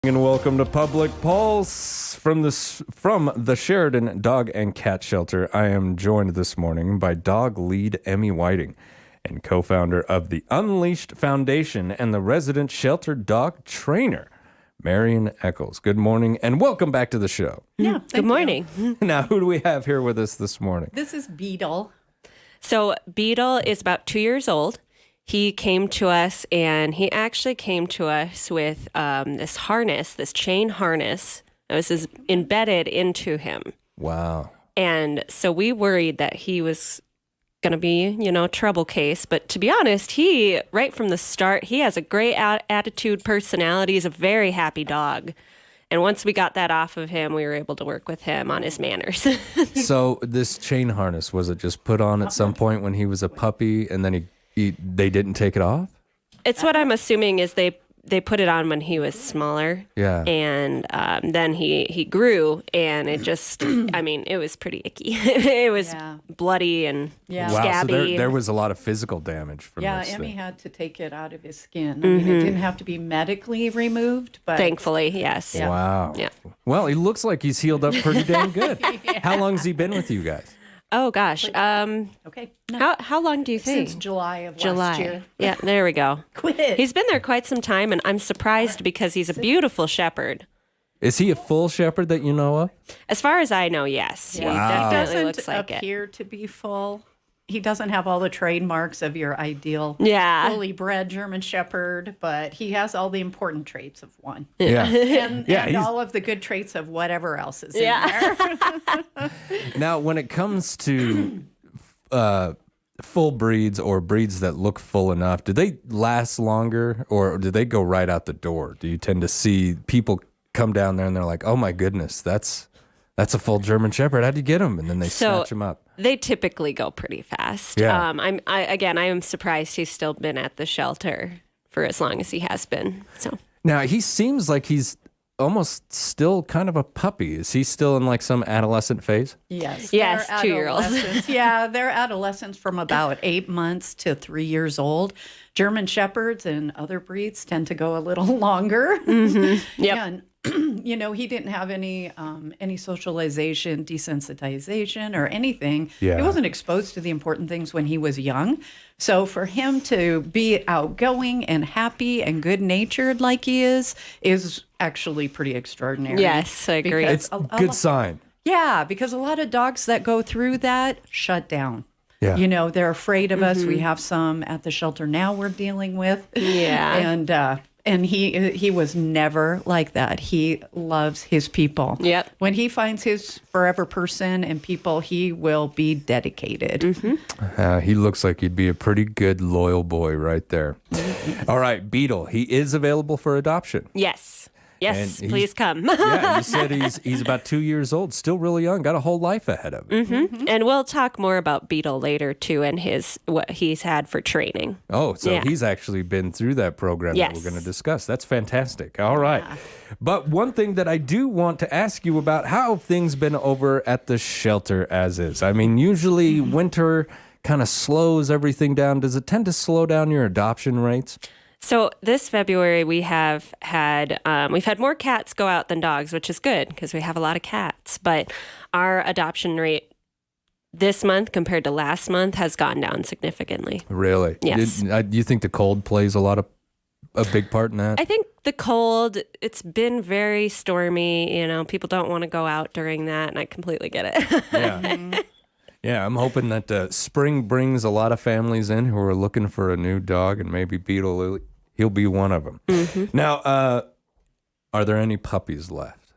And welcome to Public Pulse from the Sheridan Dog and Cat Shelter. I am joined this morning by dog lead Emmy Whiting and co-founder of the Unleashed Foundation and the resident shelter dog trainer, Marion Eccles. Good morning and welcome back to the show. Yeah, good morning. Now, who do we have here with us this morning? This is Beetle. So Beetle is about 2 years old. He came to us, and he actually came to us with this harness, this chain harness. This is embedded into him. Wow. And so we worried that he was going to be, trouble case. But to be honest, right from the start, he has a great attitude, personality. He's a very happy dog. And once we got that off of him, we were able to work with him on his manners. So this chain harness, was it just put on at some point when he was a puppy and then they didn't take it off? It's what I'm assuming is they put it on when he was smaller. Yeah. And then he grew, and it just, it was pretty icky. It was bloody and scabby. Wow, so there was a lot of physical damage from this Emmy thing. had to take it out of his skin. I mean, it didn't have to be medically removed, but Thankfully, yes. Yeah. Wow. Yeah. Well, he looks like he's healed up pretty damn good. How long has he been with you guys? Oh, gosh. okay. No. How long do you think? Since July of last year. Yeah, there we go. Quit. He's been there quite some time, and I'm surprised because he's a beautiful shepherd. Is he a full shepherd that you know of? As far as I know, yes. Yeah. He Wow. definitely Doesn't looks like it. appear to be full. He doesn't have all the trademarks of your ideal fully bred German Shepherd, but he has all the important traits of one. Yeah. And all of the good traits of whatever else is in there. Now, when it comes to full breeds or breeds that look full enough, do they last longer or do they go right out the door? Do you tend to see people come down there and they're like, oh my goodness, that's a full German Shepherd. How'd you get him? And then they snatch him up. They typically go pretty fast. Yeah. I am surprised he's still been at the shelter for as long as he has been. So Now, he seems like he's almost still kind of a puppy. Is he still in like some adolescent phase? Yes. Yes, they're 2-year-olds. adolescents. Yeah, they're adolescents from about 8 months to 3 years old. German Shepherds and other breeds tend to go a little longer. Mm-hmm. Yep. And, he didn't have any socialization, desensitization, or anything. Yeah. He wasn't exposed to the important things when he was young. So for him to be outgoing and happy and good-natured like he is actually pretty extraordinary. Yes, I agree. Because It's a good sign. Yeah, because a lot of dogs that go through that shut down. Yeah. They're afraid of us. We have some at the shelter now we're dealing with. Yeah. And he was never like that. He loves his people. Yep. When he finds his forever person and people, he will be dedicated. He looks like he'd be a pretty good, loyal boy right there. All right, Beetle. He is available for adoption. Yes, And please come. Yeah, you said he's about 2 years old, still really young, got a whole life ahead of him. And we'll talk more about Beetle later too, and what he's had for training. Oh, so he's actually been through that program that we're going to discuss. That's fantastic. All right. But one thing that I do want to ask you about, how have things been over at the shelter as is? I mean, usually winter kind of slows everything down. Does it tend to slow down your adoption rates? So this February we've had more cats go out than dogs, which is good because we have a lot of cats. But our adoption rate this month compared to last month has gone down significantly. Really? Yes. Do you think the cold plays a big part in that? I think the cold, it's been very stormy. People don't want to go out during that, and I completely get it. Yeah. Yeah, I'm hoping that spring brings a lot of families in who are looking for a new dog, and maybe Beetle, he'll be one of them. Now, are there any puppies left?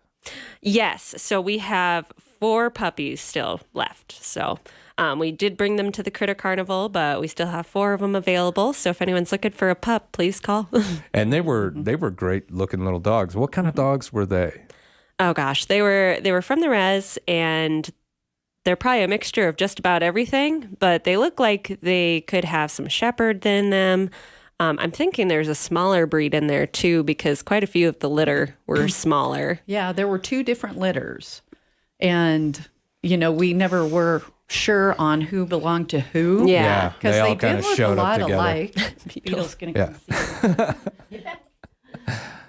Yes. So we have 4 puppies still left. So we did bring them to the Critter Carnival, but we still have 4 of them available. So if anyone's looking for a pup, please call. And they were great looking little dogs. What kind of dogs were they? Oh gosh, they were from the res, and they're probably a mixture of just about everything, but they look like they could have some shepherd in them. I'm thinking there's a smaller breed in there too, because quite a few of the litter were smaller. Yeah, there were 2 different litters. And, we never were sure on who belonged to who. Yeah. Because they all did kinda look a showed up lot together. alike. Beetle's going to come see you.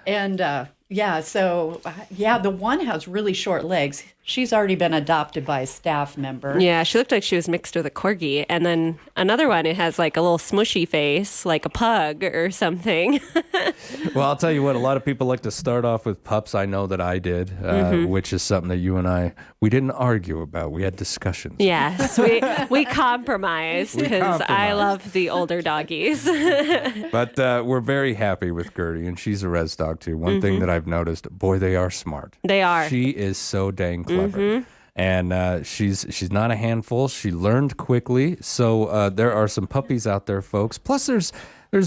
And Yeah, so the one has really short legs. She's already been adopted by a staff member. Yeah, she looked like she was mixed with a corgi. And then another one, it has like a little smushy face, like a pug or something. Well, I'll tell you what, a lot of people like to start off with pups. I know that I did, which is something that you and we didn't argue about. We had discussions. Yes, we compromised because I love the older doggies. But we're very happy with Gertie, and she's a res dog too. One thing that I've noticed, boy, they are smart. They are. She is so dang clever. And she's not a handful. She learned quickly. So there are some puppies out there, folks. Plus, there's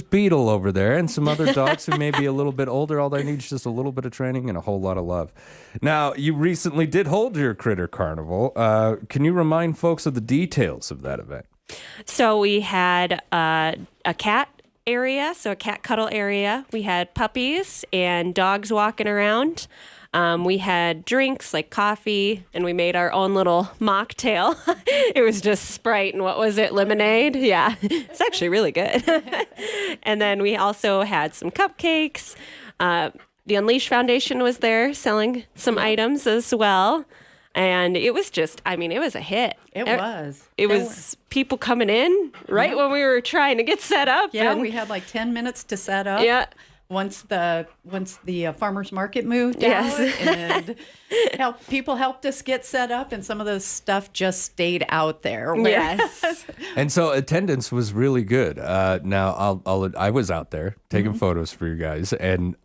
Beetle over there and some other dogs who may be a little bit older. All they need is just a little bit of training and a whole lot of love. Now, you recently did hold your Critter Carnival. Can you remind folks of the details of that event? So we had a cat area, so a cat cuddle area. We had puppies and dogs walking around. We had drinks like coffee, and we made our own little mocktail. It was just Sprite and what was it, lemonade? Yeah, it's actually really good. And then we also had some cupcakes. The Unleash Foundation was there selling some items as well. And it was just, it was a hit. It was. It was people coming in right when we were trying to get set up. Yeah, and we had like 10 minutes to set up. Yeah. Once the farmers market moved Yes. out, and people helped us get set up, and some of the stuff just stayed out there. Yes. And so attendance was really good. Now I was out there taking photos for you guys, and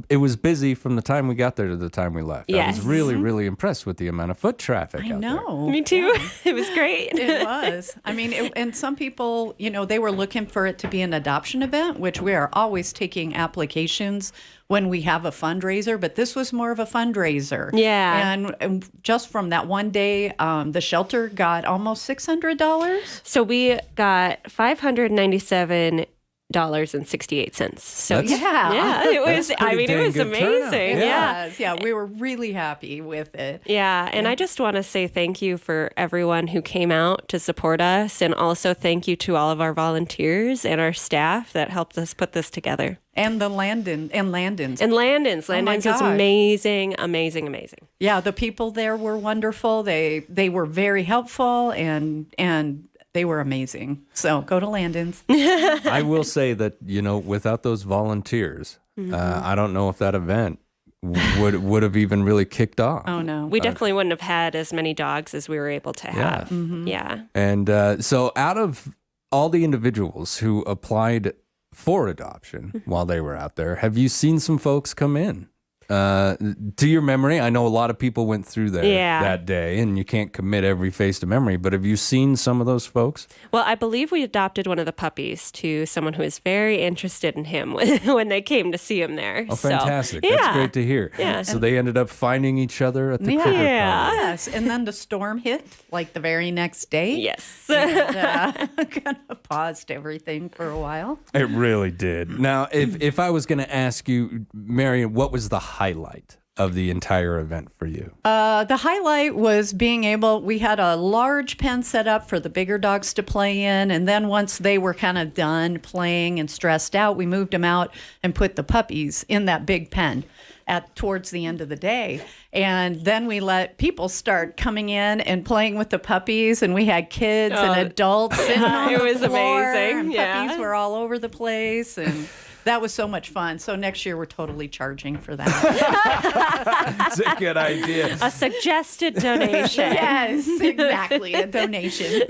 it was busy from the time we got there to the time we left. I Yes. was really, really impressed with the amount of foot traffic I out there. know. Me too. It was great. It was. And some people, they were looking for it to be an adoption event, which we are always taking applications when we have a fundraiser, but this was more of a fundraiser. Yeah. And just from that one day, the shelter got almost $600. So we got $597.68. So That's- it was. That's pretty it dang was good amazing. turnout. Yeah. Yes, yeah, we were really happy with it. Yeah, and I just want to say thank you for everyone who came out to support us, and also thank you to all of our volunteers and our staff that helped us put this together. And the Landons. And Landon's was gosh. amazing. Yeah, the people there were wonderful. They were very helpful, and they were amazing. So go to Landon's. I will say that, without those volunteers, I don't know if that event would have even really kicked off. Oh, no. We definitely wouldn't have had as many dogs as we were able to have. Yeah. And so out of all the individuals who applied for adoption while they were out there, have you seen some folks come in? To your memory, I know a lot of people went through there that day, and you can't commit every face to memory, but have you seen some of those folks? Well, I believe we adopted one of the puppies to someone who was very interested in him when they came to see him there. Oh, So, fantastic. yeah. That's great to hear. Yeah. So they ended up finding each other at the critter party. Yes, and then the storm hit like the very next day. Yes. And, kind of paused everything for a while. It really did. Now, if I was going to ask you, Marion, what was the highlight of the entire event for you? The highlight was we had a large pen set up for the bigger dogs to play in. And then once they were kind of done playing and stressed out, we moved them out and put the puppies in that big pen towards the end of the day. And then we let people start coming in and playing with the puppies. And we had kids and adults sitting on It the was floor, amazing. and Yeah. puppies were all over the place. And that was so much fun. So next year we're totally charging for that. That's a good idea. A suggested donation. Yes, exactly. A donation.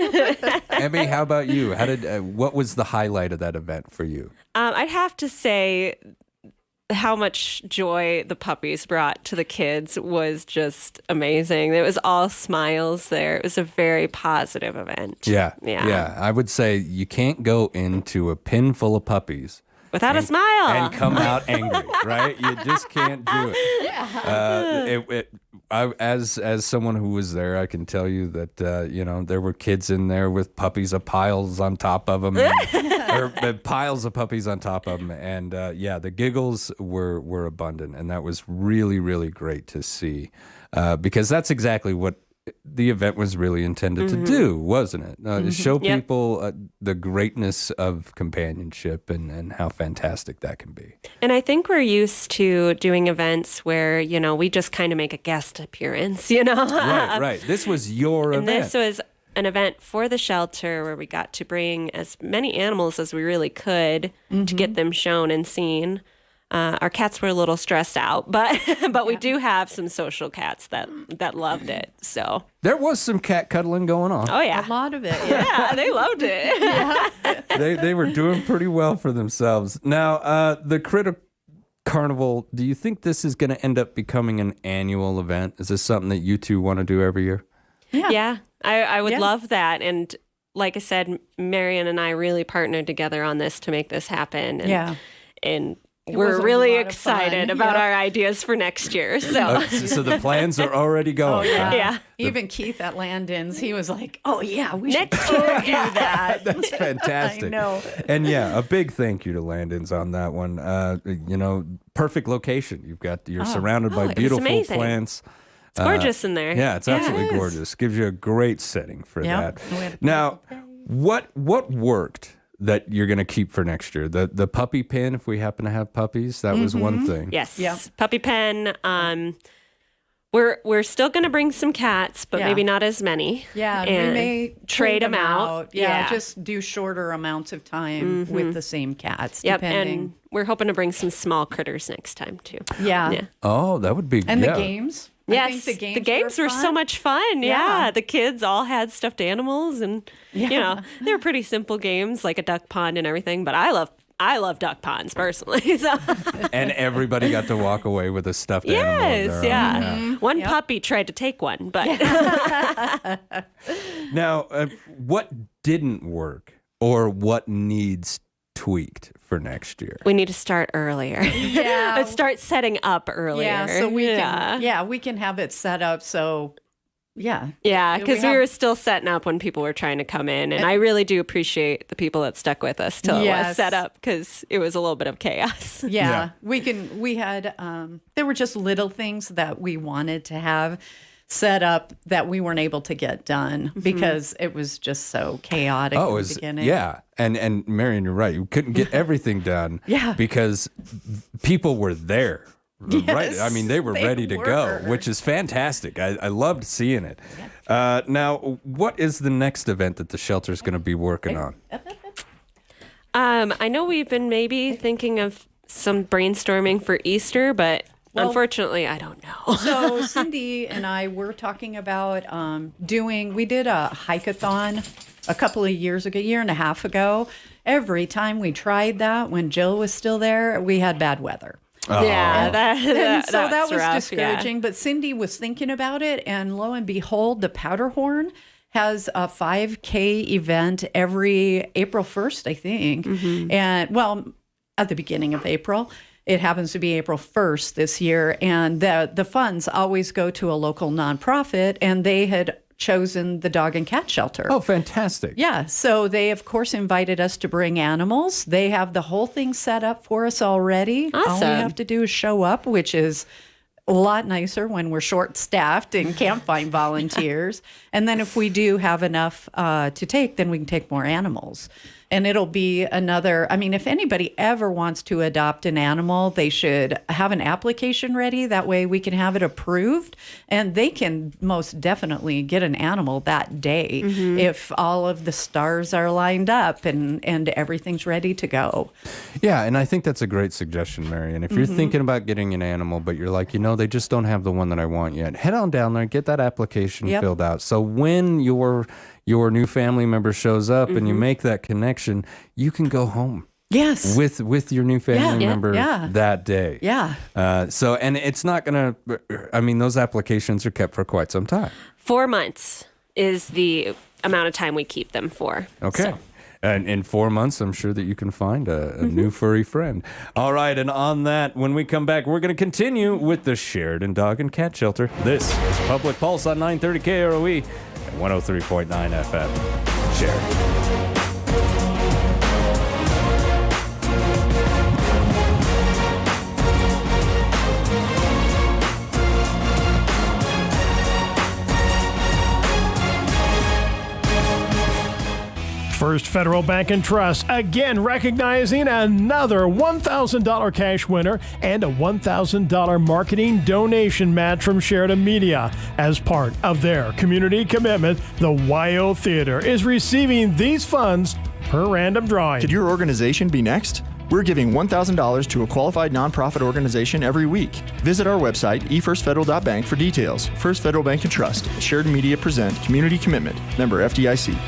Emmy, how about you? What was the highlight of that event for you? I'd have to say how much joy the puppies brought to the kids was just amazing. It was all smiles there. It was a very positive event. Yeah. I would say you can't go into a pen full of puppies Without a smile. and come out angry, right? You just can't do it. As someone who was there, I can tell you that there were kids in there with puppies of piles on top of them, or piles of puppies on top of them, and the giggles were abundant, and that was really, really great to see, because that's exactly what the event was really intended to do, wasn't it? To show Yep. people the greatness of companionship and how fantastic that can be. And I think we're used to doing events where, we just kind of make a guest appearance, Right. This was your And event. this was an event for the shelter where we got to bring as many animals as we really could to get them shown and seen. Our cats were a little stressed out, but we do have some social cats that loved it. So There was some cat cuddling going on. oh yeah, A lot of it. yeah, they loved it. They were doing pretty well for themselves. Now, the Critter Carnival, do you think this is going to end up becoming an annual event? Is this something that you two want to do every year? Yeah, I would Yeah. love that. And like I said, Marion and I really partnered together on this to make this happen. And, Yeah. and was we're a really lot of excited fun. about Yeah. our ideas for next year. So So the plans are already going. Yeah. Yeah. Even Keith at Landon's, he was like, "Oh yeah, we Next should totally do that." That's fantastic. I know. And yeah, a big thank you to Landon's on that one. Perfect location. You're surrounded by it was beautiful amazing. plants. it's gorgeous in there. Yeah, it's absolutely it is. gorgeous. Gives you a great setting for Yep. We that. had a Now, what worked that you're going to keep for next year? The puppy pen, if we happen to have puppies, that was one thing. Yes. Yeah. Puppy pen. We're still going to bring some cats, but Yeah. maybe not as many. Yeah, and we may trade them out. Yeah, just do shorter amounts of time with the same cats. Yep, Depending. and we're hoping to bring some small critters next time too. Yeah. Yeah. Oh, that would be And yeah. the games. Yes, I think the games were so fun. much fun. Yeah. Yeah, the kids all had stuffed animals, and they were pretty simple games like a duck pond and everything. But I love duck ponds personally. So. And everybody got to walk away with a stuffed animal. of Yes, their own. yeah. One puppy tried to take one, but Now, what didn't work or what needs tweaked for next year? we need to start earlier. Yeah. Let's start setting up earlier. Yeah, so we can have it set up so yeah. Yeah, We because we have- were still setting up when people were trying to come in. And I really do appreciate the people that stuck with us till it was Yes. set up because it was a little bit of chaos. Yeah, we had there were just little things that we wanted to have set up that we weren't able to get done because it was just so chaotic Oh, in the beginning. yeah. And Marion, you're right. You couldn't get everything done Yeah. because people were there. Right. Yes, I mean, they were ready to go, were. which is fantastic. I loved seeing it. Now, what is the next event that the shelter's going to be working on? I know we've been maybe thinking of some brainstorming for Easter, but unfortunately, I don't know. So Cindy and I were talking about we did a hike-a-thon a couple of years ago, a year and a half ago. Every time we tried that, when Jill was still there, we had bad weather. Yeah, And so that that's was rough, discouraging. But Cindy was thinking about it, and lo and behold, the Powderhorn has a 5K event every April 1st, I think. And at the beginning of April. It happens to be April 1st this year. And the funds always go to a local nonprofit, and they had chosen the dog and cat shelter. Oh, fantastic. Yeah, so they, of course, invited us to bring animals. They have the whole thing set up for us already. All we Awesome. have to do is show up, which is a lot nicer when we're short-staffed and can't find volunteers. And then if we do have enough to take, then we can take more animals. And it'll be if anybody ever wants to adopt an animal, they should have an application ready. That way we can have it approved, and they can most definitely get an animal that day if all of the stars are lined up and everything's ready to go. Yeah, and I think that's a great suggestion, Marion. If you're thinking about getting an animal, but you're like, they just don't have the one that I want yet, head on down there, get that application filled out. So when your new family member shows up and you make that connection, you can go home. Yes. With your new family member yeah. that day. Yeah. And it's not going to, those applications are kept for quite some time. 4 months is the amount of time we keep them for. Okay. So. And in 4 months, I'm sure that you can find a new furry friend. All right. And on that, when we come back, we're going to continue with the Sheridan Dog and Cat Shelter. This is Public Pulse on 930 KROE and 103.9 FM. Sheridan. First Federal Bank and Trust again recognizing another $1,000 cash winner and a $1,000 marketing donation match from Sheridan Media. As part of their community commitment, the YO Theater is receiving these funds per random drawing. Could your organization be next? We're giving $1,000 to a qualified nonprofit organization every week. Visit our website, efirstfederal.bank, for details. First Federal Bank and Trust. Sheridan Media present Community Commitment. Member FDIC.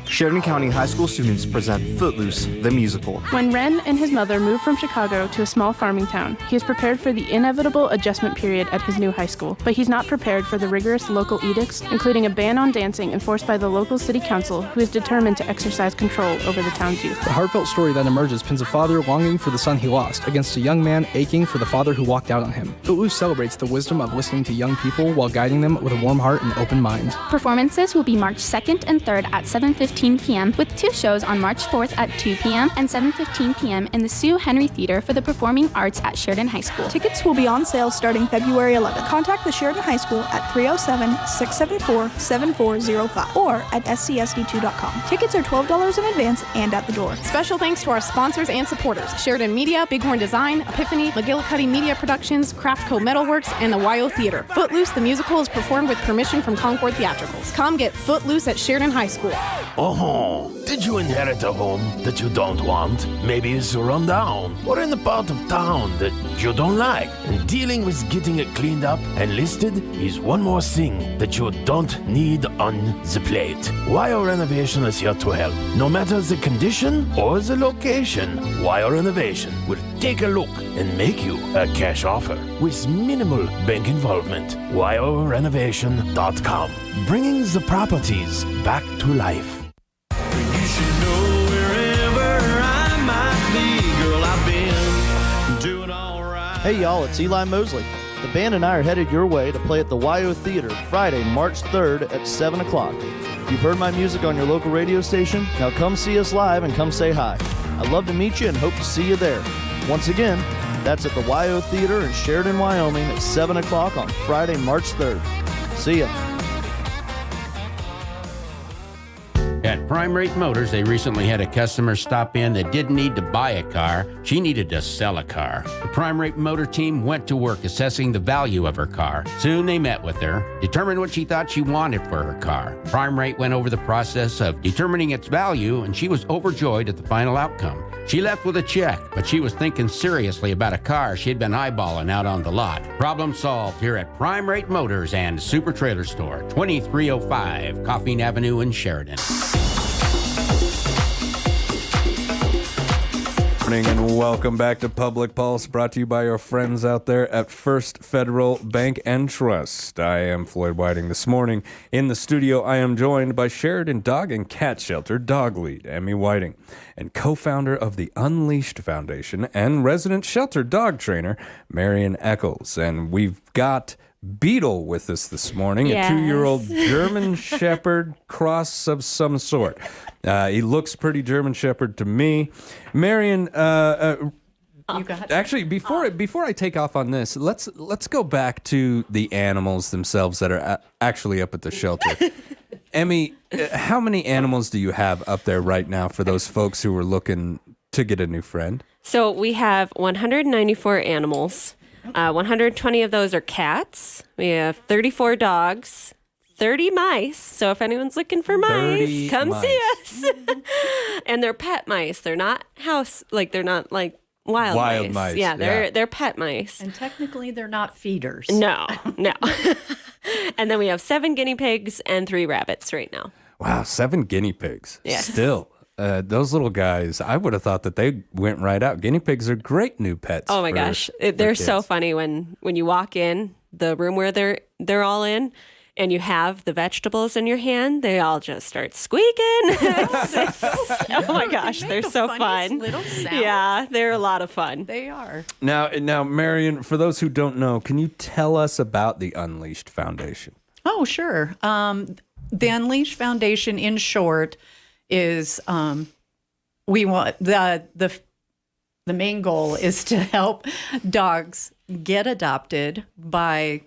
Sheridan County High School students present Footloose, the musical. When Ren and his mother moved from Chicago to a small farming town, he is prepared for the inevitable adjustment period at his new high school. But he's not prepared for the rigorous local edicts, including a ban on dancing enforced by the local city council, who is determined to exercise control over the town's youth. The heartfelt story that emerges pins a father longing for the son he lost against a young man aching for the father who walked out on him. Footloose celebrates the wisdom of listening to young people while guiding them with a warm heart and open mind. Performances will be March 2nd and 3rd at 7:15 p.m. with 2 shows on March 4th at 2 p.m. and 7:15 p.m. in the Sue Henry Theater for the Performing Arts at Sheridan High School. Tickets will be on sale starting February 11th. Contact the Sheridan High School at 307-674-7405 or at scsd2.com. Tickets are $12 in advance and at the door. Special thanks to our sponsors and supporters: Sheridan Media, Bighorn Design, Epiphany, McGillicuddy Media Productions, Craftco Metalworks, and the YO Theater. Footloose, the musical, is performed with permission from Concord Theatricals. Come get Footloose at Sheridan High School. Oh, did you inherit a home that you don't want? Maybe it's run down or in a part of town that you don't like. And dealing with getting it cleaned up and listed is one more thing that you don't need on the plate. YO Renovation is here to help. No matter the condition or the location, YO Renovation will take a look and make you a cash offer with minimal bank involvement. YORenovation.com, bringing the properties back to life. Hey y'all, it's Eli Mosley. The band and I are headed your way to play at the YO Theater Friday, March 3rd at 7 o'clock. You've heard my music on your local radio station. Now come see us live and come say hi. I'd love to meet you and hope to see you there. Once again, that's at the YO Theater in Sheridan, Wyoming at 7 o'clock on Friday, March 3rd. See ya. At Prime Rate Motors, they recently had a customer stop in that didn't need to buy a car. She needed to sell a car. The Prime Rate Motor team went to work assessing the value of her car. Soon they met with her, determined what she thought she wanted for her car. Prime Rate went over the process of determining its value, and she was overjoyed at the final outcome. She left with a check, but she was thinking seriously about a car she'd been eyeballing out on the lot. Problem solved here at Prime Rate Motors and Super Trailer Store, 2305 Coffeen Avenue in Sheridan. Morning and welcome back to Public Pulse, brought to you by our friends out there at First Federal Bank and Trust. I am Floyd Whiting. This morning in the studio, I am joined by Sheridan Dog and Cat Shelter dog lead Emmy Whiting and co-founder of the Unleashed Foundation and resident shelter dog trainer Marion Eccles. And we've got Beetle with us this morning, Yes. a 2-year-old German Shepherd cross of some sort. He looks pretty German Shepherd to me. Marion, You got actually, before I take off on this, let's go back to the animals themselves that are actually up at the shelter. Emmy, how many animals do you have up there right now for those folks who are looking to get a new friend? So we have 194 animals. 120 of those are cats. We have 34 dogs, 30 mice. So if anyone's looking for mice, come see us. And they're pet mice. They're not they're not like wild mice. Yeah, they're pet mice. And technically, they're not feeders. No. And then we have 7 guinea pigs and 3 rabbits right now. Wow, 7 guinea pigs. Yes. Still. Those little guys, I would have thought that they went right out. Guinea pigs are great new pets. Oh my gosh, they're so funny when you walk in the room where they're all in, and you have the vegetables in your hand. They all just start squeaking. Oh my gosh, they're so fun. Little sound. Yeah, they're a lot of fun. They are. Now, Marion, for those who don't know, can you tell us about the Unleashed Foundation? Oh, sure. The Unleashed Foundation, in short, is we want the main goal is to help dogs get adopted by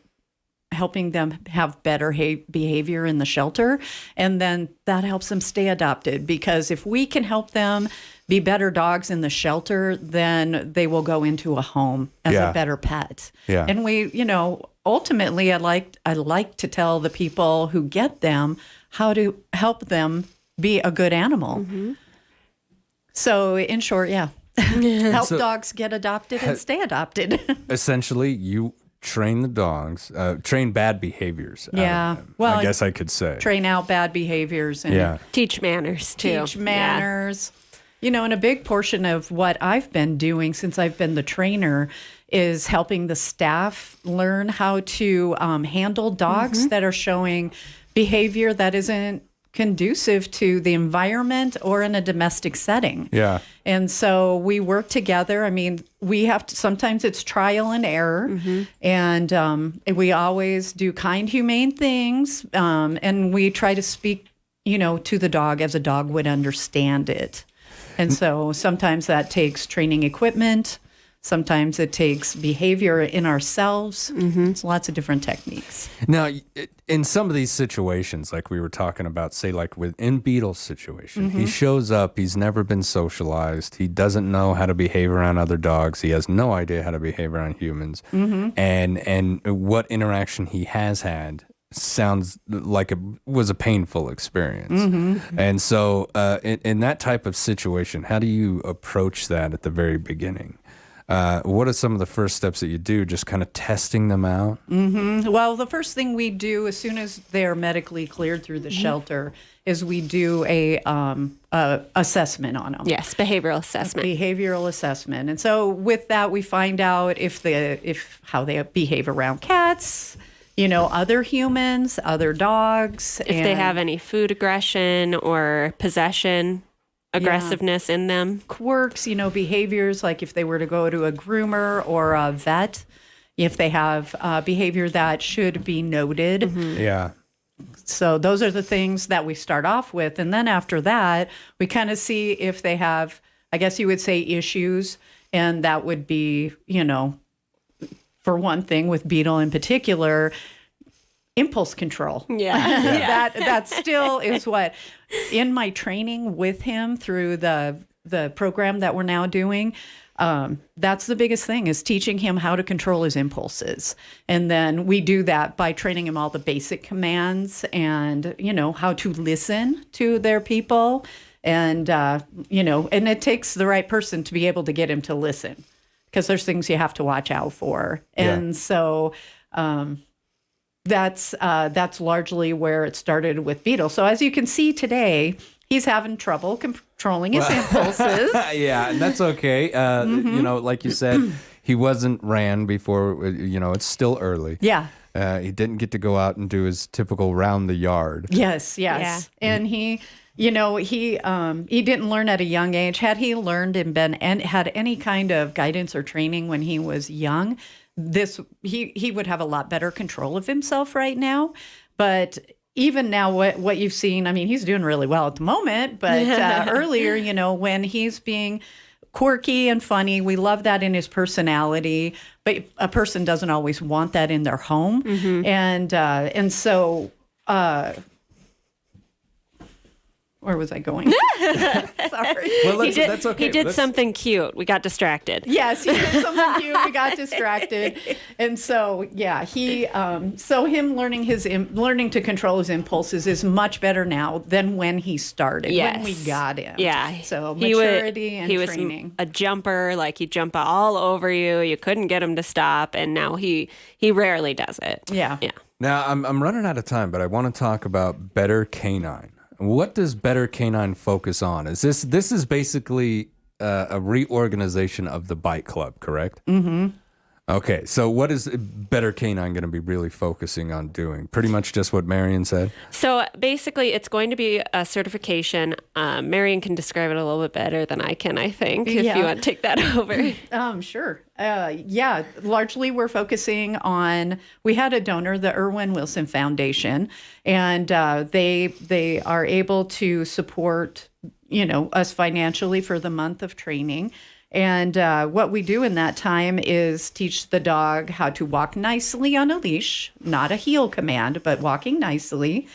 helping them have better behavior in the shelter. And then that helps them stay adopted, because if we can help them be better dogs in the shelter, then they will go into a home as a better pet. Yeah. And we, ultimately, I like to tell the people who get them how to help them be a good animal. So in short, help dogs get adopted and stay adopted. Essentially, you train the dogs, train bad behaviors. Yeah. Well, I guess I could say. Train out bad behaviors and teach manners too. Teach manners. And a big portion of what I've been doing since I've been the trainer is helping the staff learn how to handle dogs that are showing behavior that isn't conducive to the environment or in a domestic setting. Yeah. And so we work together. I mean, we have to, sometimes it's trial and error, and we always do kind, humane things, and we try to speak, to the dog as a dog would understand it. And so sometimes that takes training equipment. Sometimes it takes behavior in ourselves. It's lots of different techniques. Now, in some of these situations, like we were talking about, say like within Beetle's situation, he shows up, he's never been socialized, he doesn't know how to behave around other dogs, he has no idea how to behave around humans, and what interaction he has had sounds like it was a painful experience. And so in that type of situation, how do you approach that at the very beginning? What are some of the first steps that you do, just kind of testing them out? Well, the first thing we do as soon as they're medically cleared through the shelter is we do a assessment on them. Yes, behavioral assessment. Behavioral assessment. And so with that, we find out if how they behave around cats, other humans, other dogs. If they have any food aggression or possession aggressiveness in them. Quirks, behaviors, like if they were to go to a groomer or a vet, if they have behavior that should be noted. Yeah. So those are the things that we start off with. And then after that, we kind of see if they have, I guess you would say, issues. And that would be, for one thing, with Beetle in particular, impulse control. That still is what, in my training with him through the program that we're now doing, that's the biggest thing, is teaching him how to control his impulses. And then we do that by training him all the basic commands and, how to listen to their people. And, and it takes the right person to be able to get him to listen, because there's things you have to watch out for. And so, that's largely where it started with Beetle. So as you can see today, he's having trouble controlling his impulses. Yeah, and that's okay. Like you said, he wasn't ran before, it's still early. Yeah. He didn't get to go out and do his typical round the yard. Yes. Yeah. And he didn't learn at a young age. Had he learned and had any kind of guidance or training when he was young, he would have a lot better control of himself right now. But even now, what you've seen, I mean, he's doing really well at the moment. But earlier, when he's being quirky and funny, we love that in his personality. But a person doesn't always want that in their home, and so. Where was I going? Sorry. Well, that's okay. He did something cute. We got distracted. Yes, he did something cute. We got distracted. And so, him learning to control his impulses is much better now than when he started, when we got him. Yeah. So maturity and training. He was a jumper, like he'd jump all over you. You couldn't get him to stop. And now he rarely does it. Yeah. Now, I'm running out of time, but I want to talk about Better Canine. What does Better Canine focus on? This is basically a reorganization of the bike club, correct? Okay, so what is Better Canine going to be really focusing on doing? Pretty much just what Marion said? So basically, it's going to be a certification. Marion can describe it a little bit better than I can, I think, if you want to take that over. Sure. Largely we're focusing on, we had a donor, the Irwin Wilson Foundation, and they are able to support, us financially for the month of training. And what we do in that time is teach the dog how to walk nicely on a leash, not a heel command, but walking nicely.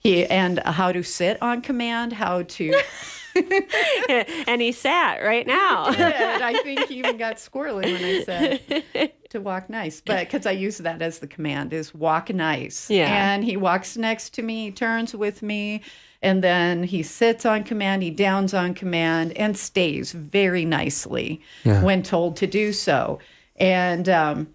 And how to sit on command, how to... And he sat right now. He did. I think he even got squirrely when I said to walk nice. But because I use that as the command, is walk nice. Yeah. And he walks next to me, turns with me, and then he sits on command, he downs on command, and stays very nicely when told to do so. And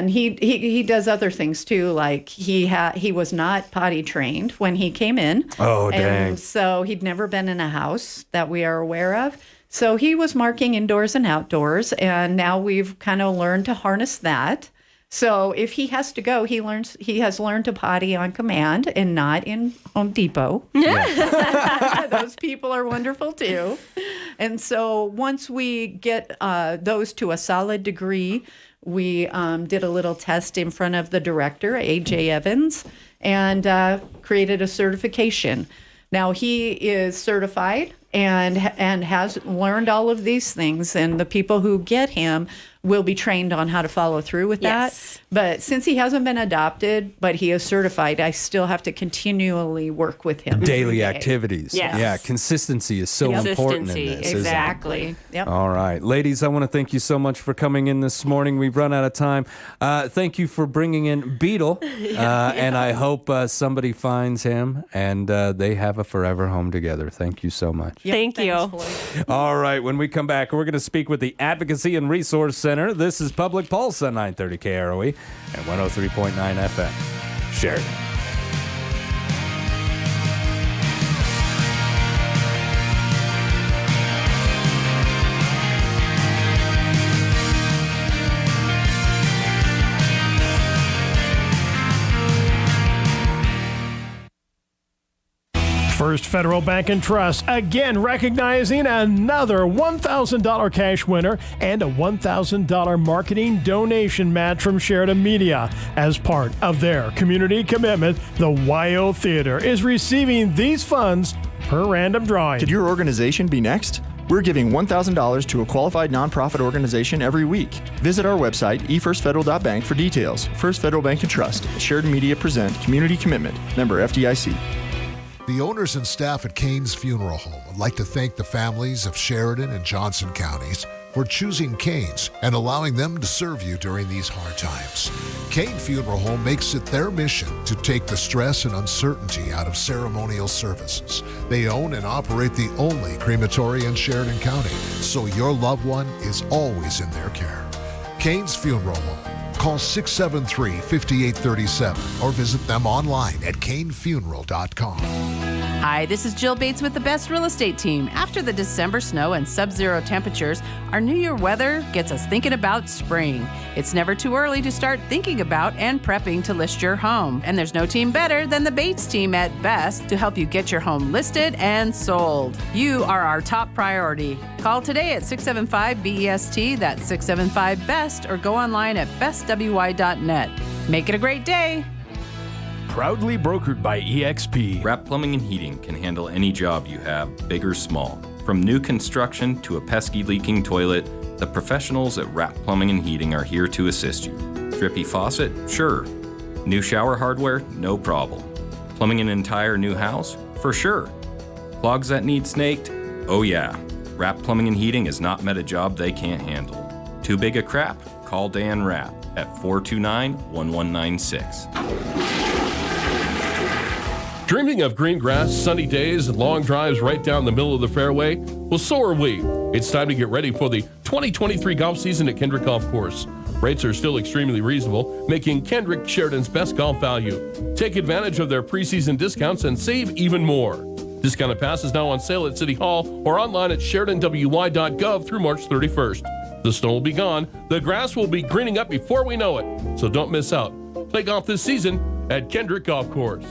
he does other things too, like he was not potty trained when he came in. Oh, dang. And so he'd never been in a house that we are aware of. So he was marking indoors and outdoors, and now we've kind of learned to harness that. So if he has to go, he has learned to potty on command and not in Home Depot. Those people are wonderful too. And so once we get those to a solid degree, we did a little test in front of the director, A.J. Evans, and created a certification. Now, he is certified and has learned all of these things, and the people who get him will be trained on how to follow through with that. But since he hasn't been adopted, but he is certified, I still have to continually work with him. Daily activities. Yes. Yeah, consistency is so important in this. Exactly. Yep. All right. Ladies, I want to thank you so much for coming in this morning. We've run out of time. Thank you for bringing in Beetle, and I hope somebody finds him and they have a forever home together. Thank you so much. Yep, Thank you. All right. When we come back, we're going to speak with the Advocacy and Resource Center. This is Public Pulse on 930 KROE and 103.9 FM. Sheridan. First Federal Bank and Trust, again recognizing another $1,000 cash winner and a $1,000 marketing donation match from Sheridan Media. As part of their community commitment, the YO Theater is receiving these funds per random drawing. Could your organization be next? We're giving $1,000 to a qualified nonprofit organization every week. Visit our website, efirstfederal.bank, for details. First Federal Bank and Trust, Sheridan Media present Community Commitment, member FDIC. The owners and staff at Kane's Funeral Home would like to thank the families of Sheridan and Johnson counties for choosing Kane's and allowing them to serve you during these hard times. Kane Funeral Home makes it their mission to take the stress and uncertainty out of ceremonial services. They own and operate the only crematory in Sheridan County, so your loved one is always in their care. Kane's Funeral Home. Call 673-5837 or visit them online at canefuneral.com. Hi, this is Jill Bates with the Best Real Estate Team. After the December snow and sub-zero temperatures, our New Year weather gets us thinking about spring. It's never too early to start thinking about and prepping to list your home. And there's no team better than the Bates team at Best to help you get your home listed and sold. You are our top priority. Call today at 675-BEST, that's 675-BEST, or go online at bestwy.net. Make it a great day. Proudly brokered by EXP. Wrap Plumbing and Heating can handle any job you have, big or small. From new construction to a pesky leaking toilet, the professionals at Wrap Plumbing and Heating are here to assist you. Drippy faucet? Sure. New shower hardware? No problem. Plumbing an entire new house? For sure. Clogs that need snaked? Oh yeah. Wrap Plumbing and Heating has not met a job they can't handle. Too big a crap? Call Dan Rapp at 429-1196. Dreaming of green grass, sunny days, and long drives right down the middle of the fairway? Well, so are we. It's time to get ready for the 2023 golf season at Kendrick Golf Course. Rates are still extremely reasonable, making Kendrick Sheridan's best golf value. Take advantage of their preseason discounts and save even more. Discounted passes now on sale at City Hall or online at SheridanWY.gov through March 31st. The snow will be gone, the grass will be greening up before we know it, so don't miss out. Play golf this season at Kendrick Golf Course.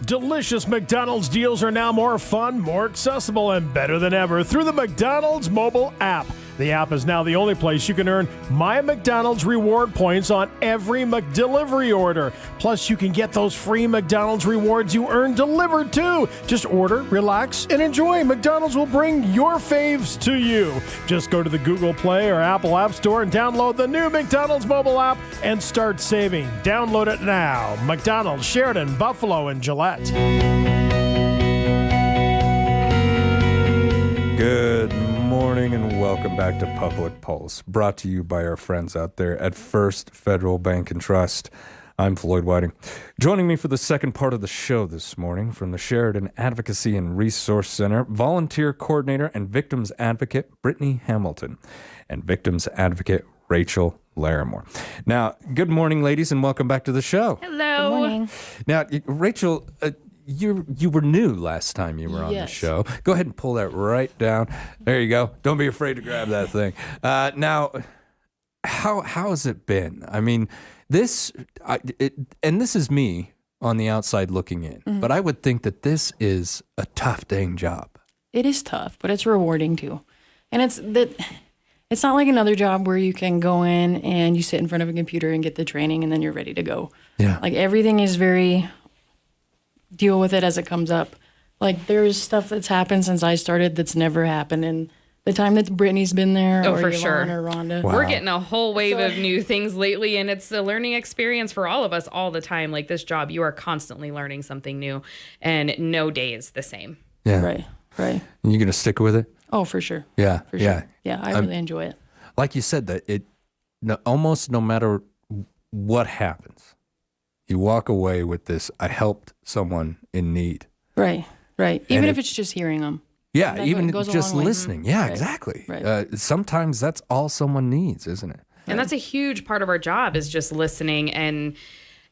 Delicious McDonald's deals are now more fun, more accessible, and better than ever through the McDonald's mobile app. The app is now the only place you can earn My McDonald's reward points on every McDelivery order. Plus, you can get those free McDonald's rewards you earn delivered too. Just order, relax, and enjoy. McDonald's will bring your faves to you. Just go to the Google Play or Apple App Store and download the new McDonald's mobile app and start saving. Download it now. McDonald's, Sheridan, Buffalo, and Gillette. Good morning and welcome back to Public Pulse, brought to you by our friends out there at First Federal Bank and Trust. I'm Floyd Whiting. Joining me for the second part of the show this morning from the Sheridan Advocacy and Resource Center, volunteer coordinator and victims advocate Brittany Hamilton and victims advocate Rachel Larimore. Now, good morning, ladies, and welcome back to the show. Hello. Good morning. Now, Rachel, you were new last time you were on the show. Go ahead and pull that right down. There you go. Don't be afraid to grab that thing. Now, how has it been? I mean, this is me on the outside looking in, but I would think that this is a tough dang job. It is tough, but it's rewarding too. And it's not like another job where you can go in and you sit in front of a computer and get the training and then you're ready to go. Yeah. Like everything is very deal with it as it comes up. Like there's stuff that's happened since I started that's never happened in the time that Brittany's been there. Oh, or for Yvonne sure. Or Rhonda. Wow. We're getting a whole wave of new things lately, and it's a learning experience for all of us all the time. Like this job, you are constantly learning something new, and no day is the same. Yeah. Right. And you're going to stick with it? Oh, for sure. Yeah. For sure. Yeah, I really enjoy it. Like you said, that almost no matter what happens, you walk away with this, I helped someone in need. Right. Even if it's just hearing them. Yeah, even just listening. Yeah, Right. exactly. Right. Sometimes that's all someone needs, isn't it? And that's a huge part of our job is just listening, and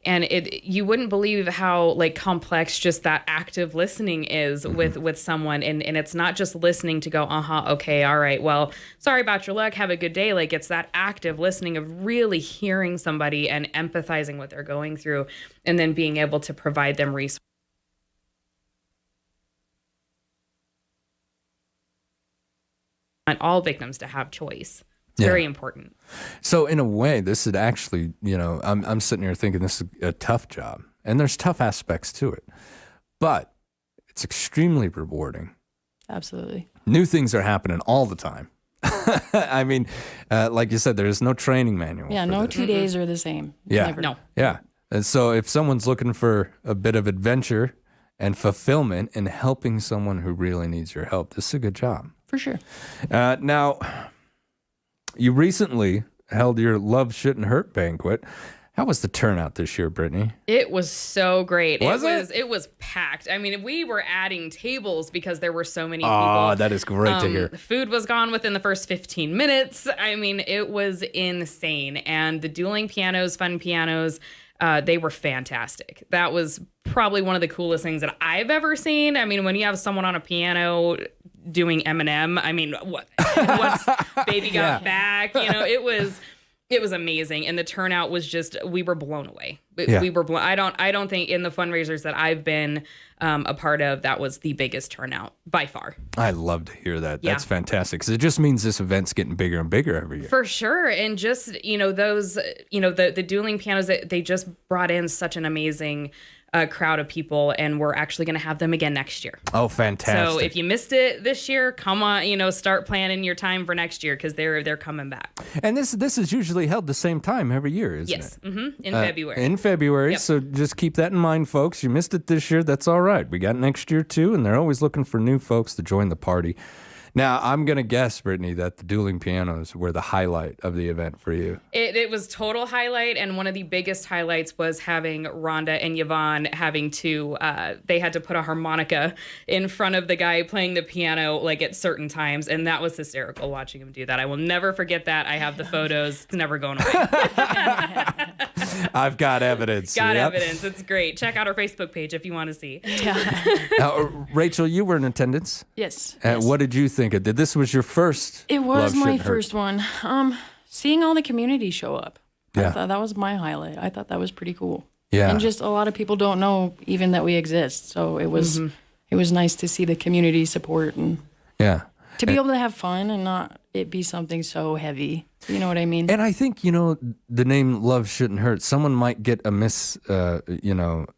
you wouldn't believe how like complex just that active listening is with someone, and it's not just listening to go okay, all right, well, sorry about your luck, have a good day. Like it's that active listening of really hearing somebody and empathizing what they're going through, and then being able to provide them resources. Want all victims to have choice. It's very important. So in a way, this is actually, I'm sitting here thinking this is a tough job, and there's tough aspects to it, but it's extremely rewarding. Absolutely. New things are happening all the time. I mean, like you said, there's no training manual. Yeah, for no this. 2 days are the same. Yeah. Never. No. Yeah. And so if someone's looking for a bit of adventure and fulfillment in helping someone who really needs your help, this is a good job. For sure. Now, you recently held your Love Shouldn't Hurt banquet. How was the turnout this year, Brittany? It was so great. Was it was packed. I mean, we were adding tables because there were so many Oh, people. that is great to hear. The food was gone within the first 15 minutes. I mean, it was insane. And the dueling pianos, fun pianos, they were fantastic. That was probably one of the coolest things that I've ever seen. I mean, when you have someone on a piano doing Eminem, I mean, what's Baby Got Back? It was amazing, and the turnout was just, we were blown away. We were blown. I don't think in the fundraisers that I've been a part of, that was the biggest turnout by far. I love to hear that. Yeah. That's fantastic, because it just means this event's getting bigger and bigger every year. For sure. And just, those, the dueling pianos, they just brought in such an amazing crowd of people, and we're actually going to have them again next year. Oh, fantastic. So if you missed it this year, come on, start planning your time for next year, because they're coming back. And this is usually held the same time every year, isn't Yes. it? Mm-hmm. In February. In February. Yep. So just keep that in mind, folks. You missed it this year. That's all right. We got next year, too, and they're always looking for new folks to join the party. Now, I'm going to guess, Brittany, that the dueling pianos were the highlight of the event for you. It was total highlight, and one of the biggest highlights was having Rhonda and Yvonne having to, they had to put a harmonica in front of the guy playing the piano, like at certain times, and that was hysterical watching him do that. I will never forget that. I have the photos. It's never going away. I've got evidence. Got Yep. evidence. It's great. Check out our Facebook page if you want to see. Now, Rachel, you were in attendance. Yes. What did you think of it? This was your first. It was Love my Shouldn't Hurt. first one. Seeing all the community show up. Yeah. I thought that was my highlight. I thought that was pretty cool. Yeah. And just a lot of people don't know even that we exist. So it was nice to see the community support and Yeah. To be able to have fun and not it be something so heavy. You know what I mean? And I think, the name Love Shouldn't Hurt, someone might get the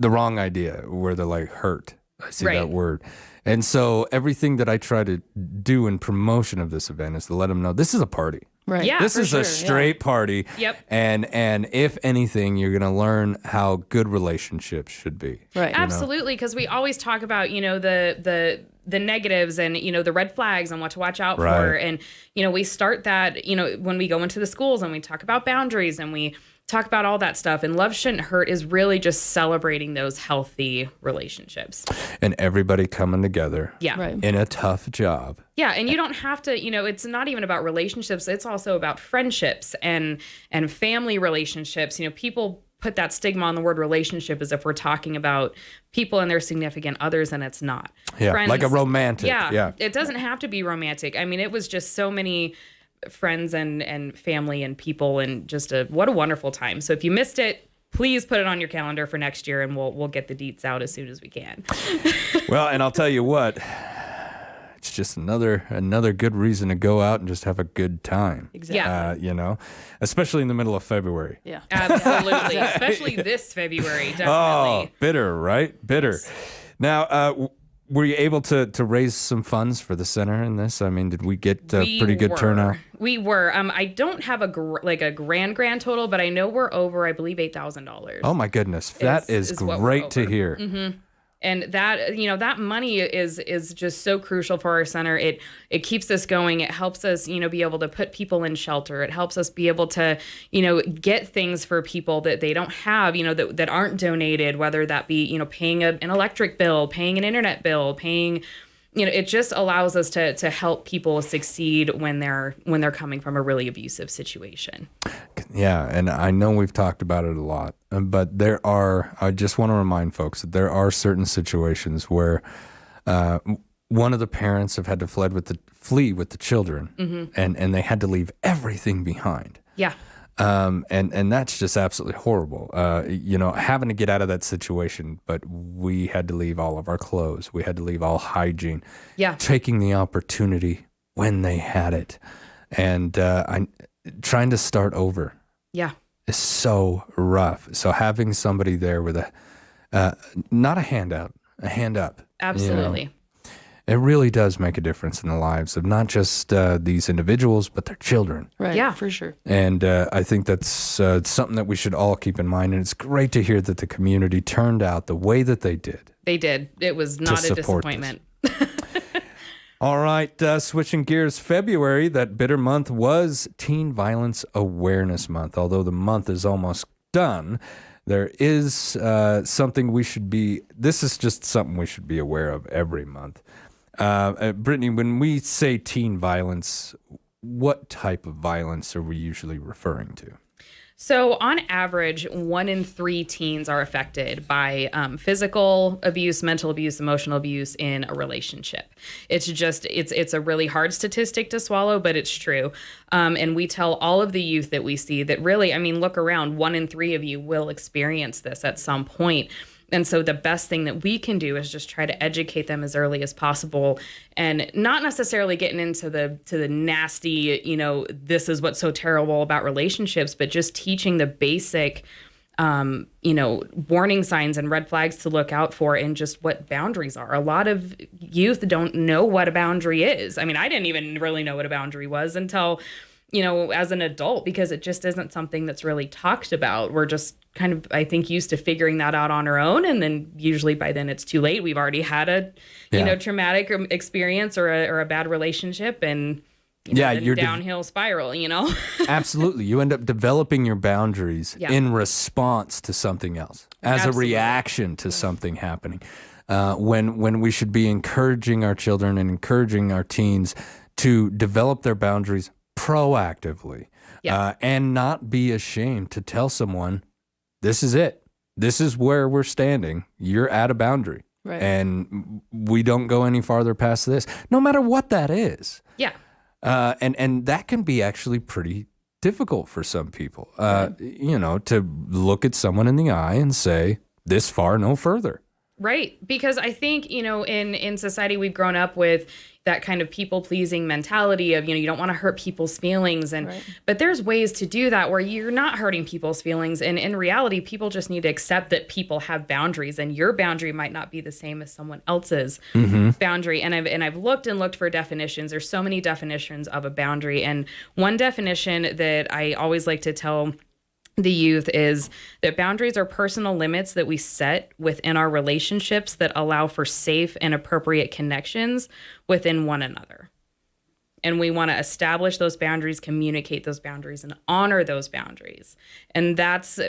wrong idea where they're like hurt. I see that word. And so everything that I try to do in promotion of this event is to let them know this is a party. Right. Yeah, this is a straight party. Yep. And if anything, you're going to learn how good relationships should be. Right. Absolutely, because we always talk about, the negatives and, the red flags and what to watch out for. And, we start that, when we go into the schools and we talk about boundaries and we talk about all that stuff. And Love Shouldn't Hurt is really just celebrating those healthy relationships. And everybody coming together in a tough job. Yeah, and you don't have to, it's not even about relationships. It's also about friendships and family relationships. People put that stigma on the word relationship as if we're talking about people and their significant others, and it's not. Yeah, Friends, like a romantic. Yeah, it doesn't have to be romantic. I mean, it was just so many friends and family and people, and just what a wonderful time. So if you missed it, please put it on your calendar for next year, and we'll get the deets out as soon as we can. Well, and I'll tell you what, it's just another good reason to go out and just have a good time. Exactly. Especially in the middle of February. Yeah, absolutely. Especially this February, definitely. Oh, bitter, right? Bitter. Yes. Now, were you able to raise some funds for the center in this? I mean, did we get pretty good turnout? We were. I don't have a grand total, but I know we're over, I believe, $8,000. Oh my goodness, that is great to hear. Mm-hmm. And that, that money is just so crucial for our center. It keeps us going. It helps us, be able to put people in shelter. It helps us be able to, get things for people that they don't have, that aren't donated, whether that be, paying an electric bill, paying an internet bill, paying, it just allows us to help people succeed when they're coming from a really abusive situation. Yeah, and I know we've talked about it a lot, but I just want to remind folks that there are certain situations where one of the parents have had to flee with the children, mm-hmm. and they had to leave everything behind. Yeah. And that's just absolutely horrible. Having to get out of that situation, but we had to leave all of our clothes. We had to leave all hygiene. Yeah. Taking the opportunity when they had it. And I'm trying to start over. Yeah. Is so rough. So having somebody there with not a handout, a hand up. Absolutely. It really does make a difference in the lives of not just these individuals, but their children. Right. Yeah, for sure. And I think that's something that we should all keep in mind. And it's great to hear that the community turned out the way that they did. They did. It was not a disappointment. All right, switching gears, February, that bitter month, was Teen Violence Awareness Month. Although the month is almost done, there is something this is just something we should be aware of every month. Brittany, when we say teen violence, what type of violence are we usually referring to? So on average, 1 in 3 teens are affected by physical abuse, mental abuse, emotional abuse in a relationship. It's a really hard statistic to swallow, but it's true. And we tell all of the youth that we see that really, look around, 1 in 3 of you will experience this at some point. And so the best thing that we can do is just try to educate them as early as possible, and not necessarily getting into the nasty, this is what's so terrible about relationships, but just teaching the basic, warning signs and red flags to look out for, and just what boundaries are. A lot of youth don't know what a boundary is. I didn't even really know what a boundary was until, as an adult, because it just isn't something that's really talked about. We're just kind of, I think, used to figuring that out on our own. And then usually by then it's too late. We've already had a, traumatic experience or a bad relationship, and you're downhill spiral, Absolutely. You end up developing your boundaries in response to something else, as a reaction to something happening. When we should be encouraging our children and encouraging our teens to develop their boundaries proactively, and not be ashamed to tell someone, this is it. This is where we're standing. You're at a boundary. Right. And we don't go any farther past this, no matter what that is. Yeah. And that can be actually pretty difficult for some people, to look at someone in the eye and say, this far, no further. Right. Because I think, in society we've grown up with, that kind of people-pleasing mentality of, you don't want to hurt people's feelings. But there's ways to do that where you're not hurting people's feelings. And in reality, people just need to accept that people have boundaries, and your boundary might not be the same as someone else's boundary. And I've looked for definitions. There's so many definitions of a boundary. And one definition that I always like to tell the youth is that boundaries are personal limits that we set within our relationships that allow for safe and appropriate connections within one another. And we want to establish those boundaries, communicate those boundaries, and honor those boundaries. And that's,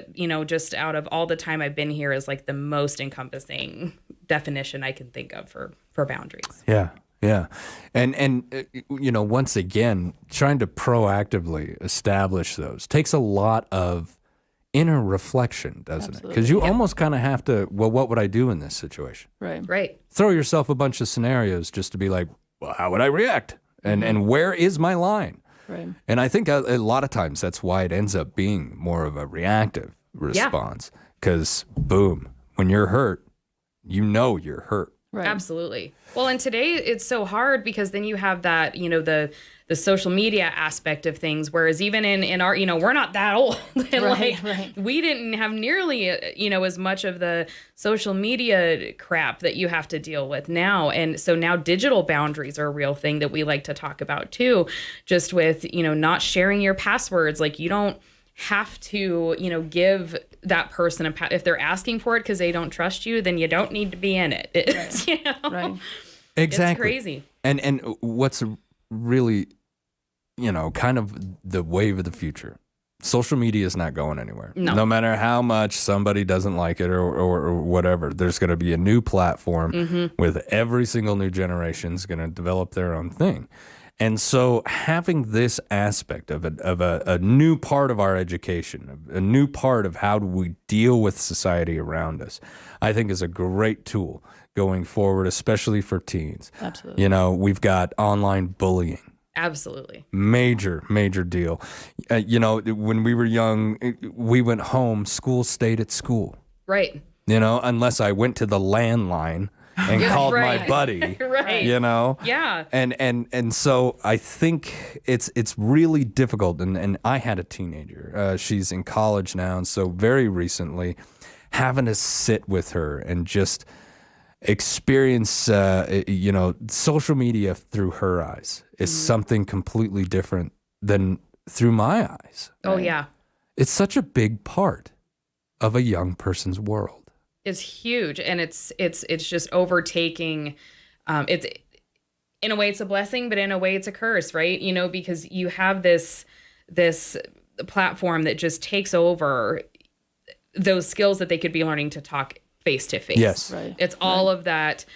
just out of all the time I've been here, is like the most encompassing definition I can think of for boundaries. Yeah. Yeah. And once again, trying to proactively establish those takes a lot of inner reflection, doesn't it? Because you almost kind of have to, well, what would I do in this situation? Right. Throw yourself a bunch of scenarios just to be like, well, how would I react? And where is my line? Right. And I think a lot of times that's why it ends up being more of a reactive response. Because, boom, when you're hurt, you're hurt. Right. Absolutely. Well, and today it's so hard because then you have that, the social media aspect of things. Whereas even in our, we're not that old. And we didn't have nearly, as much of the social media crap that you have to deal with now. And so now digital boundaries are a real thing that we like to talk about too, just with, not sharing your passwords. Like you don't have to, give that person if they're asking for it because they don't trust you, then you don't need to be in it. Right. Exactly. It's crazy. And what's really, kind of the wave of the future. Social media is not going anywhere. No matter how much somebody doesn't like it or whatever, there's going to be a new platform with every single new generation is going to develop their own thing. And so having this aspect of a new part of our education, a new part of how do we deal with society around us, I think is a great tool going forward, especially for teens. Absolutely. We've got online bullying. Absolutely. Major deal. When we were young, we went home, school stayed at school. Right. Unless I went to the landline and called my buddy, right. Yeah. And so I think it's really difficult. And I had a teenager. She's in college now. And so very recently having to sit with her and just experience, social media through her eyes is something completely different than through my eyes. Oh, yeah. It's such a big part of a young person's world. Is huge, and it's just overtaking. It's in a way it's a blessing, but in a way it's a curse, right? Because you have this platform that just takes over those skills that they could be learning to talk face to face. Yes, right. It's all of that,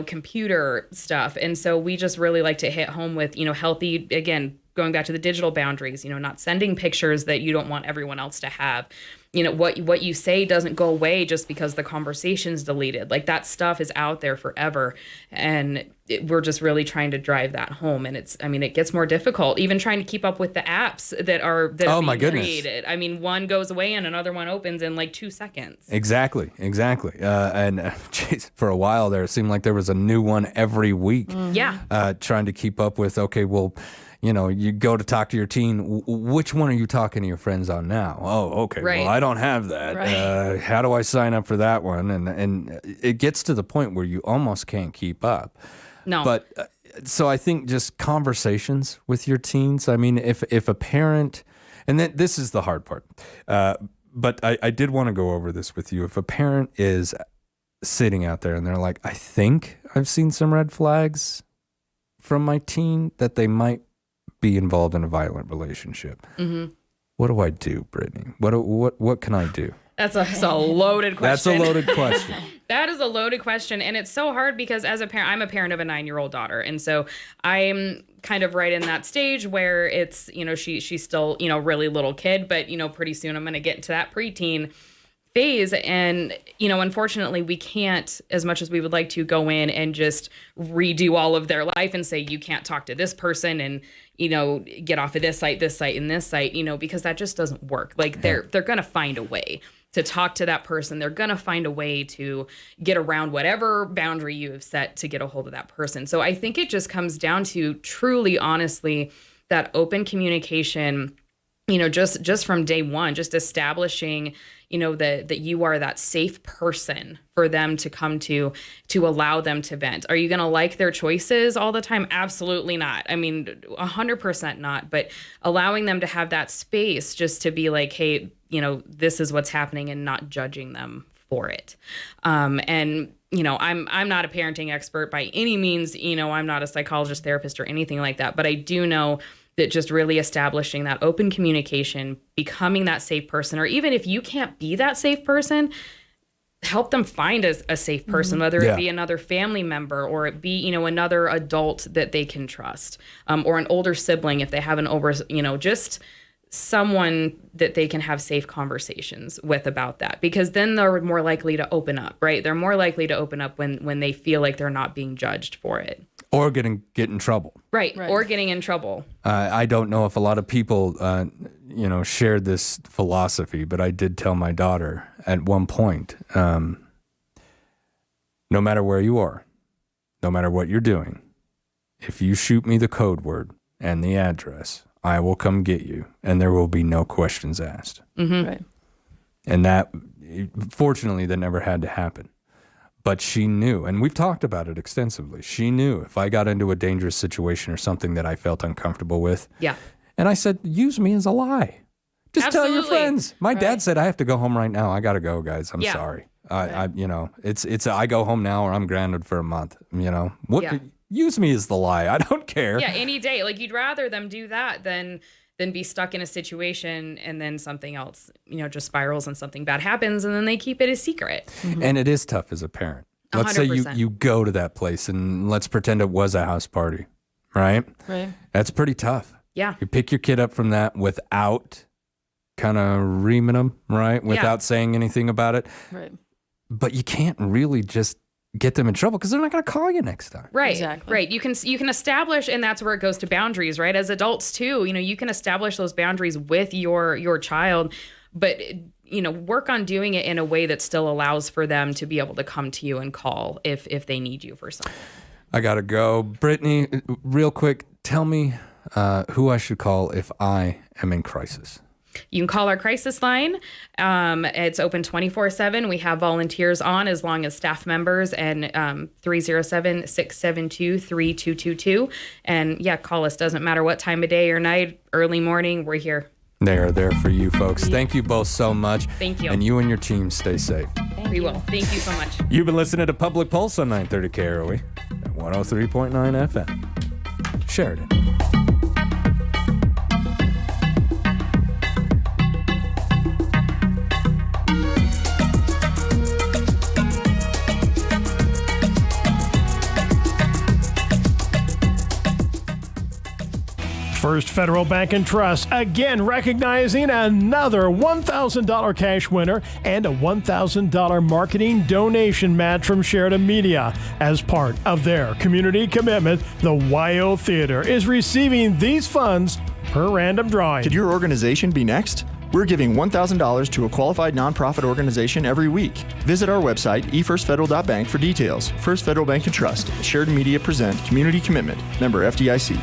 computer stuff, and so we just really like to hit home with healthy, again, going back to the digital boundaries. Not sending pictures that you don't want everyone else to have. What you say doesn't go away just because the conversation's deleted. Like that stuff is out there forever. And we're just really trying to drive that home. And it gets more difficult, even trying to keep up with the apps that are being created. One goes away and another one opens in like 2 seconds. Exactly. For a while there, it seemed like there was a new one every week. Yeah. Trying to keep up with, okay, well, you go to talk to your teen. Which one are you talking to your friends on now? Oh, okay. Right. Well, I don't have that. Right. How do I sign up for that one? And it gets to the point where you almost can't keep up. No. But so I think just conversations with your teens. If a parent, and this is the hard part, but I did want to go over this with you. If a parent is sitting out there and they're like, I think I've seen some red flags from my teen that they might be involved in a violent relationship. What do I do, Brittany? What can I do? That's a loaded question. That's a loaded question. That is a loaded question. And it's so hard because as a parent, I'm a parent of a 9-year-old daughter. And so I'm kind of right in that stage where it's, she's still, really little kid, but, pretty soon I'm going to get into that preteen phase. And, unfortunately, we can't, as much as we would like to, go in and just redo all of their life and say, you can't talk to this person and, get off of this site, and this site, because that just doesn't work. Like they're going to find a way to talk to that person. They're going to find a way to get around whatever boundary you have set to get a hold of that person. So I think it just comes down to truly, honestly, that open communication, just from day one, just establishing, that you are that safe person for them to come to allow them to vent. Are you going to like their choices all the time? Absolutely not. I mean, 100% not. But allowing them to have that space just to be like, hey, this is what's happening, and not judging them for it. I'm not a parenting expert by any means. I'm not a psychologist, therapist, or anything like that. But I do know that just really establishing that open communication, becoming that safe person, or even if you can't be that safe person, help them find a safe person, whether it be another family member, or it be, another adult that they can trust, or an older sibling if they have an older, just someone that they can have safe conversations with about that, because then they're more likely to open up, right? They're more likely to open up when they feel like they're not being judged for it. Or get in trouble. Right. Or getting in trouble. I don't know if a lot of people, shared this philosophy, but I did tell my daughter at one point, no matter where you are, no matter what you're doing, if you shoot me the code word and the address, I will come get you, and there will be no questions asked. Mm-hmm. Right. And that, fortunately, that never had to happen. But she knew, and we've talked about it extensively. She knew if I got into a dangerous situation or something that I felt uncomfortable with. Yeah. And I said, use me as a lie. Just tell your friends. My dad said, I have to go home right now. I got to go, guys. I'm sorry. I go home now or I'm grounded for a month. Use me as the lie. I don't care. Yeah, any day. Like, you'd rather them do that than be stuck in a situation and then something else, just spirals and something bad happens, and then they keep it a secret. Mm-hmm. And it is tough as a parent. Let's 100%. Say you go to that place, and let's pretend it was a house party, right? Right. That's pretty tough. Yeah. You pick your kid up from that without kind of reaming them, right? Without saying anything about it. Right. But you can't really just get them in trouble because they're not going to call you next time. Right. Exactly. Right. You can establish, and that's where it goes to boundaries, right? As adults too, you can establish those boundaries with your child, but work on doing it in a way that still allows for them to be able to come to you and call if they need you for something. I got to go. Brittany, real quick, tell me who I should call if I am in crisis. You can call our crisis line. It's open 24/7. We have volunteers on as long as staff members, and 307-672-3222. And call us. Doesn't matter what time of day or night, early morning, we're here. They are there for you folks. Thank you both so much. Thank you. And you and your team stay safe. We will. Thank you so much. You've been listening to Public Pulse on 930 KROE at 103.9 FM. Sheridan. First Federal Bank and Trust, again recognizing another $1,000 cash winner and a $1,000 marketing donation match from Sheridan Media. As part of their community commitment, the YO Theater is receiving these funds per random drawing. Could your organization be next? We're giving $1,000 to a qualified nonprofit organization every week. Visit our website, efirstfederal.bank, for details. First Federal Bank and Trust. Sheridan Media present Community Commitment. Member FDIC.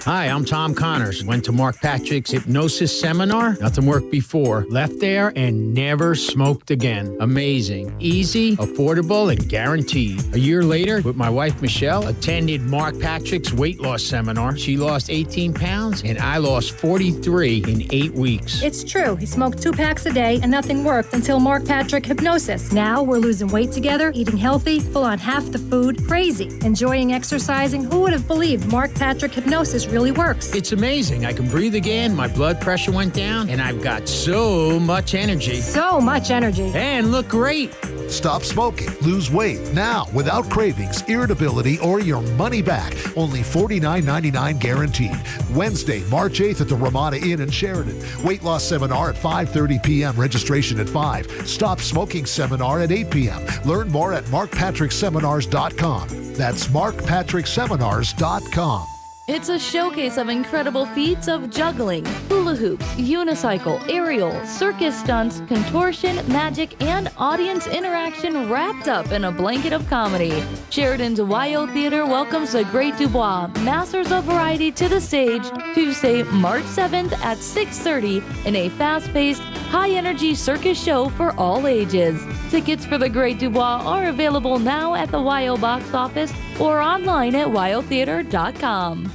Hi, I'm Tom Connors. Went to Mark Patrick's hypnosis seminar. Nothing worked before. Left there and never smoked again. Amazing. Easy, affordable, and guaranteed. A year later, with my wife Michelle, attended Mark Patrick's weight loss seminar. She lost 18 pounds and I lost 43 in 8 weeks. It's true. He smoked 2 packs a day and nothing worked until Mark Patrick Hypnosis. Now we're losing weight together, eating healthy, full on half the food, crazy, enjoying exercising. Who would have believed Mark Patrick Hypnosis really works? It's amazing. I can breathe again, my blood pressure went down, and I've got so much energy. So much energy. And look great. Stop smoking. Lose weight now without cravings, irritability, or your money back. Only $49.99 guaranteed. Wednesday, March 8th at the Ramada Inn in Sheridan. Weight loss seminar at 5:30 p.m. Registration at 5. Stop smoking seminar at 8 p.m. Learn more at markpatrickseminars.com. That's markpatrickseminars.com. It's a showcase of incredible feats of juggling, hula hoops, unicycle, aerial, circus stunts, contortion, magic, and audience interaction wrapped up in a blanket of comedy. Sheridan's YO Theater welcomes the Great Dubois, Masters of Variety, to the stage Tuesday, March 7th at 6:30 in a fast-paced, high-energy circus show for all ages. Tickets for the Great Dubois are available now at the YO box office or online at yotheater.com.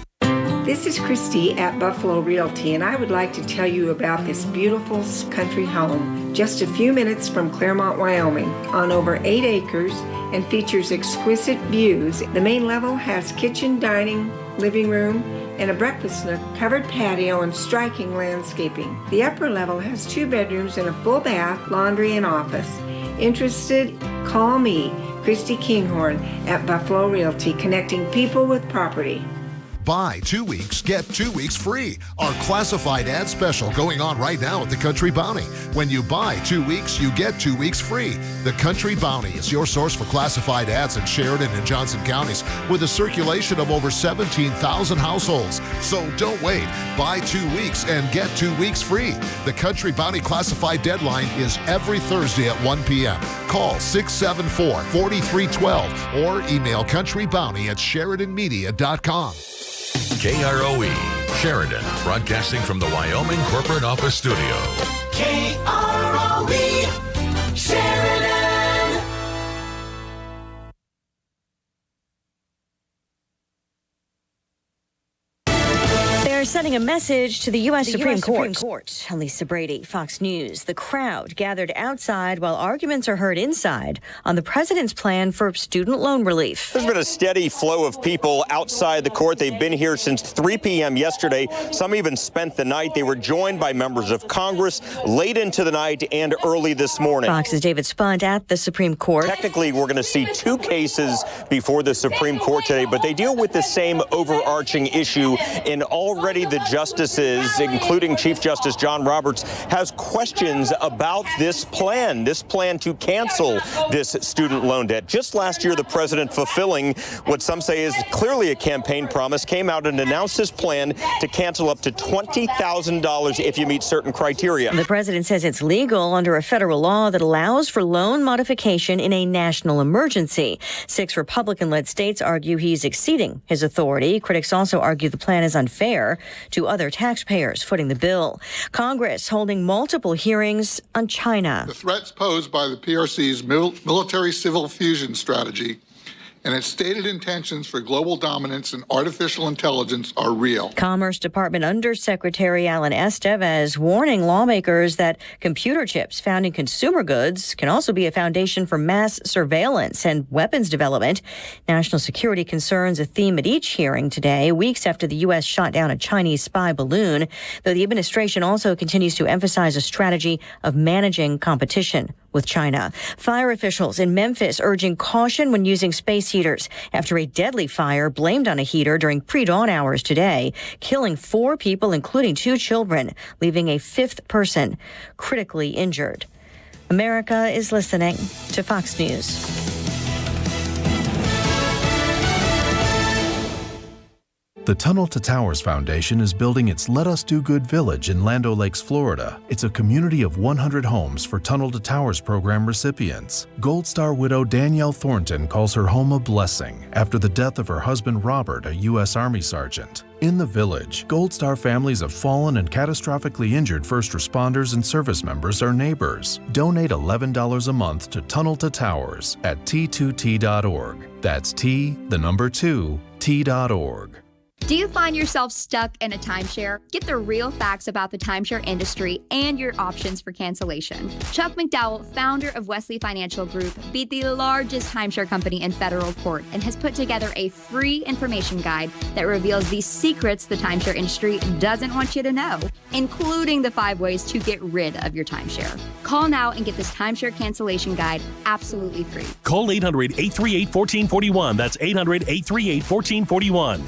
This is Christy at Buffalo Realty, and I would like to tell you about this beautiful country home just a few minutes from Claremont, Wyoming, on over 8 acres and features exquisite views. The main level has kitchen, dining, living room, and a breakfast nook, covered patio, and striking landscaping. The upper level has 2 bedrooms and a full bath, laundry, and office. Interested? Call me, Christy Kinghorn at Buffalo Realty, connecting people with property. Buy 2 weeks, get 2 weeks free. Our classified ad special going on right now at the Country Bounty. When you buy 2 weeks, you get 2 weeks free. The Country Bounty is your source for classified ads in Sheridan and Johnson counties with a circulation of over 17,000 households. So don't wait. Buy 2 weeks and get 2 weeks free. The Country Bounty classified deadline is every Thursday at 1 p.m. Call 674-4312 or email countrybounty@sheridanmedia.com. KROE, Sheridan, broadcasting from the Wyoming Corporate Office Studio. KROE, Sheridan. They're sending a message to the U.S. Supreme Court. I'm Lisa Brady, Fox News. The crowd gathered outside while arguments are heard inside on the president's plan for student loan relief. There's been a steady flow of people outside the court. They've been here since 3 p.m. yesterday. Some even spent the night. They were joined by members of Congress late into the night and early this morning. Fox's David Spunt at the Supreme Court. Technically, we're going to see 2 cases before the Supreme Court today, but they deal with the same overarching issue. And already the justices, including Chief Justice John Roberts, has questions about this plan to cancel this student loan debt. Just last year, the president, fulfilling what some say is clearly a campaign promise, came out and announced his plan to cancel up to $20,000 if you meet certain criteria. The president says it's legal under a federal law that allows for loan modification in a national emergency. 6 Republican-led states argue he's exceeding his authority. Critics also argue the plan is unfair to other taxpayers footing the bill. Congress holding multiple hearings on China. The threats posed by the PRC's military-civil fusion strategy and its stated intentions for global dominance and artificial intelligence are real. Commerce Department Undersecretary Alan Estevez warning lawmakers that computer chips found in consumer goods can also be a foundation for mass surveillance and weapons development. National security concerns a theme at each hearing today, weeks after the U.S. shot down a Chinese spy balloon, though the administration also continues to emphasize a strategy of managing competition with China. Fire officials in Memphis urging caution when using space heaters after a deadly fire blamed on a heater during pre-dawn hours today, killing 4 people, including 2 children, leaving a 5th person critically injured. America is listening to Fox News. The Tunnel to Towers Foundation is building its Let Us Do Good Village in Land O'Lakes, Florida. It's a community of 100 homes for Tunnel to Towers program recipients. Gold Star widow Danielle Thornton calls her home a blessing after the death of her husband Robert, a U.S. Army sergeant. In the village, Gold Star families of fallen and catastrophically injured first responders and service members are neighbors. Donate $11 a month to Tunnel to Towers at T2T.org. That's T2T.org. Do you find yourself stuck in a timeshare? Get the real facts about the timeshare industry and your options for cancellation. Chuck McDowell, founder of Wesley Financial Group, beat the largest timeshare company in federal court and has put together a free information guide that reveals the secrets the timeshare industry doesn't want you to know, including the 5 ways to get rid of your timeshare. Call now and get this timeshare cancellation guide absolutely free. Call 800-838-1441. That's 800-838-1441.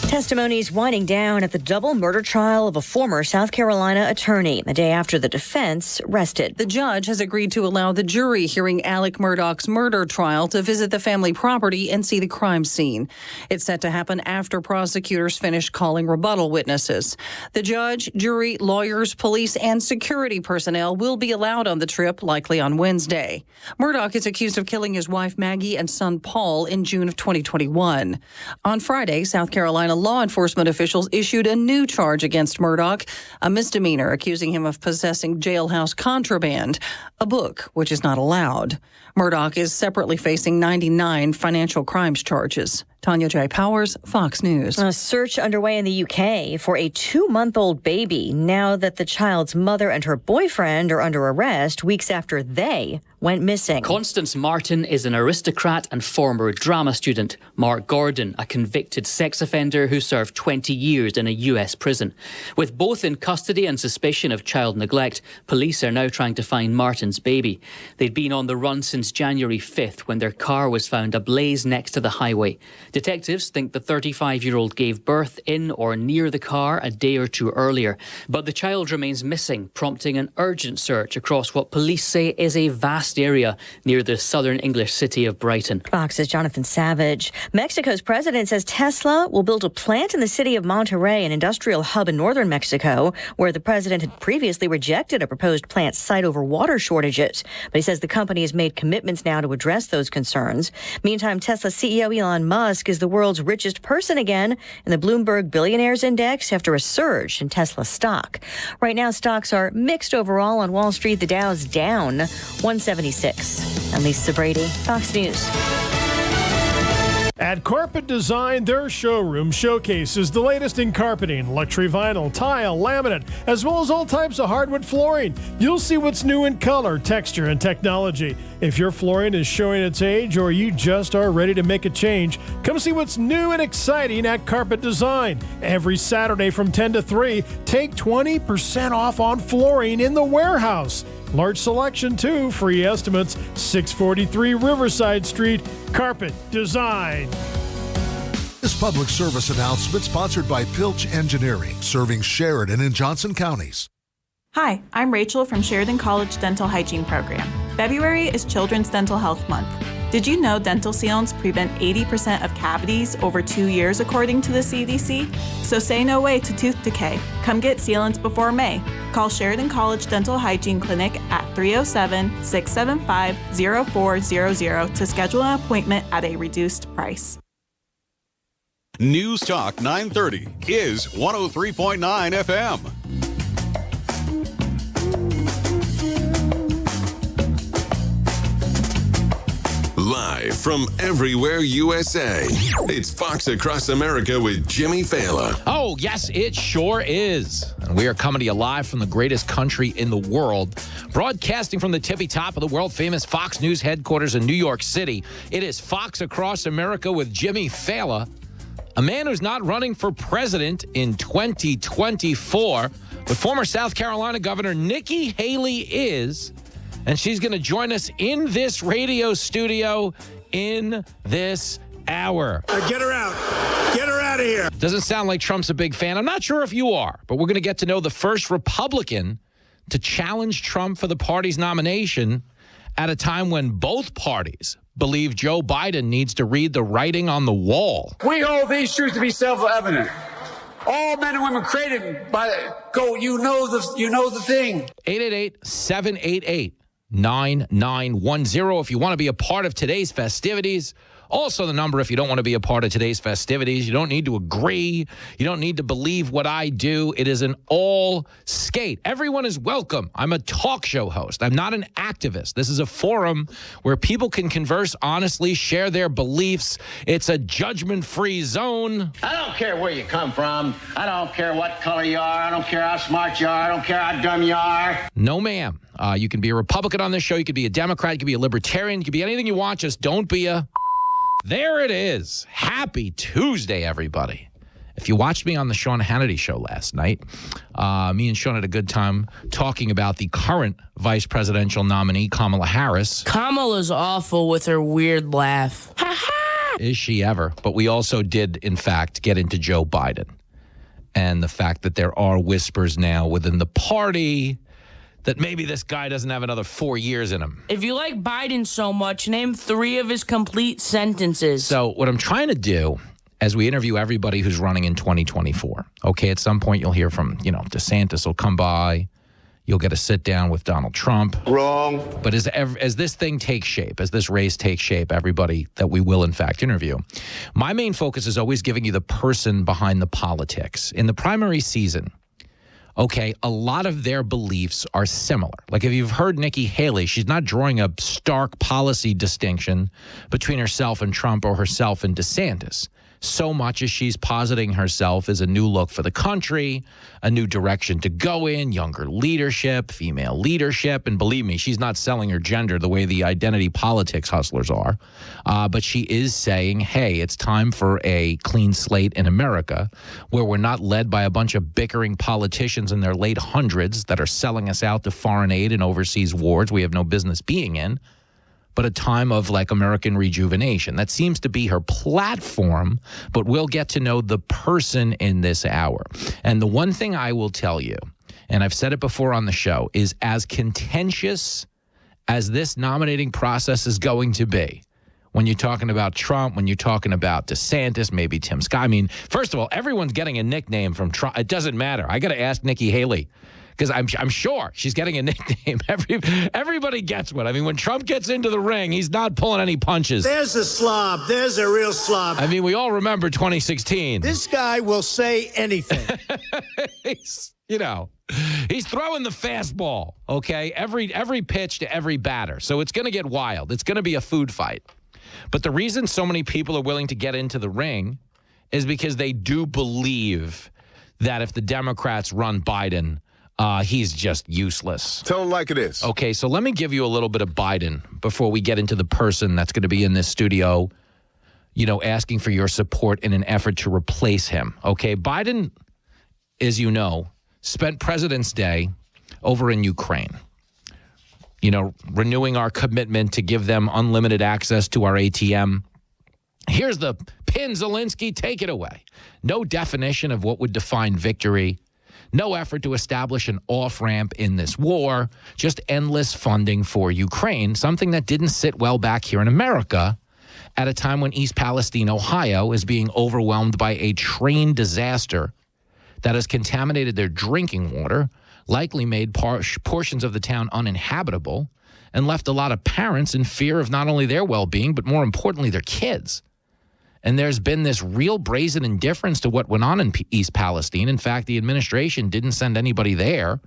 Testimonies winding down at the double murder trial of a former South Carolina attorney, the day after the defense rested. The judge has agreed to allow the jury hearing Alec Murdaugh's murder trial to visit the family property and see the crime scene. It's set to happen after prosecutors finish calling rebuttal witnesses. The judge, jury, lawyers, police, and security personnel will be allowed on the trip, likely on Wednesday. Murdaugh is accused of killing his wife Maggie and son Paul in June of 2021. On Friday, South Carolina law enforcement officials issued a new charge against Murdaugh, a misdemeanor accusing him of possessing jailhouse contraband, a book which is not allowed. Murdaugh is separately facing 99 financial crimes charges. Tanya J. Powers, Fox News. A search underway in the UK for a 2-month-old baby now that the child's mother and her boyfriend are under arrest weeks after they went missing. Constance Martin is an aristocrat and former drama student. Mark Gordon, a convicted sex offender who served 20 years in a US prison. With both in custody and suspicion of child neglect, police are now trying to find Martin's baby. They'd been on the run since January 5th when their car was found ablaze next to the highway. Detectives think the 35-year-old gave birth in or near the car a day or two earlier, but the child remains missing, prompting an urgent search across what police say is a vast area near the southern English city of Brighton. Fox's Jonathan Savage. Mexico's president says Tesla will build a plant in the city of Monterrey, an industrial hub in northern Mexico, where the president had previously rejected a proposed plant site over water shortages. But he says the company has made commitments now to address those concerns. Meantime, Tesla CEO Elon Musk is the world's richest person again in the Bloomberg Billionaires Index after a surge in Tesla stock. Right now, stocks are mixed overall on Wall Street. The Dow's down 176. I'm Lisa Brady, Fox News. At Carpet Design, their showroom showcases the latest in carpeting, luxury vinyl, tile, laminate, as well as all types of hardwood flooring. You'll see what's new in color, texture, and technology. If your flooring is showing its age or you just are ready to make a change, come see what's new and exciting at Carpet Design. Every Saturday from 10 to 3, take 20% off on flooring in the warehouse. Large selection, too. Free estimates. 643 Riverside Street. Carpet Design. This public service announcement sponsored by Pilch Engineering, serving Sheridan and Johnson counties. Hi, I'm Rachel from Sheridan College Dental Hygiene Program. February is Children's Dental Health Month. Did you know dental sealants prevent 80% of cavities over 2 years according to the CDC? So say no way to tooth decay. Come get sealants before May. Call Sheridan College Dental Hygiene Clinic at 307-675-0400 to schedule an appointment at a reduced price. News Talk 930 is 103.9 FM. Live from everywhere USA, it's Fox Across America with Jimmy Fallon. Oh, yes, it sure is. And we are coming to you live from the greatest country in the world, broadcasting from the tippy top of the world-famous Fox News headquarters in New York City. It is Fox Across America with Jimmy Fallon, a man who's not running for president in 2024, but former South Carolina Governor Nikki Haley is. And she's going to join us in this radio studio in this hour. Get her out. Get her out of here. Doesn't sound like Trump's a big fan. I'm not sure if you are, but we're going to get to know the first Republican to challenge Trump for the party's nomination at a time when both parties believe Joe Biden needs to read the writing on the wall. We hold these truths to be self-evident. All men and women created by you know the thing. 888-788-9910 if you want to be a part of today's festivities. Also the number if you don't want to be a part of today's festivities. You don't need to agree. You don't need to believe what I do. It is an all skate. Everyone is welcome. I'm a talk show host. I'm not an activist. This is a forum where people can converse honestly, share their beliefs. It's a judgment-free zone. I don't care where you come from. I don't care what color you are. I don't care how smart you are. I don't care how dumb you are. No, ma'am. You can be a Republican on this show. You could be a Democrat. You could be a Libertarian. You could be anything you want. Just don't be a... There it is. Happy Tuesday, everybody. If you watched me on the Sean Hannity show last night, me and Sean had a good time talking about the current vice presidential nominee, Kamala Harris. Kamala's awful with her weird laugh. Ha ha! Is she ever? But we also did, in fact, get into Joe Biden and the fact that there are whispers now within the party that maybe this guy doesn't have another 4 years in him. If you like Biden so much, name 3 of his complete sentences. So what I'm trying to do as we interview everybody who's running in 2024, okay, at some point you'll hear from, DeSantis will come by. You'll get a sit down with Donald Trump. Wrong. But as this thing takes shape, as this race takes shape, everybody that we will, in fact, interview, my main focus is always giving you the person behind the politics. In the primary season, okay, a lot of their beliefs are similar. Like if you've heard Nikki Haley, she's not drawing a stark policy distinction between herself and Trump or herself and DeSantis, so much as she's positing herself as a new look for the country, a new direction to go in, younger leadership, female leadership. And believe me, she's not selling her gender the way the identity politics hustlers are. But she is saying, hey, it's time for a clean slate in America where we're not led by a bunch of bickering politicians in their late hundreds that are selling us out to foreign aid and overseas wars we have no business being in, but a time of like American rejuvenation. That seems to be her platform, but we'll get to know the person in this hour. And the one thing I will tell you, and I've said it before on the show, is as contentious as this nominating process is going to be, when you're talking about Trump, when you're talking about DeSantis, maybe Tim Scott. I mean, first of all, everyone's getting a nickname from Trump. It doesn't matter. I got to ask Nikki Haley, because I'm sure she's getting a nickname. Everybody gets one. I mean, when Trump gets into the ring, he's not pulling any punches. There's a slob. There's a real slob. I mean, we all remember 2016. This guy will say anything. He's throwing the fastball, okay? Every pitch to every batter. So it's going to get wild. It's going to be a food fight. But the reason so many people are willing to get into the ring is because they do believe that if the Democrats run Biden, he's just useless. Tell him like it is. Okay, so let me give you a little bit of Biden before we get into the person that's going to be in this studio, asking for your support in an effort to replace him. Okay, Biden, as you know, spent President's Day over in Ukraine, renewing our commitment to give them unlimited access to our ATM. Here's the pin, Zelensky, take it away. No definition of what would define victory. No effort to establish an off-ramp in this war, just endless funding for Ukraine, something that didn't sit well back here in America at a time when East Palestine, Ohio, is being overwhelmed by a train disaster that has contaminated their drinking water, likely made portions of the town uninhabitable, and left a lot of parents in fear of not only their well-being, but more importantly, their kids. And there's been this real brazen indifference to what went on in East Palestine. In fact, the administration didn't send anybody there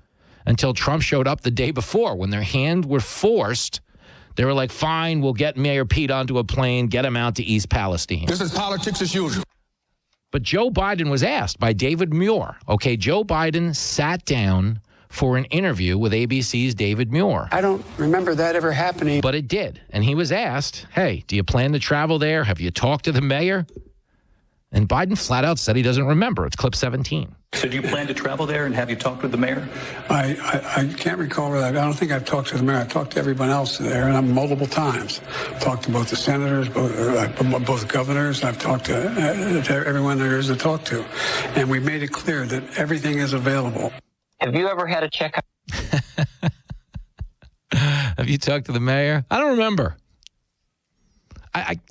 until Trump showed up the day before. When their hand were forced, they were like, fine, we'll get Mayor Pete onto a plane, get him out to East Palestine. This is politics as usual. But Joe Biden was asked by David Muir. Okay, Joe Biden sat down for an interview with ABC's David Muir. I don't remember that ever happening. But it did. And he was asked, hey, do you plan to travel there? Have you talked to the mayor? And Biden flat out said he doesn't remember. It's clip 17. So do you plan to travel there, and have you talked with the mayor? I can't recall that. I don't think I've talked to the mayor. I've talked to everyone else there, and multiple times. Talked to both the senators, both governors. I've talked to everyone there is to talk to. And we made it clear that everything is available. Have you ever had a checkup? Have you talked to the mayor? I don't remember.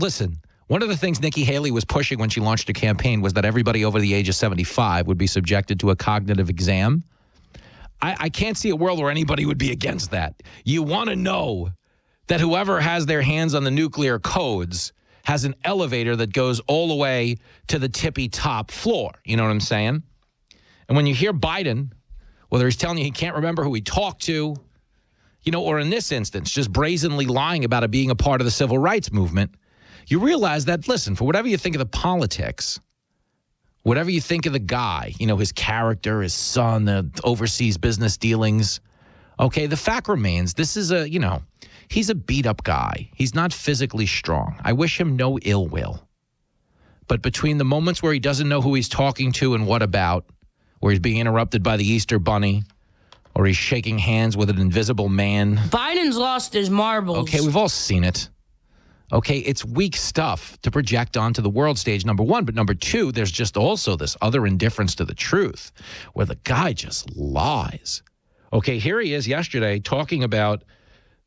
Listen, one of the things Nikki Haley was pushing when she launched her campaign was that everybody over the age of 75 would be subjected to a cognitive exam. I can't see a world where anybody would be against that. You want to know that whoever has their hands on the nuclear codes has an elevator that goes all the way to the tippy top floor. You know what I'm saying? And when you hear Biden, whether he's telling you he can't remember who he talked to, or in this instance, just brazenly lying about it being a part of the civil rights movement, you realize that, listen, for whatever you think of the politics, whatever you think of the guy, his character, his son, the overseas business dealings, okay, the fact remains, this is he's a beat-up guy. He's not physically strong. I wish him no ill will. But between the moments where he doesn't know who he's talking to and what about, where he's being interrupted by the Easter Bunny, or he's shaking hands with an invisible man. Biden's lost his marbles. Okay, we've all seen it. Okay, it's weak stuff to project onto the world stage, number one. But number two, there's just also this other indifference to the truth where the guy just lies. Okay, here he is yesterday talking about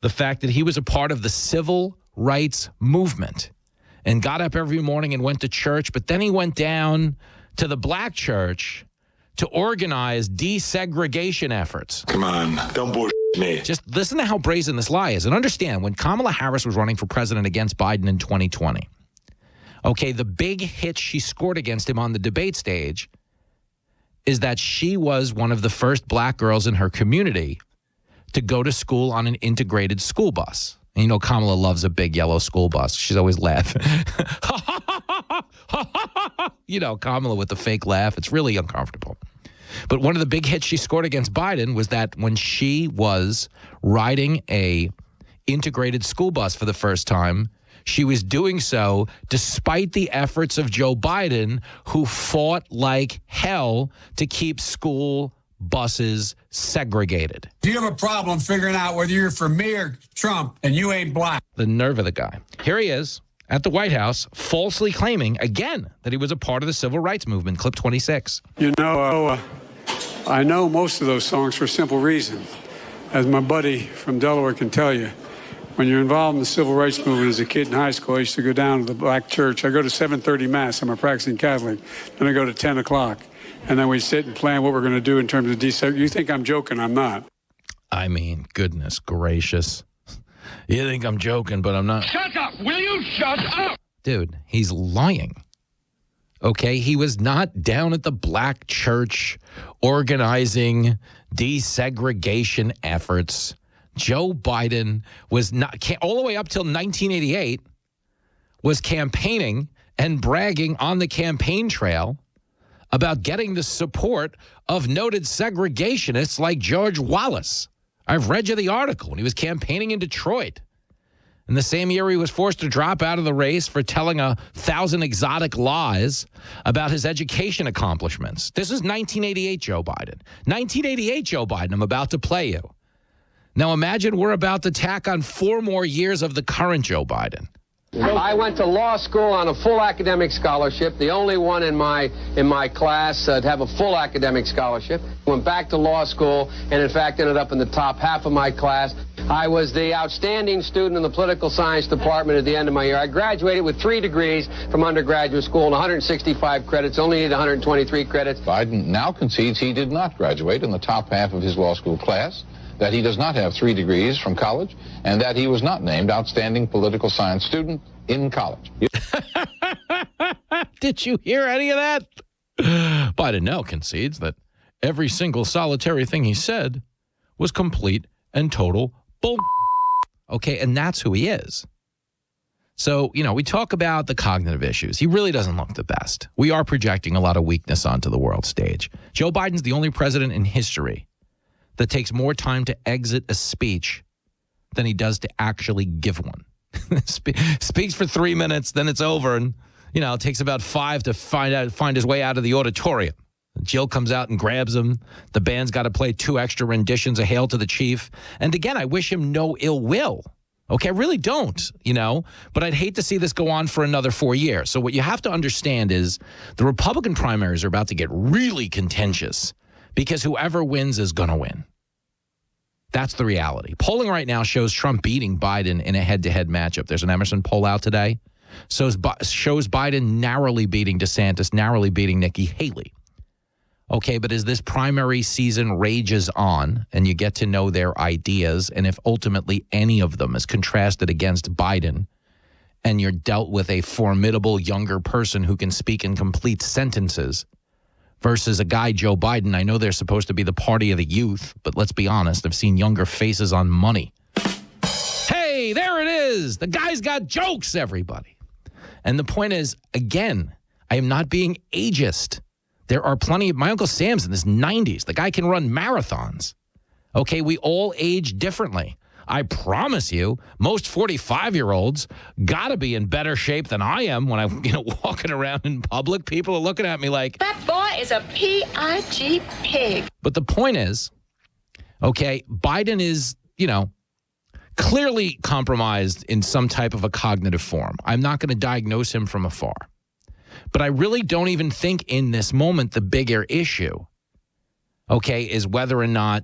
the fact that he was a part of the civil rights movement and got up every morning and went to church. But then he went down to the black church to organize desegregation efforts. Come on, don't bullshit me. Just listen to how brazen this lie is. And understand, when Kamala Harris was running for president against Biden in 2020, okay, the big hit she scored against him on the debate stage is that she was one of the first black girls in her community to go to school on an integrated school bus. And you know, Kamala loves a big yellow school bus. She's always laughing. You know, Kamala with the fake laugh. It's really uncomfortable. But one of the big hits she scored against Biden was that when she was riding a integrated school bus for the first time, she was doing so despite the efforts of Joe Biden, who fought like hell to keep school buses segregated. Do you have a problem figuring out whether you're for me or Trump and you ain't black? The nerve of the guy. Here he is at the White House, falsely claiming again that he was a part of the civil rights movement. Clip 26. You know, I know most of those songs for a simple reason. As my buddy from Delaware can tell you, when you're involved in the civil rights movement as a kid in high school, I used to go down to the black church. I go to 7:30 Mass. I'm a practicing Catholic. Then I go to 10 o'clock. And then we sit and plan what we're going to do in terms of desegregation. You think I'm joking? I'm not. I mean, goodness gracious. You think I'm joking, but I'm not. Shut up! Will you shut up? Dude, he's lying. Okay, he was not down at the black church organizing desegregation efforts. Joe Biden was not, all the way up till 1988, was campaigning and bragging on the campaign trail about getting the support of noted segregationists like George Wallace. I've read you the article when he was campaigning in Detroit. In the same year, he was forced to drop out of the race for telling 1,000 exotic lies about his education accomplishments. This is 1988 Joe Biden. 1988 Joe Biden, I'm about to play you. Now imagine we're about to tack on 4 more years of the current Joe Biden. I went to law school on a full academic scholarship, the only one in my class to have a full academic scholarship. Went back to law school and, in fact, ended up in the top half of my class. I was the outstanding student in the political science department at the end of my year. I graduated with 3 degrees from undergraduate school and 165 credits, only needed 123 credits. Biden now concedes he did not graduate in the top half of his law school class, that he does not have 3 degrees from college, and that he was not named outstanding political science student in college. Did you hear any of that? Biden now concedes that every single solitary thing he said was complete and total bull. Okay, and that's who he is. So, you know, we talk about the cognitive issues. He really doesn't look the best. We are projecting a lot of weakness onto the world stage. Joe Biden's the only president in history that takes more time to exit a speech than he does to actually give one. Speaks for 3 minutes, then it's over, and you know, it takes about 5 to find his way out of the auditorium. Jill comes out and grabs him. The band's got to play 2 extra renditions of Hail to the Chief. And again, I wish him no ill will. Okay, I really don't, you know, but I'd hate to see this go on for another 4 years. So what you have to understand is the Republican primaries are about to get really contentious because whoever wins is going to win. That's the reality. Polling right now shows Trump beating Biden in a head-to-head matchup. There's an Emerson poll out today. Shows Biden narrowly beating DeSantis, narrowly beating Nikki Haley. Okay, but as this primary season rages on and you get to know their ideas, and if ultimately any of them is contrasted against Biden, and you're dealt with a formidable younger person who can speak in complete sentences versus a guy, Joe Biden, I know they're supposed to be the party of the youth, but let's be honest, I've seen younger faces on money. Hey, there it is. The guy's got jokes, everybody. And the point is, again, I am not being ageist. There are plenty of, my Uncle Sam's in his 90s. The guy can run marathons. Okay, we all age differently. I promise you, most 45-year-olds got to be in better shape than I am when I'm, walking around in public. People are looking at me like, that boy is a P-I-G pig. But the point is, okay, Biden is, clearly compromised in some type of a cognitive form. I'm not going to diagnose him from afar. But I really don't even think in this moment the bigger issue, okay, is whether or not,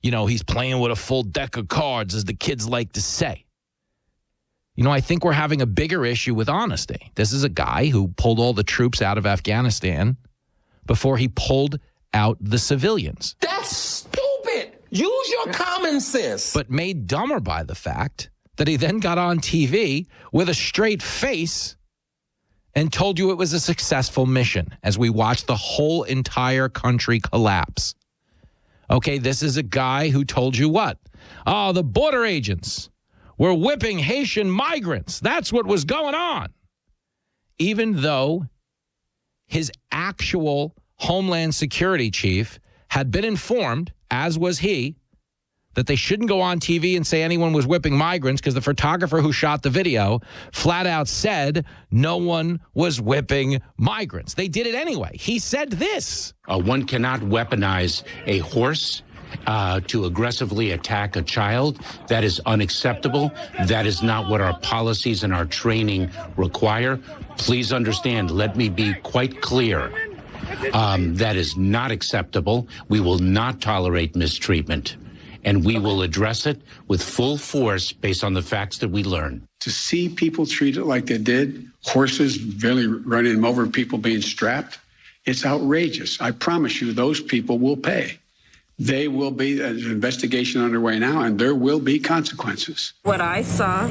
he's playing with a full deck of cards, as the kids like to say. I think we're having a bigger issue with honesty. This is a guy who pulled all the troops out of Afghanistan before he pulled out the civilians. That's stupid. Use your common sense. But made dumber by the fact that he then got on TV with a straight face and told you it was a successful mission as we watched the whole entire country collapse. Okay, this is a guy who told you what? Oh, the border agents were whipping Haitian migrants. That's what was going on. Even though his actual Homeland Security chief had been informed, as was he, that they shouldn't go on TV and say anyone was whipping migrants because the photographer who shot the video flat out said no one was whipping migrants. They did it anyway. He said this. One cannot weaponize a horse to aggressively attack a child. That is unacceptable. That is not what our policies and our training require. Please understand, let me be quite clear. That is not acceptable. We will not tolerate mistreatment. And we will address it with full force based on the facts that we learn. To see people treated like they did, horses barely running them over, people being strapped, it's outrageous. I promise you those people will pay. They will be, there's an investigation underway now, and there will be consequences. What I saw...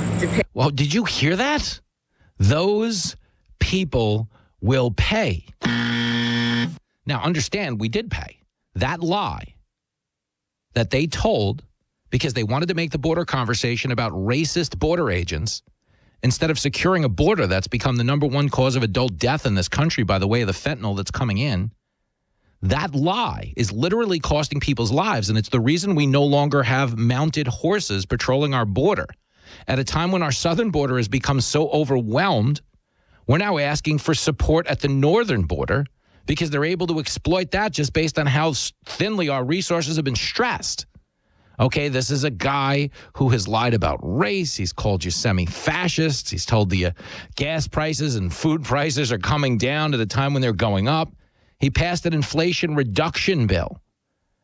Well, did you hear that? Those people will pay. Now, understand, we did pay. That lie that they told because they wanted to make the border conversation about racist border agents instead of securing a border that's become the number one cause of adult death in this country by the way of the fentanyl that's coming in. That lie is literally costing people's lives, and it's the reason we no longer have mounted horses patrolling our border. At a time when our southern border has become so overwhelmed, we're now asking for support at the northern border because they're able to exploit that just based on how thinly our resources have been stressed. Okay, this is a guy who has lied about race. He's called you semi-fascists. He's told the gas prices and food prices are coming down at a time when they're going up. He passed an inflation reduction bill,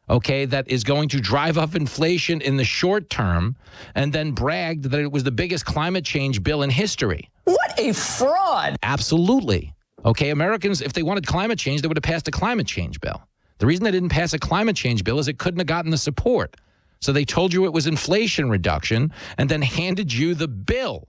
okay, that is going to drive up inflation in the short term and then bragged that it was the biggest climate change bill in history. What a fraud. Absolutely. Okay, Americans, if they wanted climate change, they would have passed a climate change bill. The reason they didn't pass a climate change bill is it couldn't have gotten the support. So they told you it was inflation reduction and then handed you the bill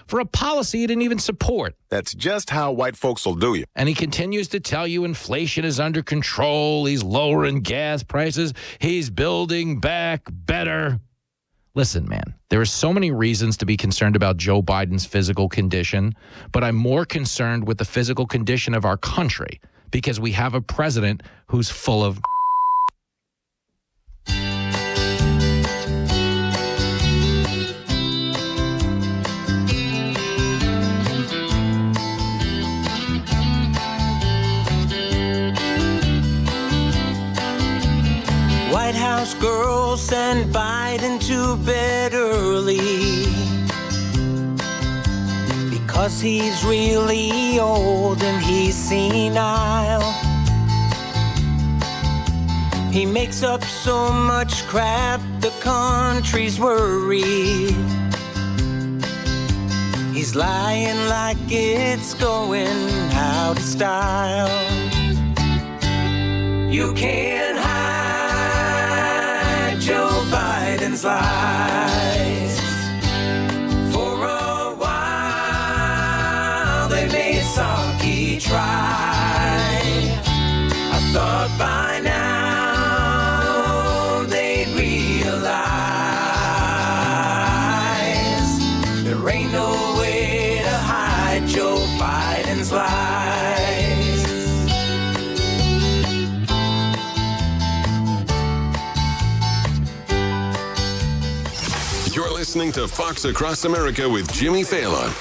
for a policy you didn't even support. That's just how white folks will do you. And he continues to tell you inflation is under control. He's lowering gas prices. He's building back better. Listen, man, there are so many reasons to be concerned about Joe Biden's physical condition, but I'm more concerned with the physical condition of our country because we have a president who's full of White House girls send Biden to bed early because he's really old and he's senile. He makes up so much crap, the country's worried. He's lying like it's going out of style. You can't hide Joe Biden's lies. For a while they made Psaki try. I thought by now they'd realize there ain't no way to hide Joe Biden's lies. You're listening to Fox Across America with Jimmy Fallon.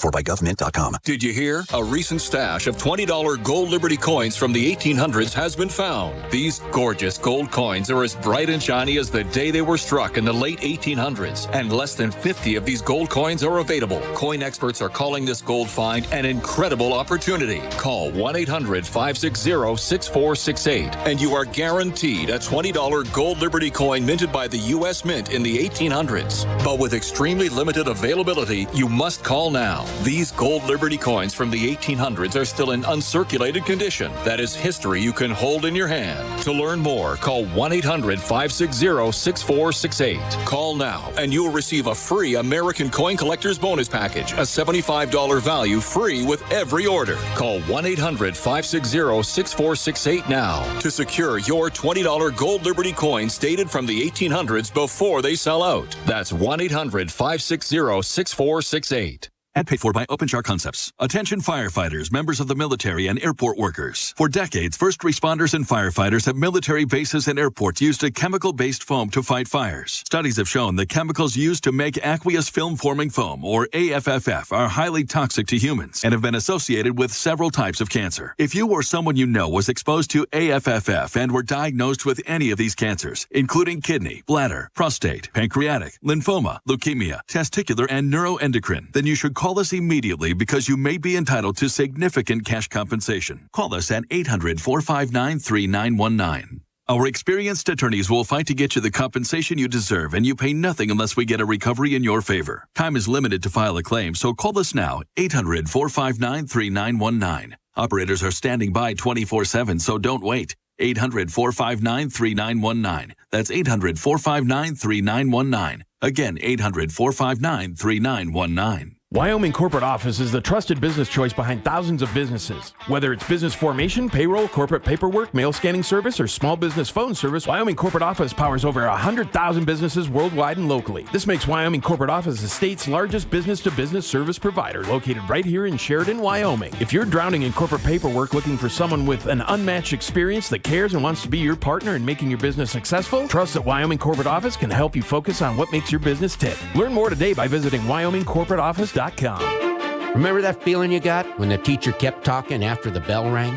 Paid for by GovMint.com. Did you hear? A recent stash of $20 gold Liberty coins from the 1800s has been found. These gorgeous gold coins are as bright and shiny as the day they were struck in the late 1800s, and less than 50 of these gold coins are available. Coin experts are calling this gold find an incredible opportunity. Call 1-800-560-6468 and you are guaranteed a $20 gold Liberty coin minted by the U.S. Mint in the 1800s. But with extremely limited availability, you must call now. These gold Liberty coins from the 1800s are still in uncirculated condition. That is history you can hold in your hand. To learn more, call 1-800-560-6468. Call now and you will receive a free American Coin Collector's Bonus Package, a $75 value free with every order. Call 1-800-560-6468 now to secure your $20 gold Liberty coins dated from the 1800s before they sell out. That's 1-800-560-6468. And paid for by OpenShar Concepts. Attention firefighters, members of the military, and airport workers. For decades, first responders and firefighters at military bases and airports used a chemical-based foam to fight fires. Studies have shown the chemicals used to make aqueous film-forming foam, or AFFF, are highly toxic to humans and have been associated with several types of cancer. If you or someone you know was exposed to AFFF and were diagnosed with any of these cancers, including kidney, bladder, prostate, pancreatic, lymphoma, leukemia, testicular, and neuroendocrine, then you should call us immediately because you may be entitled to significant cash compensation. Call us at 800-459-3919. Our experienced attorneys will fight to get you the compensation you deserve, and you pay nothing unless we get a recovery in your favor. Time is limited to file a claim, so call us now, 800-459-3919. Operators are standing by 24/7, so don't wait. 800-459-3919. That's 800-459-3919. Again, 800-459-3919. Wyoming Corporate Office is the trusted business choice behind thousands of businesses. Whether it's business formation, payroll, corporate paperwork, mail scanning service, or small business phone service, Wyoming Corporate Office powers over 100,000 businesses worldwide and locally. This makes Wyoming Corporate Office the state's largest business-to-business service provider, located right here in Sheridan, Wyoming. If you're drowning in corporate paperwork looking for someone with an unmatched experience that cares and wants to be your partner in making your business successful, trust that Wyoming Corporate Office can help you focus on what makes your business tick. Learn more today by visiting WyomingCorporateOffice.com. Remember that feeling you got when the teacher kept talking after the bell rang?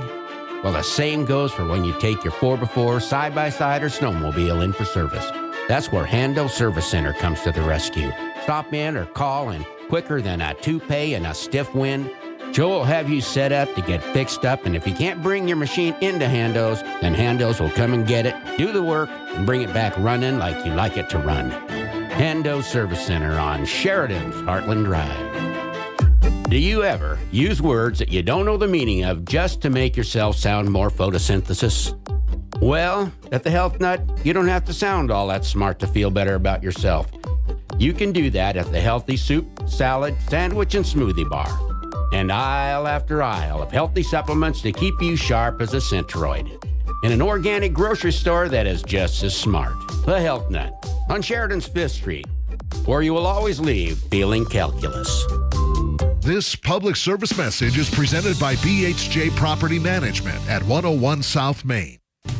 Well, the same goes for when you take your 4x4, side-by-side, or snowmobile in for service. That's where Hando Service Center comes to the rescue. Stop in or call, and quicker than a toupee in a stiff wind, Joe will have you set up to get fixed up, and if you can't bring your machine into Hando's, then Hando's will come and get it, do the work, and bring it back running like you like it to run. Hando Service Center on Sheridan's Heartland Drive. Do you ever use words that you don't know the meaning of just to make yourself sound more photosynthesis? Well, at the Health Nut, you don't have to sound all that smart to feel better about yourself. You can do that at the healthy soup, salad, sandwich, and smoothie bar. And aisle after aisle of healthy supplements to keep you sharp as a Centroid. In an organic grocery store that is just as smart. The Health Nut on Sheridan's 5th Street, where you will always leave feeling calculus. This public service message is presented by BHJ Property Management at 101 South Main.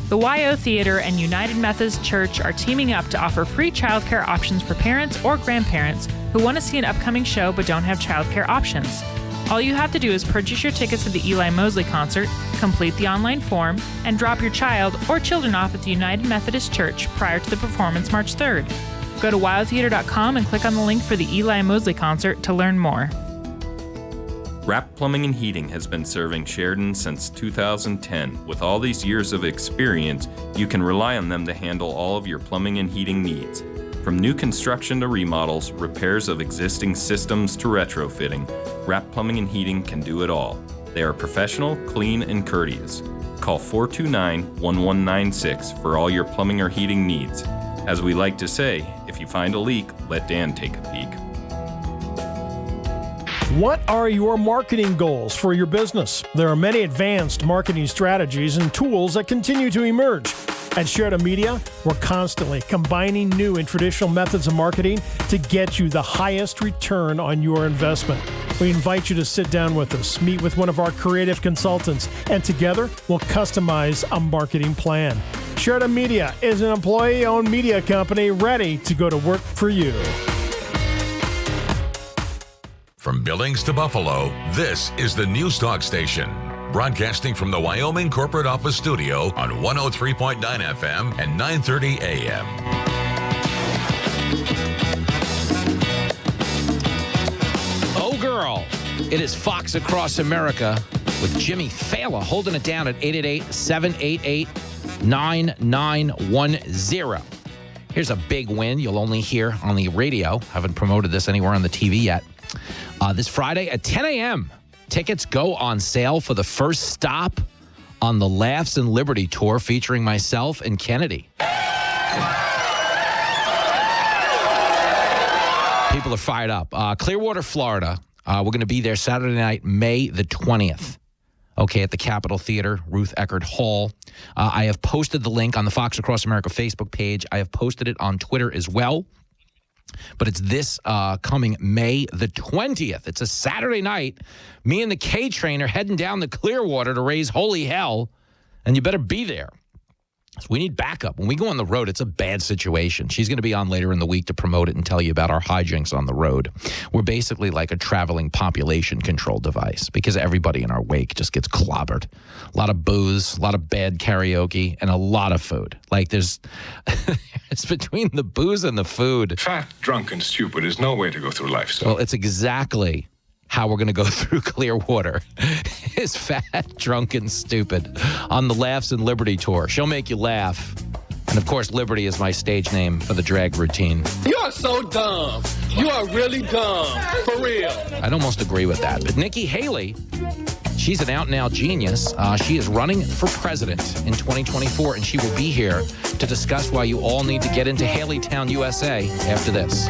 The YO Theater and United Methodist Church are teaming up to offer free childcare options for parents or grandparents who want to see an upcoming show but don't have childcare options. All you have to do is purchase your tickets to the Eli Mosley concert, complete the online form, and drop your child or children off at the United Methodist Church prior to the performance March 3rd. Go to wyotheater.com and click on the link for the Eli Mosley concert to learn more. Rapp Plumbing and Heating has been serving Sheridan since 2010. With all these years of experience, you can rely on them to handle all of your plumbing and heating needs. From new construction to remodels, repairs of existing systems to retrofitting, Rapp Plumbing and Heating can do it all. They are professional, clean, and courteous. Call 429-1196 for all your plumbing or heating needs. As we like to say, if you find a leak, let Dan take a peek. What are your marketing goals for your business? There are many advanced marketing strategies and tools that continue to emerge. At Sheridan Media, we're constantly combining new and traditional methods of marketing to get you the highest return on your investment. We invite you to sit down with us, meet with one of our creative consultants, and together we'll customize a marketing plan. Sheridan Media is an employee-owned media company ready to go to work for you. From Billings to Buffalo, this is the News Talk Station. Broadcasting from the Wyoming Corporate Office Studio on 103.9 FM and 930 AM. Oh, girl. It is Fox Across America with Jimmy Fala holding it down at 888-788-9910. Here's a big win you'll only hear on the radio. Haven't promoted this anywhere on the TV yet. This Friday at 10 a.m., tickets go on sale for the first stop on the Laughs and Liberty Tour featuring myself and Kennedy. People are fired up. Clearwater, Florida. We're going to be there Saturday night, May the 20th. Okay, at the Capitol Theater, Ruth Eckerd Hall. I have posted the link on the Fox Across America Facebook page. I have posted it on Twitter as well. But it's this coming May the 20th. It's a Saturday night. Me and the K-Train are heading down the Clearwater to raise holy hell, and you better be there. So we need backup. When we go on the road, it's a bad situation. She's going to be on later in the week to promote it and tell you about our hijinks on the road. We're basically like a traveling population control device because everybody in our wake just gets clobbered. A lot of booze, a lot of bad karaoke, and a lot of food. Like there's, it's between the booze and the food. Fat, drunk, and stupid is no way to go through life, so. Well, it's exactly how we're going to go through Clearwater is fat, drunk, and stupid on the Laughs and Liberty Tour. She'll make you laugh. And, of course, Liberty is my stage name for the drag routine. You are so dumb. You are really dumb. For real. I'd almost agree with that. But Nikki Haley, she's an out-and-out genius. She is running for president in 2024, and she will be here to discuss why you all need to get into Haleytown, USA after this.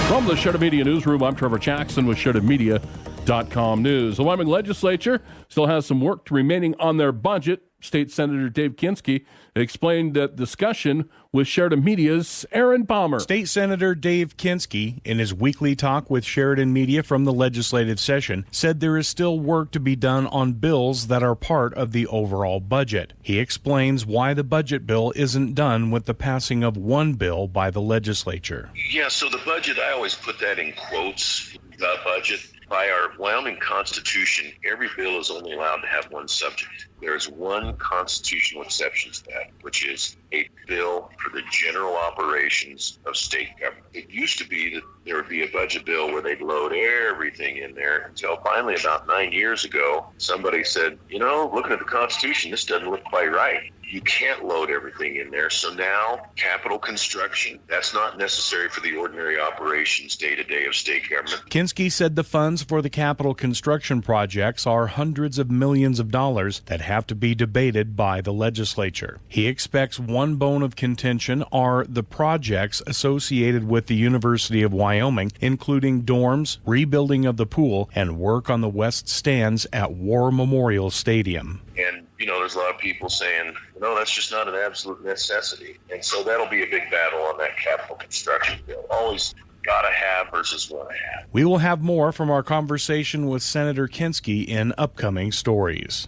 From the Sheridan Media Newsroom, I'm Trevor Jackson with SheridanMedia.com News. The Wyoming legislature still has some work remaining on their budget. State Senator Dave Kinski explained that discussion with Sheridan Media's Aaron Palmer. State Senator Dave Kinski, in his weekly talk with Sheridan Media from the legislative session, said there is still work to be done on bills that are part of the overall budget. He explains why the budget bill isn't done with the passing of one bill by the legislature. Yeah, so the budget, I always put that in quotes, the budget. By our Wyoming Constitution, every bill is only allowed to have one subject. There is one constitutional exception to that, which is a bill for the general operations of state government. It used to be that there would be a budget bill where they'd load everything in there until finally about 9 years ago, somebody said, you know, looking at the Constitution, this doesn't look quite right. You can't load everything in there. So now capital construction, that's not necessary for the ordinary operations day-to-day of state government. Kinski said the funds for the capital construction projects are hundreds of millions of dollars that have to be debated by the legislature. He expects one bone of contention are the projects associated with the University of Wyoming, including dorms, rebuilding of the pool, and work on the west stands at War Memorial Stadium. And, you know, there's a lot of people saying, no, that's just not an absolute necessity. And so that'll be a big battle on that capital construction bill. Always gotta have versus wanna have. We will have more from our conversation with Senator Kinski in upcoming stories.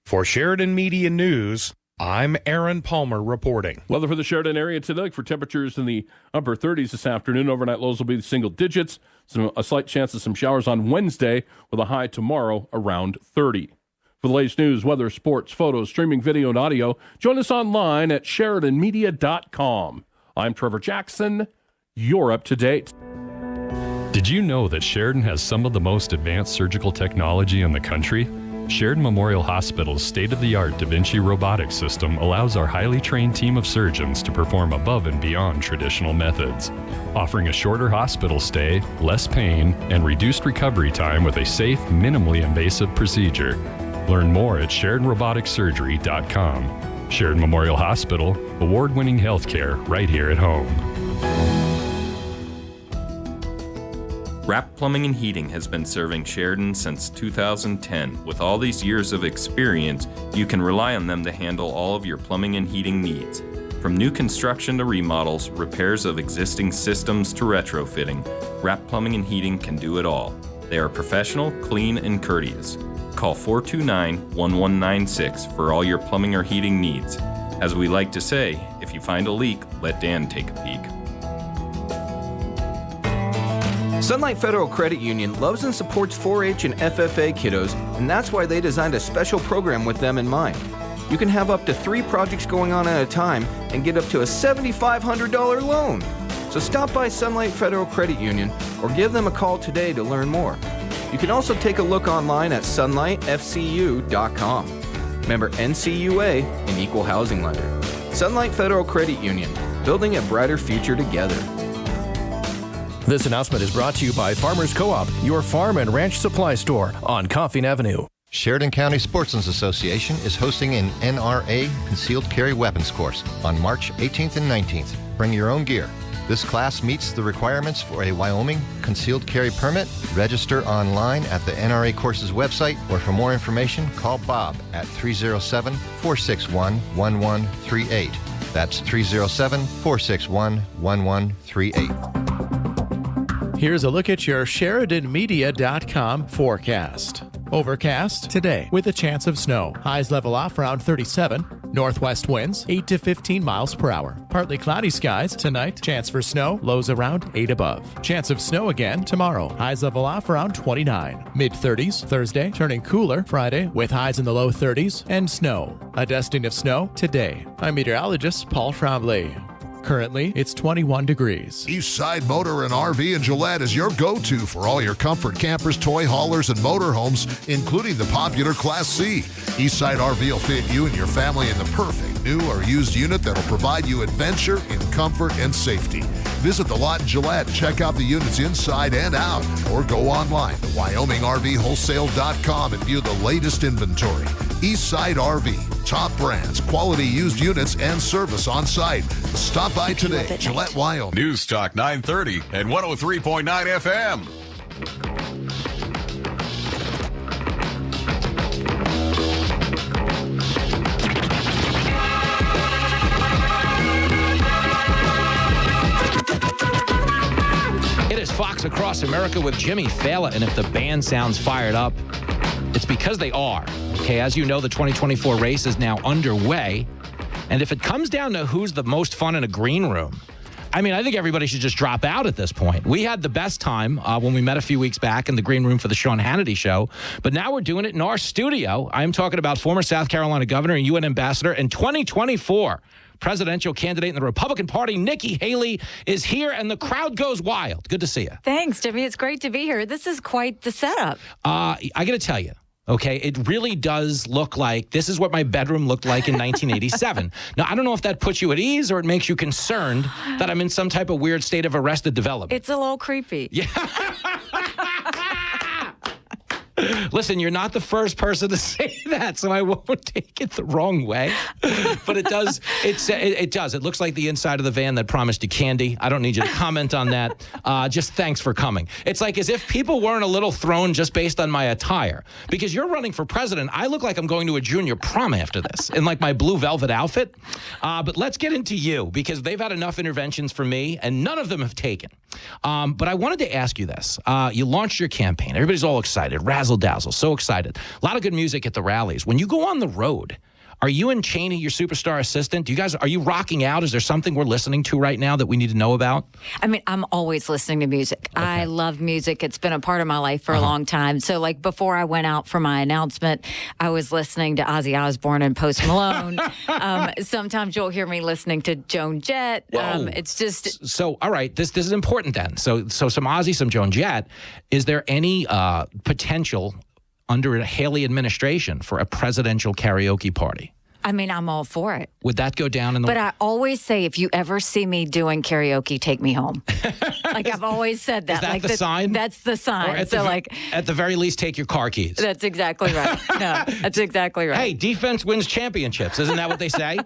For Sheridan Media News, I'm Aaron Palmer reporting. Weather for the Sheridan area today, for temperatures in the upper 30s this afternoon. Overnight lows will be the single digits. A slight chance of some showers on Wednesday with a high tomorrow around 30. For the latest news, weather, sports, photos, streaming video, and audio, join us online at SheridanMedia.com. I'm Trevor Jackson. You're up to date. Did you know that Sheridan has some of the most advanced surgical technology in the country? Sheridan Memorial Hospital's state-of-the-art Da Vinci robotics system allows our highly trained team of surgeons to perform above and beyond traditional methods, offering a shorter hospital stay, less pain, and reduced recovery time with a safe, minimally invasive procedure. Learn more at SheridanRoboticSurgery.com. Sheridan Memorial Hospital, award-winning healthcare right here at home. Wrap Plumbing and Heating has been serving Sheridan since 2010. With all these years of experience, you can rely on them to handle all of your plumbing and heating needs. From new construction to remodels, repairs of existing systems to retrofitting, Wrap Plumbing and Heating can do it all. They are professional, clean, and courteous. call 429-1196 for all your plumbing or heating needs. As we like to say, if you find a leak, let Dan take a peek. Sunlight Federal Credit Union loves and supports 4-H and FFA kiddos, and that's why they designed a special program with them in mind. You can have up to 3 projects going on at a time and get up to a $7,500 loan. So stop by Sunlight Federal Credit Union or give them a call today to learn more. You can also take a look online at sunlightfcu.com. Member NCUA, an equal housing lender. Sunlight Federal Credit Union, building a brighter future together. This announcement is brought to you by Farmers Co-op, your farm and ranch supply store on Coffin Avenue. Sheridan County Sportsman's Association is hosting an NRA Concealed Carry Weapons course on March 18th and 19th. Bring your own gear. This class meets the requirements for a Wyoming concealed carry permit. Register online at the NRA course's website, or for more information, call Bob at 307-461-1138. That's 307-461-1138. Here's a look at your SheridanMedia.com forecast. Overcast today with a chance of snow. Highs level off around 37. Northwest winds 8 to 15 miles per hour. Partly cloudy skies tonight. Chance for snow. Lows around 8 above. Chance of snow again tomorrow. Highs level off around 29. Mid-30s Thursday. Turning cooler Friday with highs in the low 30s and snow. A dusting of snow today. I'm meteorologist Paul Trombley. Currently, it's 21 degrees. Eastside Motor and RV in Gillette is your go-to for all your comfort campers, toy haulers, and motorhomes, including the popular Class C. Eastside RV will fit you and your family in the perfect new or used unit that'll provide you adventure in comfort and safety. Visit the lot in Gillette, check out the units inside and out, or go online to WyomingRVWholesale.com and view the latest inventory. Eastside RV, top brands, quality used units, and service on site. Stop by today, Gillette, Wyoming. News Talk 930 and 103.9 FM. It is Fox Across America with Jimmy Fallon, and if the band sounds fired up, it's because they are. Okay, as you know, the 2024 race is now underway, and if it comes down to who's the most fun in a green room, I mean, I think everybody should just drop out at this point. We had the best time when we met a few weeks back in the green room for the Sean Hannity show, but now we're doing it in our studio. I'm talking about former South Carolina governor and UN ambassador and 2024 presidential candidate in the Republican Party, Nikki Haley, is here, and the crowd goes wild. Good to see you. Thanks, Jimmy. It's great to be here. This is quite the setup. I got to tell you, okay, it really does look like this is what my bedroom looked like in 1987. Now, I don't know if that puts you at ease or it makes you concerned that I'm in some type of weird state of arrested development. It's a little creepy. Yeah. Listen, you're not the first person to say that, so I won't take it the wrong way. But it does. It does. It looks like the inside of the van that promised you candy. I don't need you to comment on that. Just thanks for coming. It's like as if people weren't a little thrown just based on my attire. Because you're running for president. I look like I'm going to a junior prom after this in like my blue velvet outfit. But let's get into you, because they've had enough interventions for me, and none of them have taken. But I wanted to ask you this. You launched your campaign. Everybody's all excited. Razzle-dazzle. So excited. A lot of good music at the rallies. When you go on the road, are you and Cheney, your superstar assistant? Are you rocking out? Is there something we're listening to right now that we need to know about? I mean, I'm always listening to music. Okay. I love music. It's been a part of my life for a long time. So, like, before I went out for my announcement, I was listening to Ozzy Osbourne and Post Malone. Sometimes you'll hear me listening to Joan Jett. It's just... So, all right, this is important then. So some Ozzy, some Joan Jett. Is there any potential under a Haley administration for a presidential karaoke party? I mean, I'm all for it. Would that go down in the... But I always say, if you ever see me doing karaoke, take me home. Like, I've always said that. Is that like the sign? That's the sign. At the very least, take your car keys. That's exactly right. No, that's exactly right. Hey, defense wins championships. Isn't that what they say?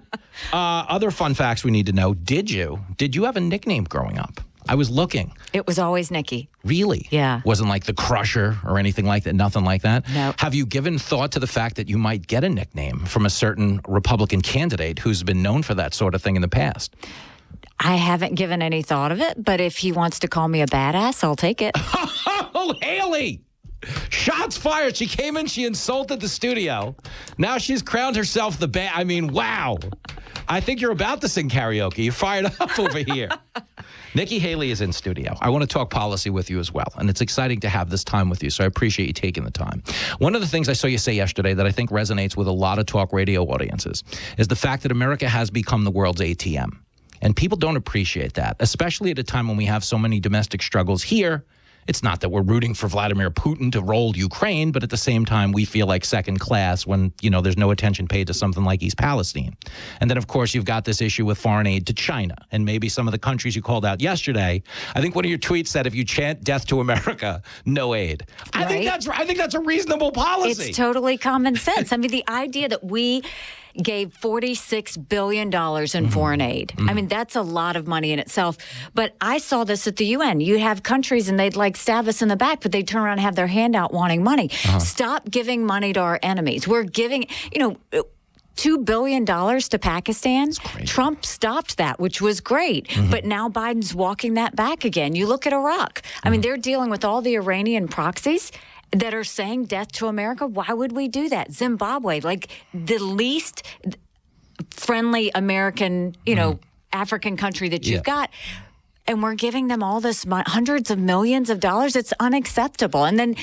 Other fun facts we need to know. Did you have a nickname growing up? I was looking. It was always Nikki. Really? Yeah. Wasn't like the Crusher or anything like that? Nothing like that? No. Have you given thought to the fact that you might get a nickname from a certain Republican candidate who's been known for that sort of thing in the past? I haven't given any thought of it, but if he wants to call me a badass, I'll take it. Oh, Haley! Shots fired. She came in, she insulted the studio. Now she's crowned herself the bad. I mean, wow. I think you're about to sing karaoke. You're fired up over here. Nikki Haley is in studio. I want to talk policy with you as well, and it's exciting to have this time with you, so I appreciate you taking the time. One of the things I saw you say yesterday that I think resonates with a lot of talk radio audiences is the fact that America has become the world's ATM, and people don't appreciate that, especially at a time when we have so many domestic struggles here. It's not that we're rooting for Vladimir Putin to roll Ukraine, but at the same time, we feel like second class when, there's no attention paid to something like East Palestine. And then, of course, you've got this issue with foreign aid to China and maybe some of the countries you called out yesterday. I think one of your tweets said, if you chant death to America, no aid. I think that's a reasonable policy. It's totally common sense. I mean, the idea that we gave $46 billion in foreign aid. I mean, that's a lot of money in itself. But I saw this at the UN. You have countries and they'd stab us in the back, but they turn around and have their hand out wanting money. Stop giving money to our enemies. We're giving, $2 billion to Pakistan. Trump stopped that, which was great. But now Biden's walking that back again. You look at Iraq. I mean, they're dealing with all the Iranian proxies that are saying death to America. Why would we do that? Zimbabwe, the least friendly American, African country that you've got. And we're giving them all this hundreds of millions of dollars. It's unacceptable. And then,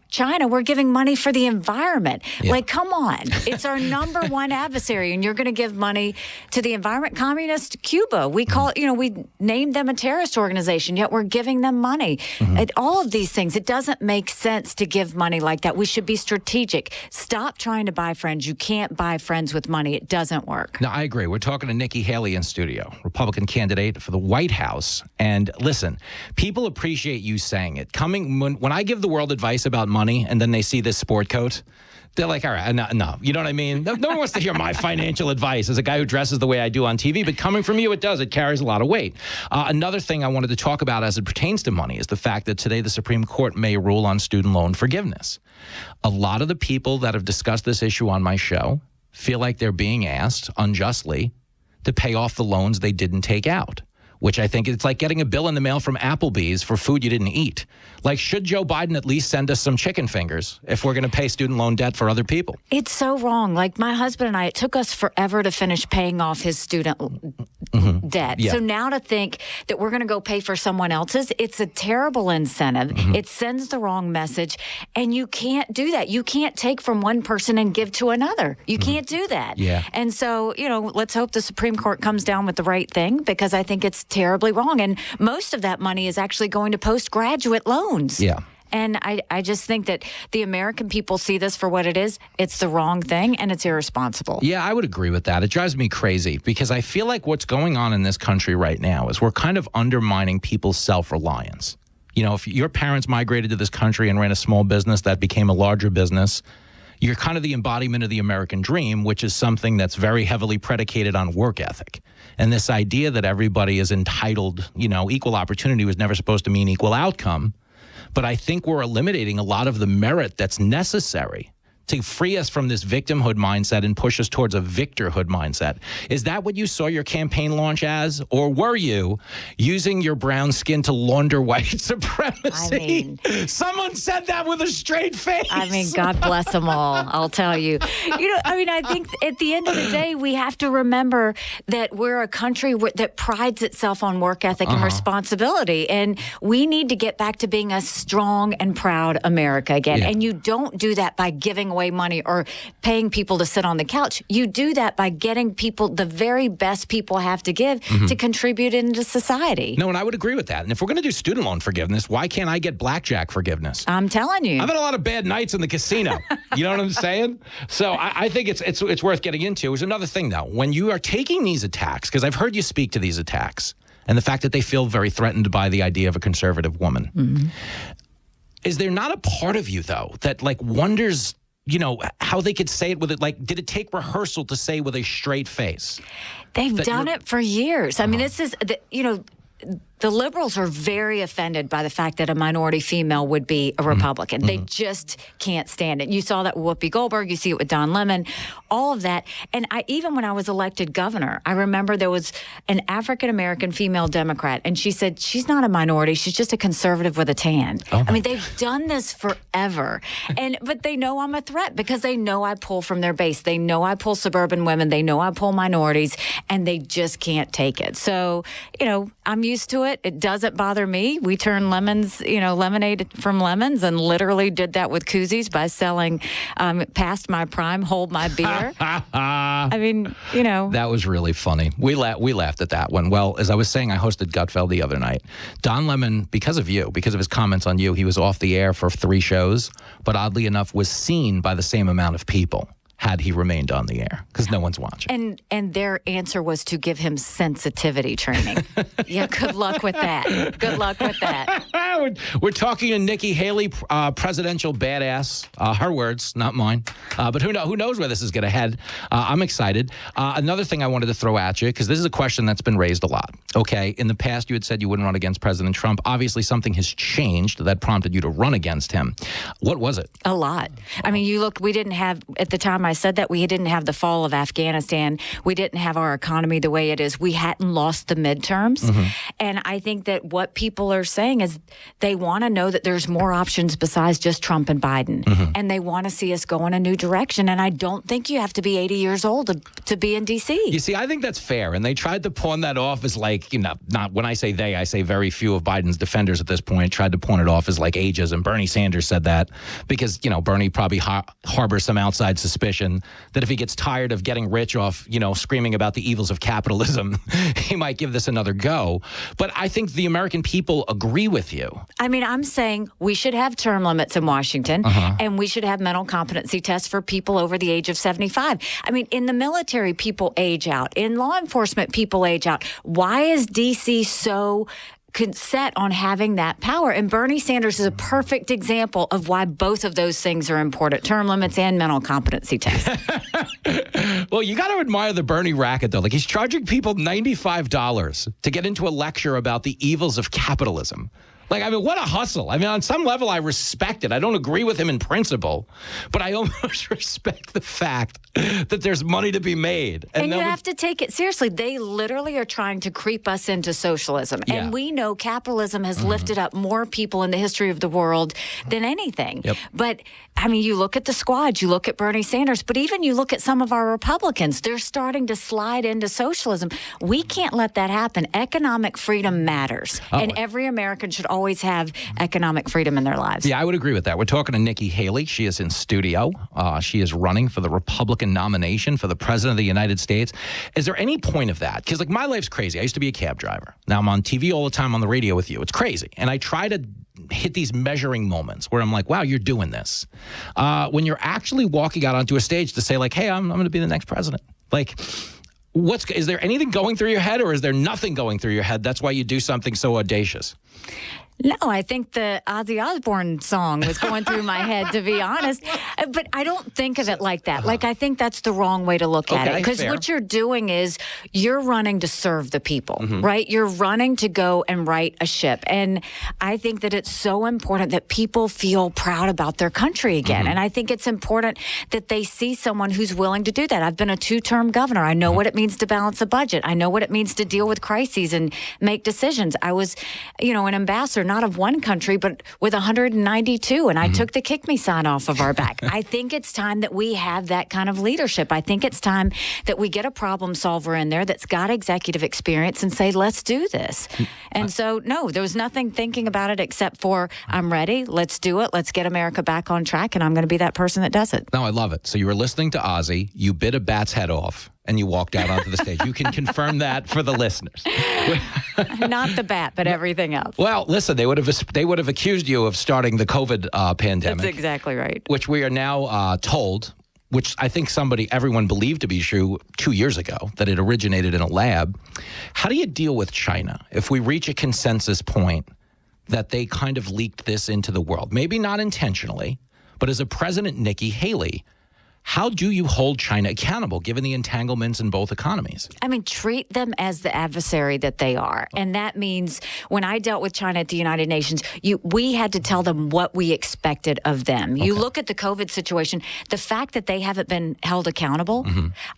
China, we're giving money for the environment. Come on. It's our number one adversary. And you're going to give money to the environment. Communist Cuba. We call we named them a terrorist organization, yet we're giving them money. And all of these things, it doesn't make sense to give money like that. We should be strategic. Stop trying to buy friends. You can't buy friends with money. It doesn't work. No, I agree. We're talking to Nikki Haley in studio, Republican candidate for the White House. And listen, people appreciate you saying it. When I give the world advice about money and then they see this sport coat, they're like, all right, no. You know what I mean? No one wants to hear my financial advice as a guy who dresses the way I do on TV. But coming from you, it does. It carries a lot of weight. Another thing I wanted to talk about as it pertains to money is the fact that today the Supreme Court may rule on student loan forgiveness. A lot of the people that have discussed this issue on my show feel like they're being asked unjustly to pay off the loans they didn't take out, which I think it's like getting a bill in the mail from Applebee's for food you didn't eat. Should Joe Biden at least send us some chicken fingers if we're going to pay student loan debt for other people? It's so wrong. My husband and I, it took us forever to finish paying off his student debt. Yeah. So now to think that we're going to go pay for someone else's, it's a terrible incentive. It sends the wrong message. And you can't do that. You can't take from one person and give to another. You can't do that. Yeah. And so, let's hope the Supreme Court comes down with the right thing, because I think it's terribly wrong. And most of that money is actually going to postgraduate loans. Yeah. And I just think that the American people see this for what it is. It's the wrong thing, and it's irresponsible. Yeah, I would agree with that. It drives me crazy because I feel like what's going on in this country right now is we're kind of undermining people's self-reliance. If your parents migrated to this country and ran a small business that became a larger business, you're kind of the embodiment of the American dream, which is something that's very heavily predicated on work ethic. And this idea that everybody is entitled, equal opportunity was never supposed to mean equal outcome. But I think we're eliminating a lot of the merit that's necessary to free us from this victimhood mindset and push us towards a victorhood mindset. Is that what you saw your campaign launch as? Or were you using your brown skin to launder white supremacy? Someone said that with a straight face. God bless them all, I'll tell you. I think at the end of the day, we have to remember that we're a country that prides itself on work ethic and responsibility. And we need to get back to being a strong and proud America again. Yeah. And you don't do that by giving away money or paying people to sit on the couch. You do that by getting people, the very best people have to give to contribute into society. No, and I would agree with that. And if we're going to do student loan forgiveness, why can't I get blackjack forgiveness? I'm telling you. I've had a lot of bad nights in the casino. You know what I'm saying? So I think it's worth getting into. There's another thing, though. When you are taking these attacks, because I've heard you speak to these attacks, and the fact that they feel very threatened by the idea of a conservative woman, is there not a part of you, though, that wonders how they could say it with it? Did it take rehearsal to say with a straight face? They've done it for years. I mean, this is, the liberals are very offended by the fact that a minority female would be a Republican. They just can't stand it. You saw that with Whoopi Goldberg. You see it with Don Lemon, all of that. And even when I was elected governor, I remember there was an African-American female Democrat, and she said, she's not a minority. She's just a conservative with a tan. I mean, they've done this forever. But they know I'm a threat because they know I pull from their base. They know I pull suburban women. They know I pull minorities, and they just can't take it. So, I'm used to it. It doesn't bother me. We turn lemonade from lemons, and literally did that with koozies by selling past my prime, hold my beer. I mean, That was really funny. We laughed at that one. Well, as I was saying, I hosted Gutfeld the other night. Don Lemon, because of his comments on you, he was off the air for 3 shows, but oddly enough was seen by the same amount of people had he remained on the air, because no one's watching. And their answer was to give him sensitivity training. Yeah, good luck with that. Good luck with that. We're talking to Nikki Haley, presidential badass. Her words, not mine. But who knows where this is going to head. I'm excited. Another thing I wanted to throw at you, because this is a question that's been raised a lot. Okay, in the past, you had said you wouldn't run against President Trump. Obviously, something has changed that prompted you to run against him. What was it? A lot. I mean, you look, we didn't have, at the time I said that, we didn't have the fall of Afghanistan. We didn't have our economy the way it is. We hadn't lost the midterms. And I think that what people are saying is they want to know that there's more options besides just Trump and Biden. And they want to see us go in a new direction. And I don't think you have to be 80 years old to be in D.C. You see, I think that's fair. And they tried to pawn that off as like, not when I say they, I say very few of Biden's defenders at this point tried to pawn it off as like ageism. Bernie Sanders said that because, Bernie probably harbors some outside suspicion that if he gets tired of getting rich off, screaming about the evils of capitalism, he might give this another go. But I think the American people agree with you. I mean, I'm saying we should have term limits in Washington, and we should have mental competency tests for people over the age of 75. I mean, in the military, people age out. In law enforcement, people age out. Why is D.C. so set on having that power? And Bernie Sanders is a perfect example of why both of those things are important, term limits and mental competency tests. Well, you got to admire the Bernie racket, though. Like, he's charging people $95 to get into a lecture about the evils of capitalism. Like, I mean, what a hustle. I mean, on some level, I respect it. I don't agree with him in principle, but I almost respect the fact that there's money to be made. And you have to take it seriously. They literally are trying to creep us into socialism. Yeah. And we know capitalism has lifted up more people in the history of the world than anything. But, I mean, you look at the squad, you look at Bernie Sanders, but even you look at some of our Republicans, they're starting to slide into socialism. We can't let that happen. Economic freedom matters. And every American should always have economic freedom in their lives. Yeah, I would agree with that. We're talking to Nikki Haley. She is in studio. She is running for the Republican nomination for the President of the United States. Is there any point of that? Because, like, my life's crazy. I used to be a cab driver. Now I'm on TV all the time, on the radio with you. It's crazy. And I try to hit these measuring moments where I'm like, wow, you're doing this. When you're actually walking out onto a stage to say, like, hey, I'm going to be the next president. Like, is there anything going through your head, or is there nothing going through your head? That's why you do something so audacious. No, I think the Ozzy Osbourne song was going through my head, to be honest. But I don't think of it like that. Like, I think that's the wrong way to look at it. Because what you're doing is you're running to serve the people, right? You're running to go and right a ship. And I think that it's so important that people feel proud about their country again. And I think it's important that they see someone who's willing to do that. I've been a 2-term governor. I know what it means to balance a budget. I know what it means to deal with crises and make decisions. I was, an ambassador, not of one country, but with 192. And I took the kick me sign off of our back. I think it's time that we have that kind of leadership. I think it's time that we get a problem solver in there that's got executive experience and say, let's do this. And so, no, there was nothing thinking about it except for, I'm ready. Let's do it. Let's get America back on track. And I'm going to be that person that does it. No, I love it. So you were listening to Ozzy. You bit a bat's head off, and you walked out onto the stage. You can confirm that for the listeners. Not the bat, but everything else. Well, listen, they would have accused you of starting the COVID pandemic. That's exactly right. Which we are now told, which I think everyone believed to be true 2 years ago, that it originated in a lab. How do you deal with China if we reach a consensus point that they kind of leaked this into the world? Maybe not intentionally, but as a President Nikki Haley, How do you hold China accountable given the entanglements in both economies? I mean, treat them as the adversary that they are. And that means when I dealt with China at the United Nations, we had to tell them what we expected of them. You look at the COVID situation, the fact that they haven't been held accountable,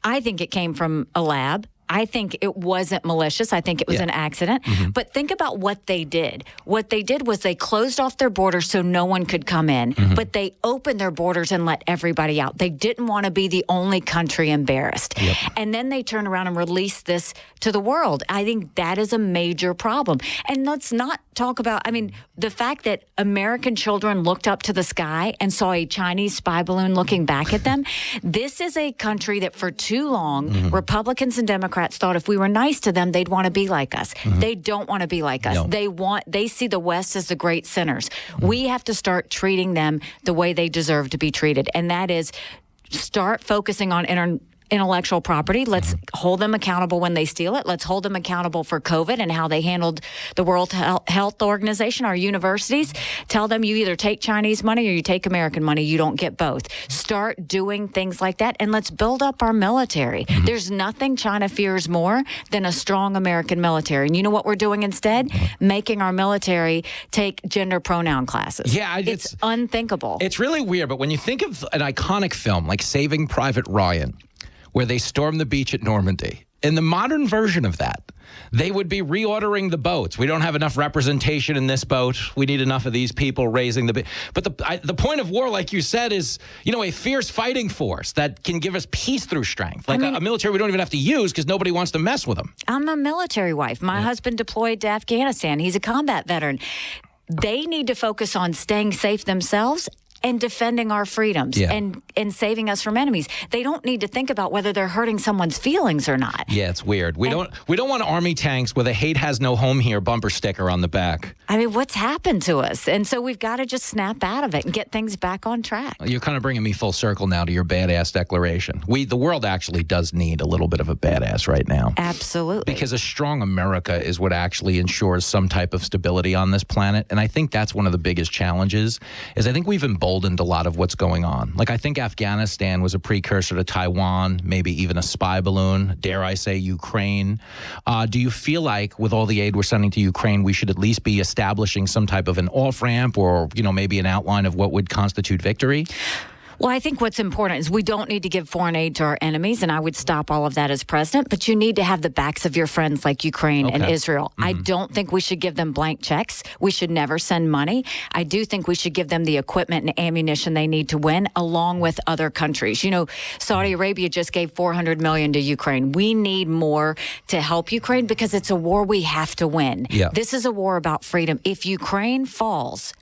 I think it came from a lab. I think it wasn't malicious. I think it was an accident. But think about what they did. What they did was they closed off their borders so no one could come in, but they opened their borders and let everybody out. They didn't want to be the only country embarrassed. And then they turned around and released this to the world. I think that is a major problem. And let's not talk about, I mean, the fact that American children looked up to the sky and saw a Chinese spy balloon looking back at them. This is a country that for too long, Republicans and Democrats thought if we were nice to them, they'd want to be like us. They don't want to be like us. No. They see the West as the great sinners. We have to start treating them the way they deserve to be treated. And that is start focusing on intellectual property. Let's hold them accountable when they steal it. Let's hold them accountable for COVID and how they handled the World Health Organization, our universities. Tell them you either take Chinese money or you take American money. You don't get both. Start doing things like that, and let's build up our military. There's nothing China fears more than a strong American military. And you know what we're doing instead? Making our military take gender pronoun classes. Yeah, it's unthinkable. It's really weird, but when you think of an iconic film like Saving Private Ryan, where they storm the beach at Normandy, in the modern version of that, they would be reordering the boats. We don't have enough representation in this boat. We need enough of these people raising the... But the point of war, like you said, is, a fierce fighting force that can give us peace through strength. Like a military we don't even have to use because nobody wants to mess with them. I'm a military wife. My husband deployed to Afghanistan. He's a combat veteran. They need to focus on staying safe themselves and defending our freedoms and saving us from enemies. They don't need to think about whether they're hurting someone's feelings or not. Yeah, it's weird. We don't want army tanks with a "Hate has no home here" bumper sticker on the back. I mean, what's happened to us? And so we've got to just snap out of it and get things back on track. You're kind of bringing me full circle now to your badass declaration. The world actually does need a little bit of a badass right now. Absolutely. Because a strong America is what actually ensures some type of stability on this planet. And I think that's one of the biggest challenges, is I think we've emboldened a lot of what's going on. Like, I think Afghanistan was a precursor to Taiwan, maybe even a spy balloon, dare I say Ukraine. Do you feel like with all the aid we're sending to Ukraine, we should at least be establishing some type of an off-ramp or, maybe an outline of what would constitute victory? Well, I think what's important is we don't need to give foreign aid to our enemies, and I would stop all of that as president, but you need to have the backs of your friends like Ukraine and Israel. I don't think we should give them blank checks. We should never send money. I do think we should give them the equipment and ammunition they need to win, along with other countries. Saudi Arabia just gave $400 million to Ukraine. We need more to help Ukraine because it's a war we have to win. Yeah. This is a war about freedom. If Ukraine falls,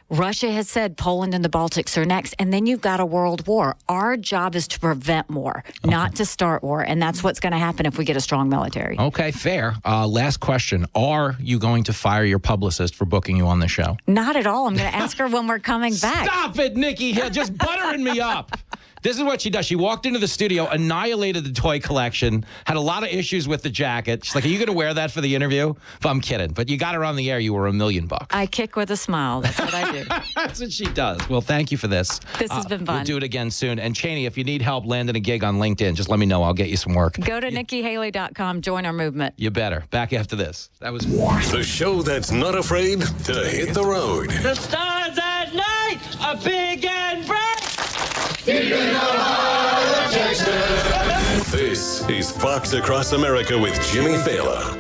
Russia has said Poland and the Baltics are next, and then you've got a world war. Our job is to prevent war, not to start war, and that's what's going to happen if we get a strong military. Okay, fair. Last question. Are you going to fire your publicist for booking you on the show? Not at all. I'm going to ask her when we're coming back. Stop it, Nikki Hill. Just buttering me up. This is what she does. She walked into the studio, annihilated the toy collection, had a lot of issues with the jacket. She's like, are you going to wear that for the interview? I'm kidding. But you got her on the air. You were $1 million. I kick with a smile. That's what I do. That's what she does. Well, thank you for this. This has been fun. We'll do it again soon. And Cheney, if you need help landing a gig on LinkedIn, just let me know. I'll get you some work. Go to NikkiHaley.com. Join our movement. You better. Back after this. That was the show that's not afraid to hit the road. The stars at night are big and bright. This is Fox Across America with Jimmy Fallon.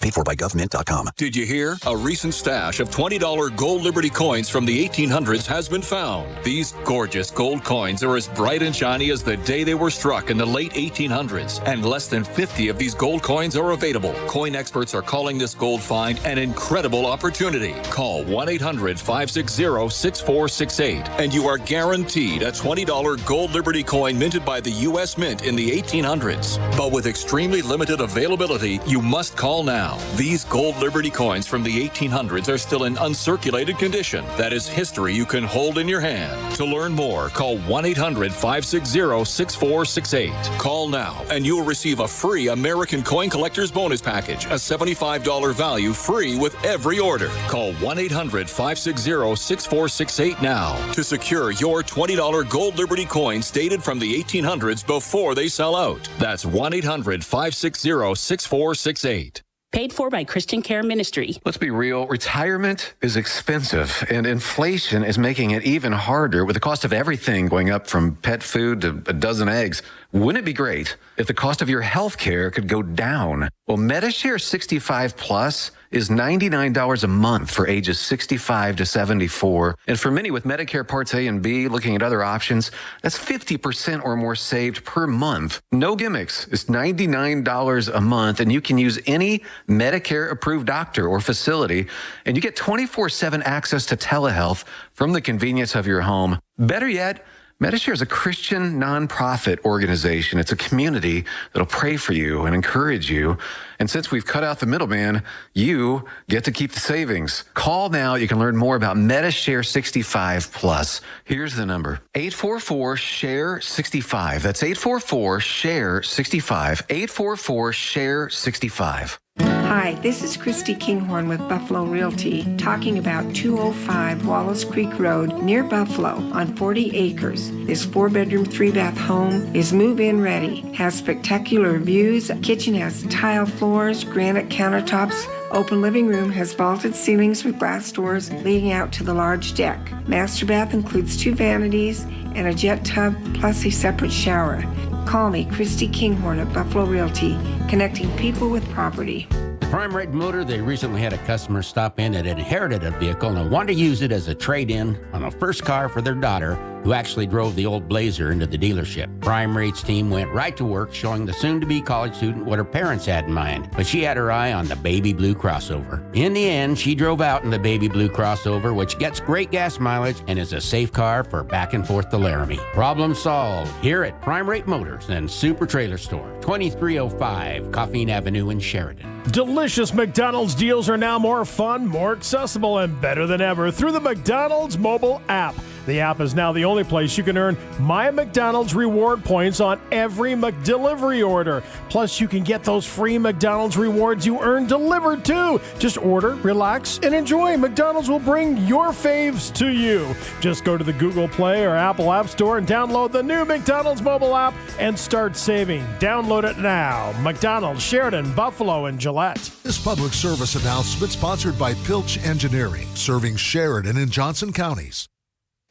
Paid for by government.com. Did you hear? A recent stash of $20 gold Liberty coins from the 1800s has been found. These gorgeous gold coins are as bright and shiny as the day they were struck in the late 1800s, and less than 50 of these gold coins are available. Coin experts are calling this gold find an incredible opportunity. Call 1-800-560-6468, and you are guaranteed a $20 gold Liberty coin minted by the U.S. Mint in the 1800s. But with extremely limited availability, you must call now. now. These gold Liberty coins from the 1800s are still in uncirculated condition. That is history you can hold in your hand. To learn more, call 1-800-560-6468. Call now and you'll receive a free American Coin Collector's Bonus Package, a $75 value free with every order. Call 1-800-560-6468 now to secure your $20 gold Liberty coins dated from the 1800s before they sell out. That's 1-800-560-6468. Paid for by Christian Care Ministry. Let's be real. Retirement is expensive, and inflation is making it even harder with the cost of everything going up from pet food to a dozen eggs. Wouldn't it be great if the cost of your health care could go down? Well, Medishare 65 Plus is $99 a month for ages 65 to 74. And for many with Medicare Parts A and B, looking at other options, that's 50% or more saved per month. No gimmicks. It's $99 a month, and you can use any Medicare-approved doctor or facility, and you get 24/7 access to telehealth from the convenience of your home. Better yet, Medishare is a Christian nonprofit organization. It's a community that'll pray for you and encourage you. And since we've cut out the middleman, you get to keep the savings. Call now. You can learn more about Medishare 65 Plus. Here's the number: 844-SHARE-65. That's 844-SHARE-65. 844-SHARE-65. Hi, this is Christy Kinghorn with Buffalo Realty, talking about 205 Wallace Creek Road near Buffalo on 40 acres. This 4-bedroom, 3-bath home is move-in ready, has spectacular views, kitchen has tile floors, granite countertops, open living room has vaulted ceilings with glass doors leading out to the large deck. Master bath includes 2 vanities and a jet tub plus a separate shower. Call me, Christy Kinghorn at Buffalo Realty, connecting people with property. Prime Rate Motor, they recently had a customer stop in that inherited a vehicle and wanted to use it as a trade-in on a first car for their daughter, who actually drove the old Blazer into the dealership. Prime Rate's team went right to work showing the soon-to-be college student what her parents had in mind, but she had her eye on the baby blue crossover. In the end, she drove out in the baby blue crossover, which gets great gas mileage and is a safe car for back and forth to Laramie. Problem solved here at Prime Rate Motors and Super Trailer Store, 2305 Coffeen Avenue in Sheridan. Delicious McDonald's deals are now more fun, more accessible, and better than ever through the McDonald's mobile app. The app is now the only place you can earn My McDonald's reward points on every McDelivery order. Plus, you can get those free McDonald's rewards you earn delivered too. Just order, relax, and enjoy. McDonald's will bring your faves to you. Just go to the Google Play or Apple App Store and download the new McDonald's mobile app and start saving. Download it now. McDonald's, Sheridan, Buffalo, and Gillette. This public service announcement sponsored by Pilch Engineering, serving Sheridan and Johnson counties.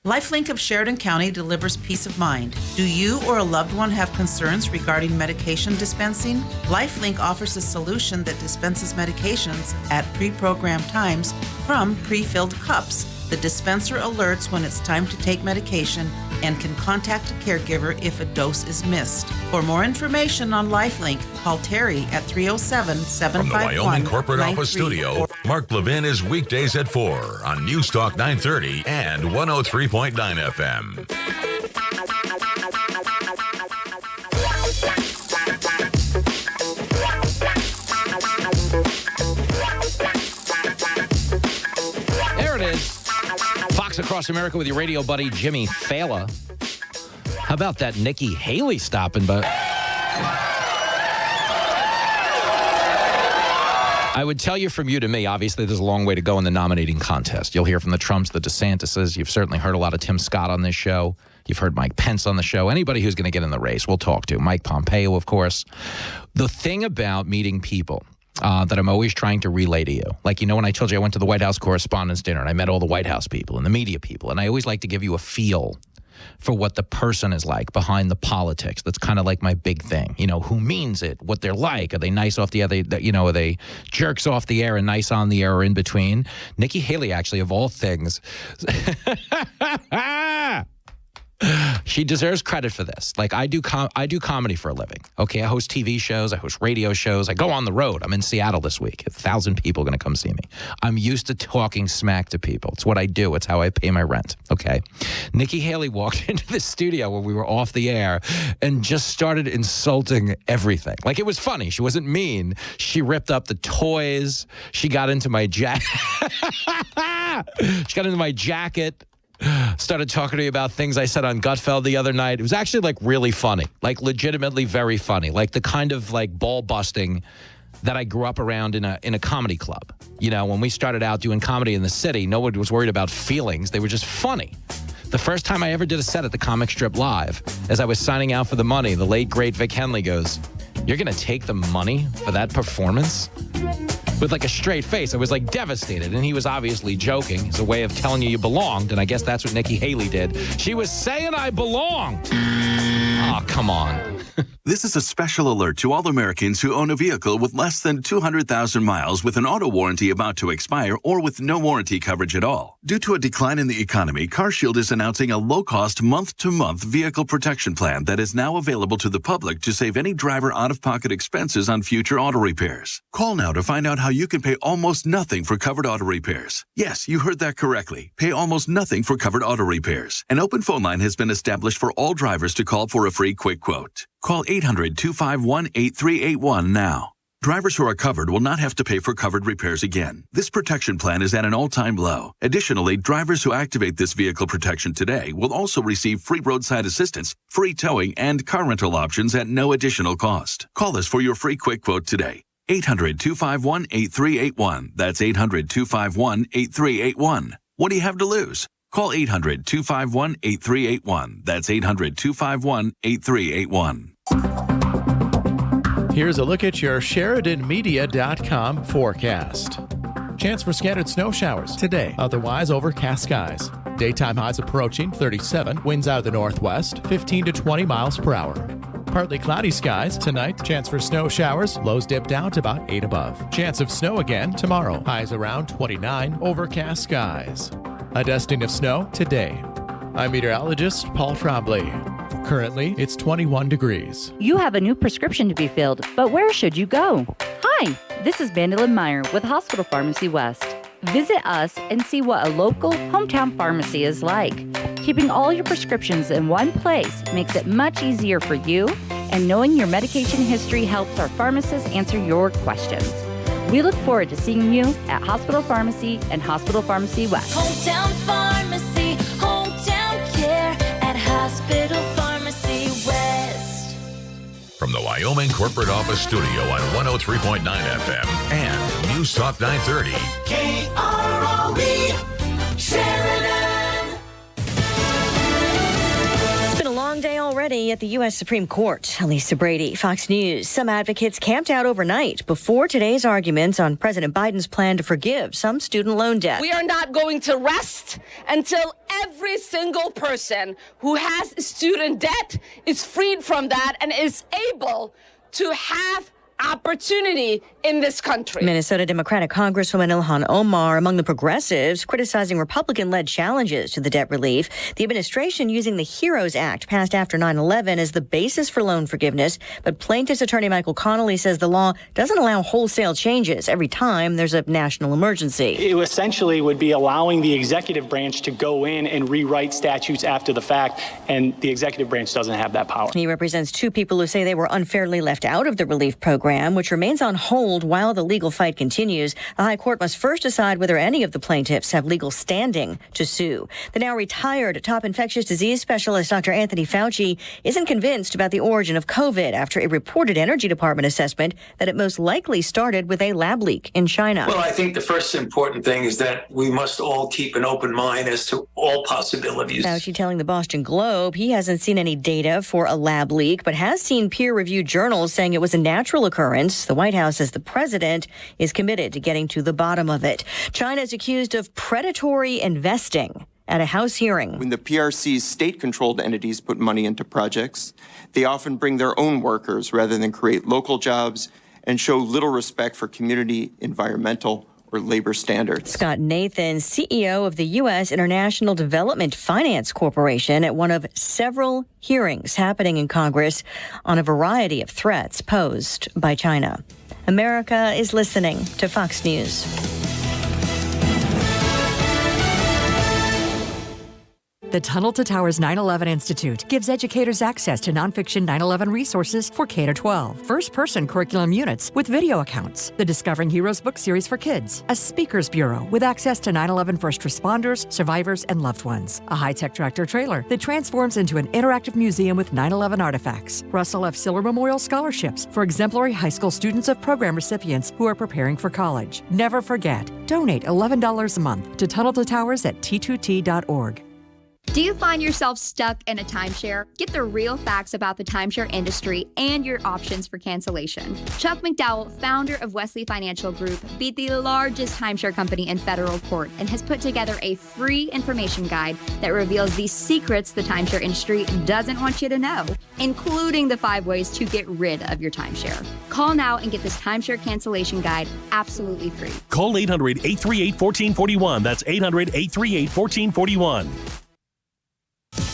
LifeLink of Sheridan County delivers peace of mind. Do you or a loved one have concerns regarding medication dispensing? LifeLink offers a solution that dispenses medications at pre-programmed times from pre-filled cups. The dispenser alerts when it's time to take medication and can contact a caregiver if a dose is missed. For more information on LifeLink, call Terry at 307-751-93. From the Wyoming Corporate Office Studio, Mark Levin is weekdays at 4 on News Talk 930 and 103.9 FM. There it is. Fox Across America with your radio buddy, Jimmy Fallon. How about that Nikki Haley stopping by? I would tell you from you to me, obviously there's a long way to go in the nominating contest. You'll hear from the Trumps, the DeSantises. You've certainly heard a lot of Tim Scott on this show. You've heard Mike Pence on the show. Anybody who's going to get in the race, we'll talk to. Mike Pompeo, of course. The thing about meeting people that I'm always trying to relay to you. Like, you know, when I told you I went to the White House Correspondents' Dinner and I met all the White House people and the media people, and I always like to give you a feel for what the person is like behind the politics. That's kind of like my big thing. You know, who means it, what they're like. Are they nice off the air? Are they jerks off the air and nice on the air or in between? Nikki Haley, actually, of all things, She deserves credit for this. Like, I do comedy for a living. Okay, I host TV shows. I host radio shows. I go on the road. I'm in Seattle this week. 1,000 people going to come see me. I'm used to talking smack to people. It's what I do. It's how I pay my rent. Okay. Nikki Haley walked into the studio when we were off the air and just started insulting everything. Like, it was funny. She wasn't mean. She ripped up the toys. She got into my jacket. Started talking to me about things I said on Gutfeld the other night. It was actually like really funny, like legitimately very funny, like the kind of like ball busting that I grew up around in a comedy club. You know, when we started out doing comedy in the city, no one was worried about feelings. They were just funny. The first time I ever did a set at the Comic Strip Live, as I was signing out for the money, the late, great Vic Henley goes, "You're going to take the money for that performance?" With like a straight face. I was like devastated, and he was obviously joking. It's a way of telling you belonged, and I guess that's what Nikki Haley did. She was saying I belonged. Oh, come on. This is a special alert to all Americans who own a vehicle with less than 200,000 miles with an auto warranty about to expire or with no warranty coverage at all. Due to a decline in the economy, CarShield is announcing a low-cost month-to-month vehicle protection plan that is now available to the public to save any driver out-of-pocket expenses on future auto repairs. Call now to find out how you can pay almost nothing for covered auto repairs. Yes, you heard that correctly. Pay almost nothing for covered auto repairs. An open phone line has been established for all drivers to call for a free quick quote. Call 800-251-8381 now. Drivers who are covered will not have to pay for covered repairs again. This protection plan is at an all-time low. Additionally, drivers who activate this vehicle protection today will also receive free roadside assistance, free towing, and car rental options at no additional cost. Call us for your free quick quote today. 800-251-8381. That's 800-251-8381. What do you have to lose? Call 800-251-8381. That's 800-251-8381. Here's a look at your SheridanMedia.com forecast. Chance for scattered snow showers today, otherwise overcast skies. Daytime highs approaching 37, winds out of the northwest, 15 to 20 miles per hour. Partly cloudy skies tonight, chance for snow showers, lows dip down to about 8 above. Chance of snow again tomorrow, highs around 29, overcast skies. A dusting of snow today. I'm meteorologist Paul Trombley. Currently, it's 21 degrees. You have a new prescription to be filled, but where should you go? Hi, this is Vandalyn Meyer with Hospital Pharmacy West. Visit us and see what a local hometown pharmacy is like. Keeping all your prescriptions in one place makes it much easier for you, and knowing your medication history helps our pharmacists answer your questions. We look forward to seeing you at Hospital Pharmacy and Hospital Pharmacy West. Hometown pharmacy, hometown care at Hospital Pharmacy West. From the Wyoming Corporate Office Studio on 103.9 FM and News Talk 930. KROE, Sheridan. Long day already at the U.S. Supreme Court. Lisa Brady, Fox News. Some advocates camped out overnight before today's arguments on President Biden's plan to forgive some student loan debt. We are not going to rest until every single person who has student debt is freed from that and is able to have opportunity in this country. Minnesota Democratic Congresswoman Ilhan Omar among the progressives criticizing Republican-led challenges to the debt relief. The administration using the HEROES Act passed after 9/11 as the basis for loan forgiveness, but plaintiff's attorney Michael Connolly says the law doesn't allow wholesale changes every time there's a national emergency. It essentially would be allowing the executive branch to go in and rewrite statutes after the fact, and the executive branch doesn't have that power. He represents two people who say they were unfairly left out of the relief program, which remains on hold while the legal fight continues. The High Court must first decide whether any of the plaintiffs have legal standing to sue. The now retired top infectious disease specialist Dr. Anthony Fauci isn't convinced about the origin of COVID after a reported Energy Department assessment that it most likely started with a lab leak in China. Well, I think the first important thing is that we must all keep an open mind as to all possibilities. Fauci telling the Boston Globe he hasn't seen any data for a lab leak, but has seen peer-reviewed journals saying it was a natural occurrence. The White House says the president is committed to getting to the bottom of it. China is accused of predatory investing. At a House hearing. When the PRC's state-controlled entities put money into projects, they often bring their own workers rather than create local jobs and show little respect for community, environmental, or labor standards. Scott Nathan, CEO of the U.S. International Development Finance Corporation, at one of several hearings happening in Congress on a variety of threats posed by China. America is listening to Fox News. The Tunnel to Towers 9/11 Institute gives educators access to nonfiction 9/11 resources for K-12, first-person curriculum units with video accounts, the Discovering Heroes book series for kids, a speakers bureau with access to 9/11 first responders, survivors, and loved ones, a high-tech tractor-trailer that transforms into an interactive museum with 9/11 artifacts, Russell F. Siller Memorial Scholarships for exemplary high school students of program recipients who are preparing for college. Never forget, donate $11 a month to Tunnel to Towers at t2t.org. Do you find yourself stuck in a timeshare? Get the real facts about the timeshare industry and your options for cancellation. Chuck McDowell, founder of Wesley Financial Group, beat the largest timeshare company in federal court and has put together a free information guide that reveals the secrets the timeshare industry doesn't want you to know, including the 5 ways to get rid of your timeshare. Call now and get this timeshare cancellation guide absolutely free. Call 800-838-1441. That's 800-838-1441.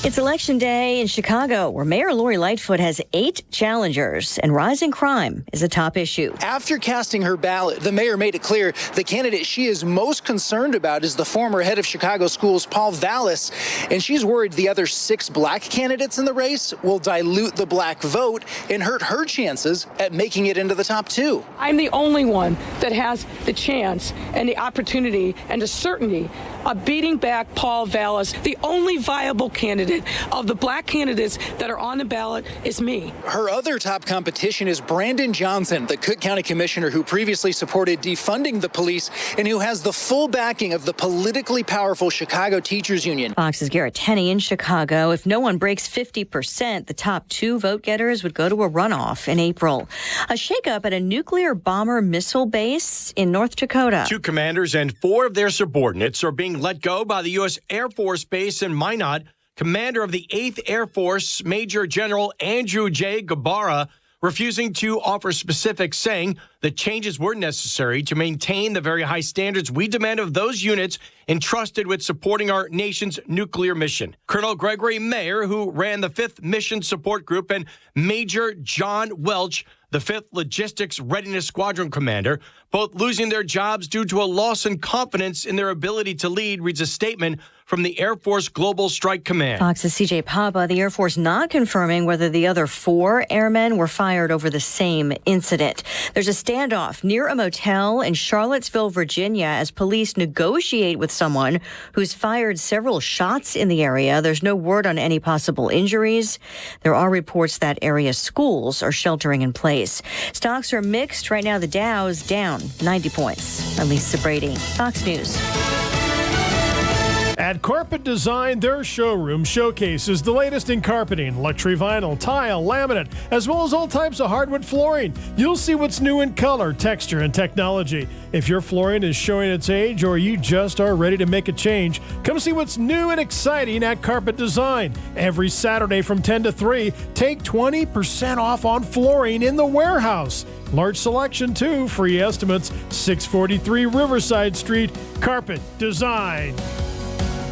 It's Election Day in Chicago, where Mayor Lori Lightfoot has 8 challengers, and rising crime is a top issue. After casting her ballot, the mayor made it clear the candidate she is most concerned about is the former head of Chicago schools, Paul Vallis, and she's worried the other 6 black candidates in the race will dilute the black vote and hurt her chances at making it into the top 2. I'm the only one that has the chance and the opportunity and the certainty of beating back Paul Vallis. The only viable candidate of the black candidates that are on the ballot is me. Her other top competition is Brandon Johnson, the Cook County commissioner who previously supported defunding the police and who has the full backing of the politically powerful Chicago Teachers Union. Fox's Garrett Tenney in Chicago. If no one breaks 50%, the top 2 vote getters would go to a runoff in April. A shakeup at a nuclear bomber missile base in North Dakota. 2 commanders and 4 of their subordinates are being let go by the U.S. Air Force Base in Minot. Commander of the 8th Air Force, Major General Andrew J. Gabara, refusing to offer specifics, saying the changes were necessary to maintain the very high standards we demand of those units entrusted with supporting our nation's nuclear mission. Colonel Gregory Mayer, who ran the 5th Mission Support Group, and Major John Welch, the 5th Logistics Readiness Squadron Commander, both losing their jobs due to a loss in confidence in their ability to lead, reads a statement from the Air Force Global Strike Command. Fox's CJ Papa, the Air Force not confirming whether the other 4 airmen were fired over the same incident. There's a standoff near a motel in Charlottesville, Virginia, as police negotiate with someone who's fired several shots in the area. There's no word on any possible injuries. There are reports that area schools are sheltering in place. Stocks are mixed. Right now, the Dow's down 90 points. I'm Lisa Brady, Fox News. At Carpet Design, their showroom showcases the latest in carpeting, luxury vinyl, tile, laminate, as well as all types of hardwood flooring. You'll see what's new in color, texture, and technology. If your flooring is showing its age or you just are ready to make a change, come see what's new and exciting at Carpet Design. Every Saturday from 10 to 3, take 20% off on flooring in the warehouse. Large selection, too. Free estimates, 643 Riverside Street, Carpet Design.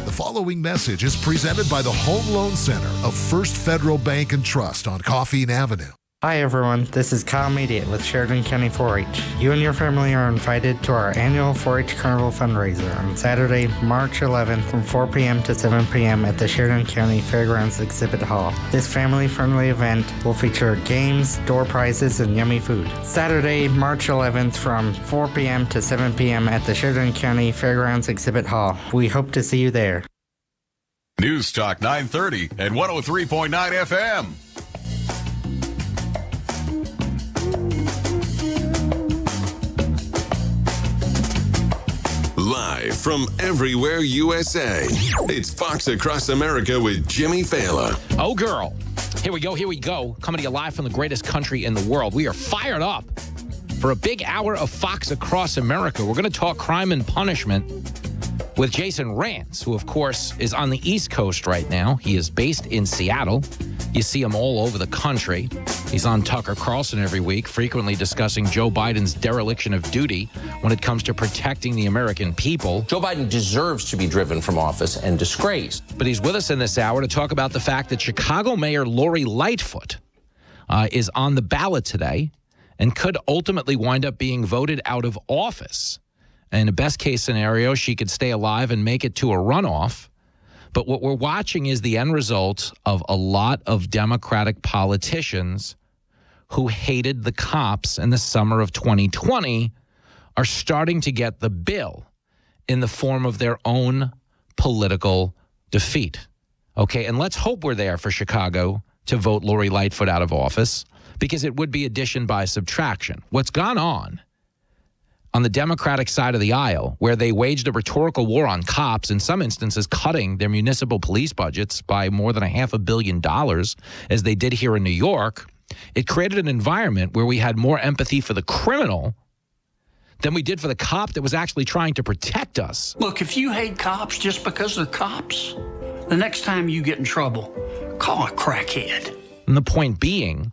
The following message is presented by the Home Loan Center of First Federal Bank and Trust on Coffeen Avenue. Hi everyone, this is Kyle Mediate with Sheridan County 4-H. You and your family are invited to our annual 4-H Carnival fundraiser on Saturday, March 11th from 4 p.m. to 7 p.m. at the Sheridan County Fairgrounds Exhibit Hall. This family-friendly event will feature games, door prizes, and yummy food. Saturday, March 11th from 4 p.m. to 7 p.m. at the Sheridan County Fairgrounds Exhibit Hall. We hope to see you there. News Talk 930 and 103.9 FM. Live from everywhere USA, it's Fox Across America with Jimmy Fallon. Oh, girl. Here we go. Coming to you live from the greatest country in the world. We are fired up for a big hour of Fox Across America. We're going to talk crime and punishment with Jason Rantz, who, of course, is on the East Coast right now. He is based in Seattle. You see him all over the country. He's on Tucker Carlson every week, frequently discussing Joe Biden's dereliction of duty when it comes to protecting the American people. Joe Biden deserves to be driven from office and disgraced. But he's with us in this hour to talk about the fact that Chicago Mayor Lori Lightfoot is on the ballot today and could ultimately wind up being voted out of office. In a best case scenario, she could stay alive and make it to a runoff. But what we're watching is the end result of a lot of Democratic politicians who hated the cops in the summer of 2020 are starting to get the bill in the form of their own political defeat. Okay, and let's hope we're there for Chicago to vote Lori Lightfoot out of office, because it would be addition by subtraction. What's gone on the Democratic side of the aisle, where they waged a rhetorical war on cops, in some instances cutting their municipal police budgets by more than $500 million, as they did here in New York, it created an environment where we had more empathy for the criminal than we did for the cop that was actually trying to protect us. Look, if you hate cops just because they're cops, the next time you get in trouble, call a crackhead. And the point being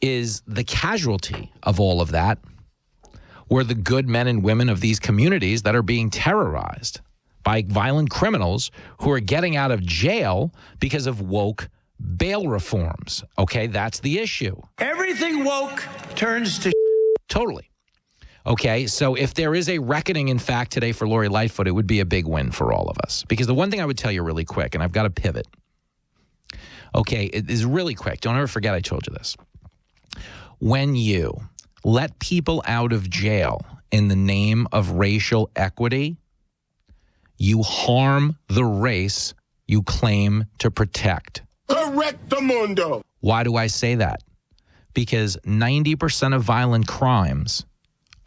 is the casualty of all of that were the good men and women of these communities that are being terrorized by violent criminals who are getting out of jail because of woke bail reforms. Okay, that's the issue. Everything woke turns to totally. Okay, so if there is a reckoning, in fact, today for Lori Lightfoot, it would be a big win for all of us. Because the one thing I would tell you really quick, and I've got to pivot. Okay, it is really quick. Don't ever forget I told you this. When you let people out of jail in the name of racial equity, you harm the race you claim to protect. Correctamundo. Why do I say that? Because 90% of violent crimes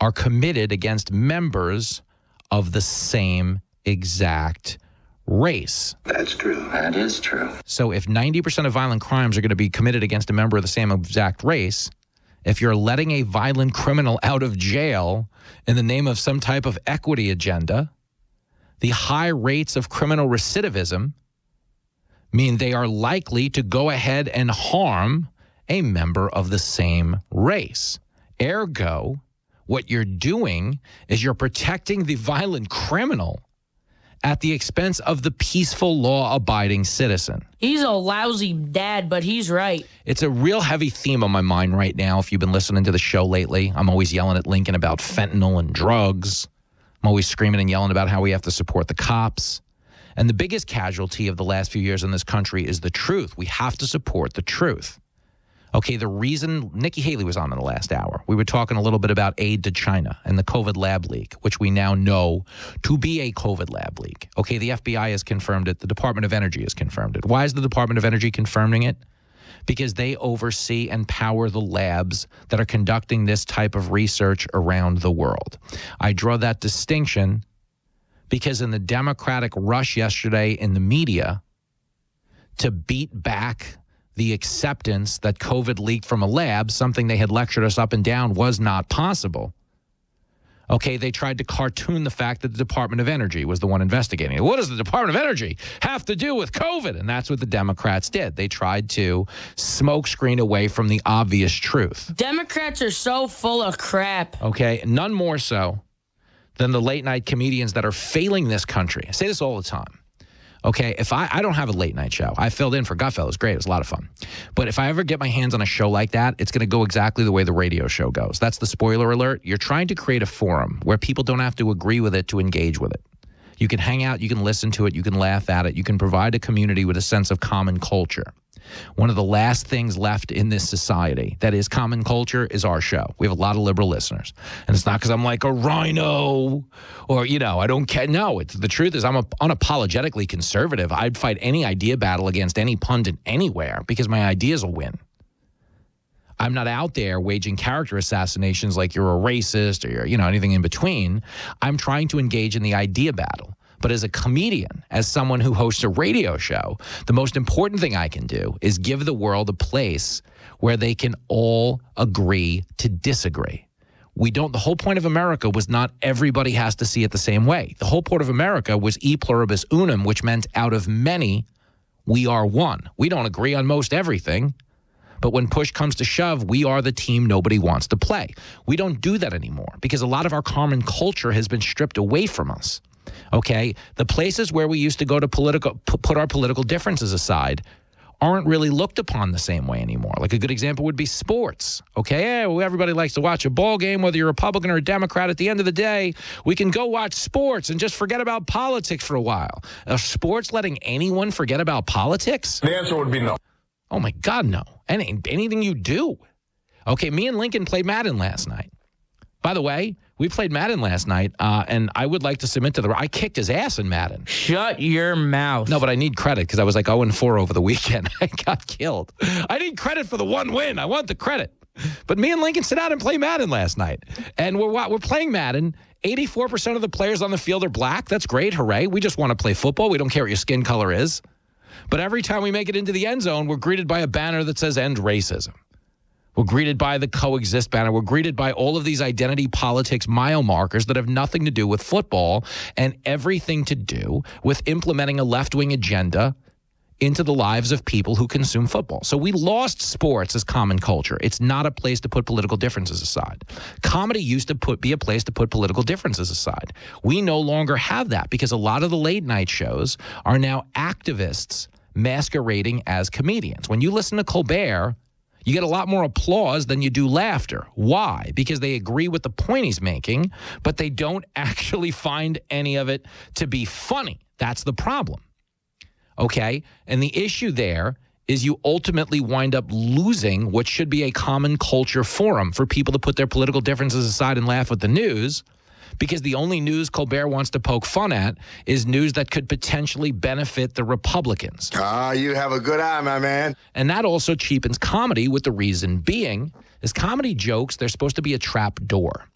are committed against members of the same exact race. That's true. That is true. So if 90% of violent crimes are going to be committed against a member of the same exact race, if you're letting a violent criminal out of jail in the name of some type of equity agenda, the high rates of criminal recidivism mean they are likely to go ahead and harm a member of the same race. Ergo, what you're doing is you're protecting the violent criminal at the expense of the peaceful, law-abiding citizen. He's a lousy dad, but he's right. It's a real heavy theme on my mind right now. If you've been listening to the show lately, I'm always yelling at Lincoln about fentanyl and drugs. I'm always screaming and yelling about how we have to support the cops. And the biggest casualty of the last few years in this country is the truth. We have to support the truth. Okay, the reason Nikki Haley was on in the last hour, we were talking a little bit about aid to China and the COVID lab leak, which we now know to be a COVID lab leak. Okay, the FBI has confirmed it. The Department of Energy has confirmed it. Why is the Department of Energy confirming it? Because they oversee and power the labs that are conducting this type of research around the world. I draw that distinction because in the Democratic rush yesterday in the media to beat back the acceptance that COVID leaked from a lab, something they had lectured us up and down was not possible. Okay, they tried to cartoon the fact that the Department of Energy was the one investigating it. What does the Department of Energy have to do with COVID? And that's what the Democrats did. They tried to smokescreen away from the obvious truth. Democrats are so full of crap. Okay, none more so than the late night comedians that are failing this country. I say this all the time. Okay, if I don't have a late night show. I filled in for Gutfeld. It was great. It was a lot of fun. But if I ever get my hands on a show like that, it's going to go exactly the way the radio show goes. That's the spoiler alert. You're trying to create a forum where people don't have to agree with it to engage with it. You can hang out. You can listen to it. You can laugh at it. You can provide a community with a sense of common culture. One of the last things left in this society that is common culture is our show. We have a lot of liberal listeners. And it's not because I'm like a rhino or, I don't care. No, the truth is I'm unapologetically conservative. I'd fight any idea battle against any pundit anywhere because my ideas will win. I'm not out there waging character assassinations like you're a racist or you're, anything in between. I'm trying to engage in the idea battle. But as a comedian, as someone who hosts a radio show, the most important thing I can do is give the world a place where they can all agree to disagree. The whole point of America was not everybody has to see it the same way. The whole point of America was e pluribus unum, which meant out of many, We are one. We don't agree on most everything. But when push comes to shove, we are the team nobody wants to play. We don't do that anymore because a lot of our common culture has been stripped away from us. Okay? The places where we used to go to put our political differences aside aren't really looked upon the same way anymore. Like a good example would be sports. Okay, everybody likes to watch a ball game, whether you're a Republican or a Democrat. At the end of the day, we can go watch sports and just forget about politics for a while. Are sports letting anyone forget about politics? The answer would be no. Oh my God, no. Anything you do. Okay, me and Lincoln played Madden last night. By the way, we played Madden last night, and I would like to submit to I kicked his ass in Madden. Shut your mouth. No, but I need credit because I was like 0-4 over the weekend. I got killed. I need credit for the one win. I want the credit. But me and Lincoln sit down and play Madden last night, and we're playing Madden. 84% of the players on the field are black. That's great. Hooray. We just want to play football. We don't care what your skin color is. But every time we make it into the end zone, we're greeted by a banner that says end racism. We're greeted by the coexist banner. We're greeted by all of these identity politics mile markers that have nothing to do with football and everything to do with implementing a left-wing agenda into the lives of people who consume football. So we lost sports as common culture. It's not a place to put political differences aside. Comedy used to be a place to put political differences aside. We no longer have that because a lot of the late night shows are now activists masquerading as comedians. When you listen to Colbert, you get a lot more applause than you do laughter. Why? Because they agree with the point he's making, but they don't actually find any of it to be funny. That's the problem. Okay? And the issue there is you ultimately wind up losing what should be a common culture forum for people to put their political differences aside and laugh at the news, because the only news Colbert wants to poke fun at is news that could potentially benefit the Republicans. You have a good eye, my man. And that also cheapens comedy, with the reason being is comedy jokes, they're supposed to be a trap door.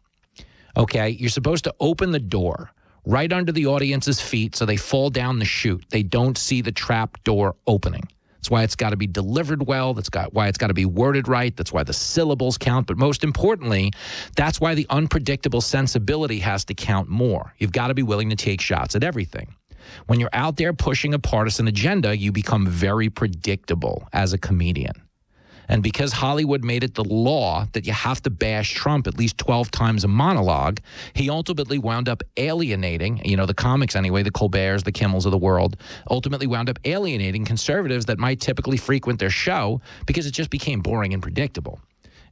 Okay? You're supposed to open the door right under the audience's feet so they fall down the chute. They don't see the trap door opening. That's why it's got to be delivered well. That's why it's got to be worded right. That's why the syllables count. But most importantly, that's why the unpredictable sensibility has to count more. You've got to be willing to take shots at everything. When you're out there pushing a partisan agenda, you become very predictable as a comedian. And because Hollywood made it the law that you have to bash Trump at least 12 times a monologue, he ultimately wound up alienating, the comics anyway, the Colberts, the Kimmels of the world, ultimately wound up alienating conservatives that might typically frequent their show because it just became boring and predictable.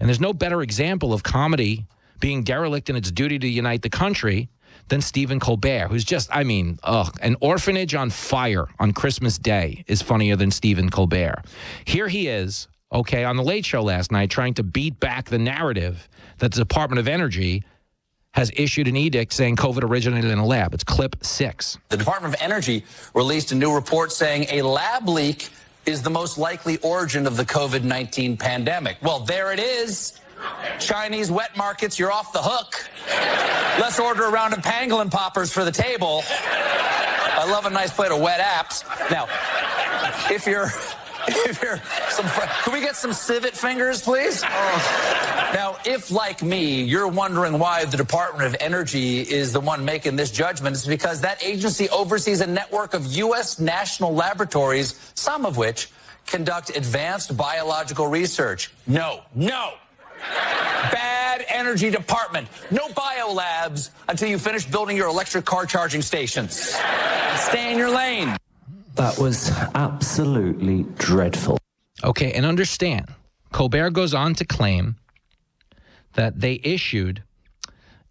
And there's no better example of comedy being derelict in its duty to unite the country than Stephen Colbert, who's just, an orphanage on fire on Christmas Day is funnier than Stephen Colbert. Here he is, on the Late Show last night, trying to beat back the narrative that the Department of Energy has issued an edict saying COVID originated in a lab. It's clip 6. The Department of Energy released a new report saying a lab leak is the most likely origin of the COVID-19 pandemic. Well, there it is. Chinese wet markets, you're off the hook. Let's order a round of pangolin poppers for the table. I love a nice plate of wet apps. Now, if you're can we get some civet fingers, please? Now, if, like me, you're wondering why the Department of Energy is the one making this judgment, it's because that agency oversees a network of U.S. national laboratories, some of which conduct advanced biological research. No. Bad energy department. No biolabs until you finish building your electric car charging stations. Stay in your lane. That was absolutely dreadful. Okay, and understand, Colbert goes on to claim that they issued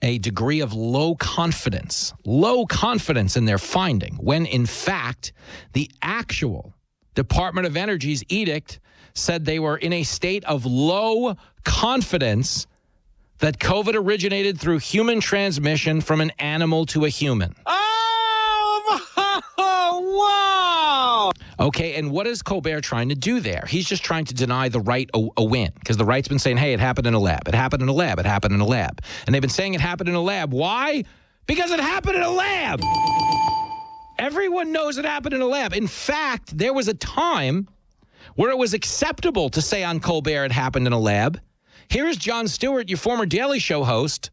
a degree of low confidence in their finding, when in fact, the actual Department of Energy's edict said they were in a state of low confidence that COVID originated through human transmission from an animal to a human. Wow! Okay, and what is Colbert trying to do there? He's just trying to deny the right a win, because the right's been saying, hey, it happened in a lab. It happened in a lab. It happened in a lab. And they've been saying it happened in a lab. Why? Because it happened in a lab. Everyone knows it happened in a lab. In fact, there was a time where it was acceptable to say on Colbert it happened in a lab. Here is Jon Stewart, your former Daily Show host,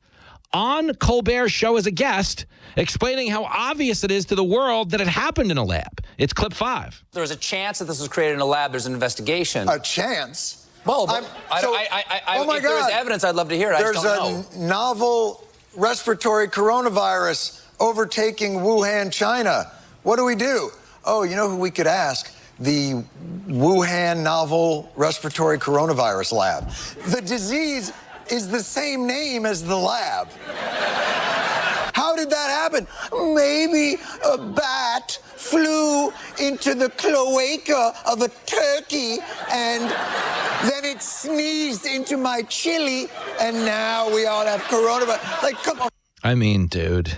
on Colbert's show as a guest, explaining how obvious it is to the world that it happened in a lab. It's clip 5. There's a chance that this was created in a lab. There's an investigation. A chance? Well, oh my if there is God. evidence, I'd love to hear it. There's a novel respiratory coronavirus overtaking Wuhan, China. What do? Oh, you know who we could ask? The Wuhan Novel Respiratory Coronavirus Lab. The disease is the same name as the lab. How did that happen? Maybe a bat flew into the cloaca of a turkey and then it sneezed into my chili and now we all have coronavirus. Like, come on. I mean, dude.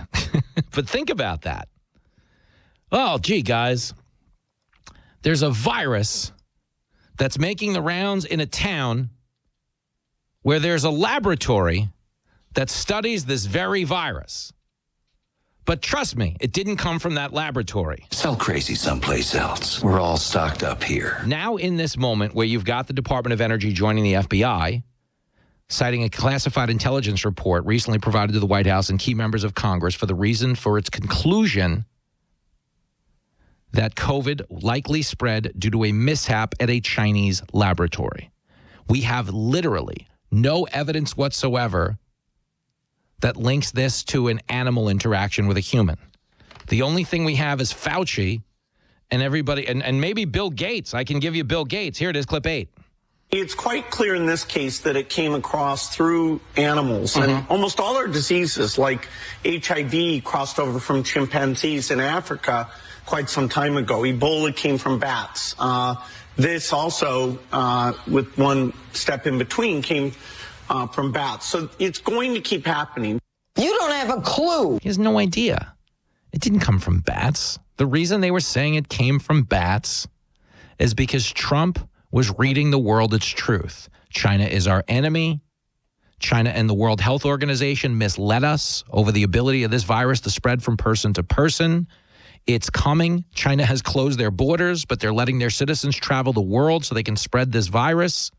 But think about that. Oh, gee, guys. There's a virus that's making the rounds in a town where there's a laboratory that studies this very virus. But trust me, it didn't come from that laboratory. Sell crazy someplace else. We're all stocked up here. Now, in this moment where you've got the Department of Energy joining the FBI, citing a classified intelligence report recently provided to the White House and key members of Congress for the reason for its conclusion that COVID likely spread due to a mishap at a Chinese laboratory. We have literally no evidence whatsoever that links this to an animal interaction with a human. The only thing we have is Fauci and everybody, and maybe Bill Gates. I can give you Bill Gates. Here it is, clip 8. It's quite clear in this case that it came across through animals. And almost all our diseases, like HIV, crossed over from chimpanzees in Africa quite some time ago. Ebola came from bats. This also, with one step in between, came from bats. So it's going to keep happening. You don't have a clue. He has no idea. It didn't come from bats. The reason they were saying it came from bats is because Trump was reading the world its truth. China is our enemy. China and the World Health Organization misled us over the ability of this virus to spread from person to person. It's coming. China has closed their borders, but they're letting their citizens travel the world so they can spread this virus.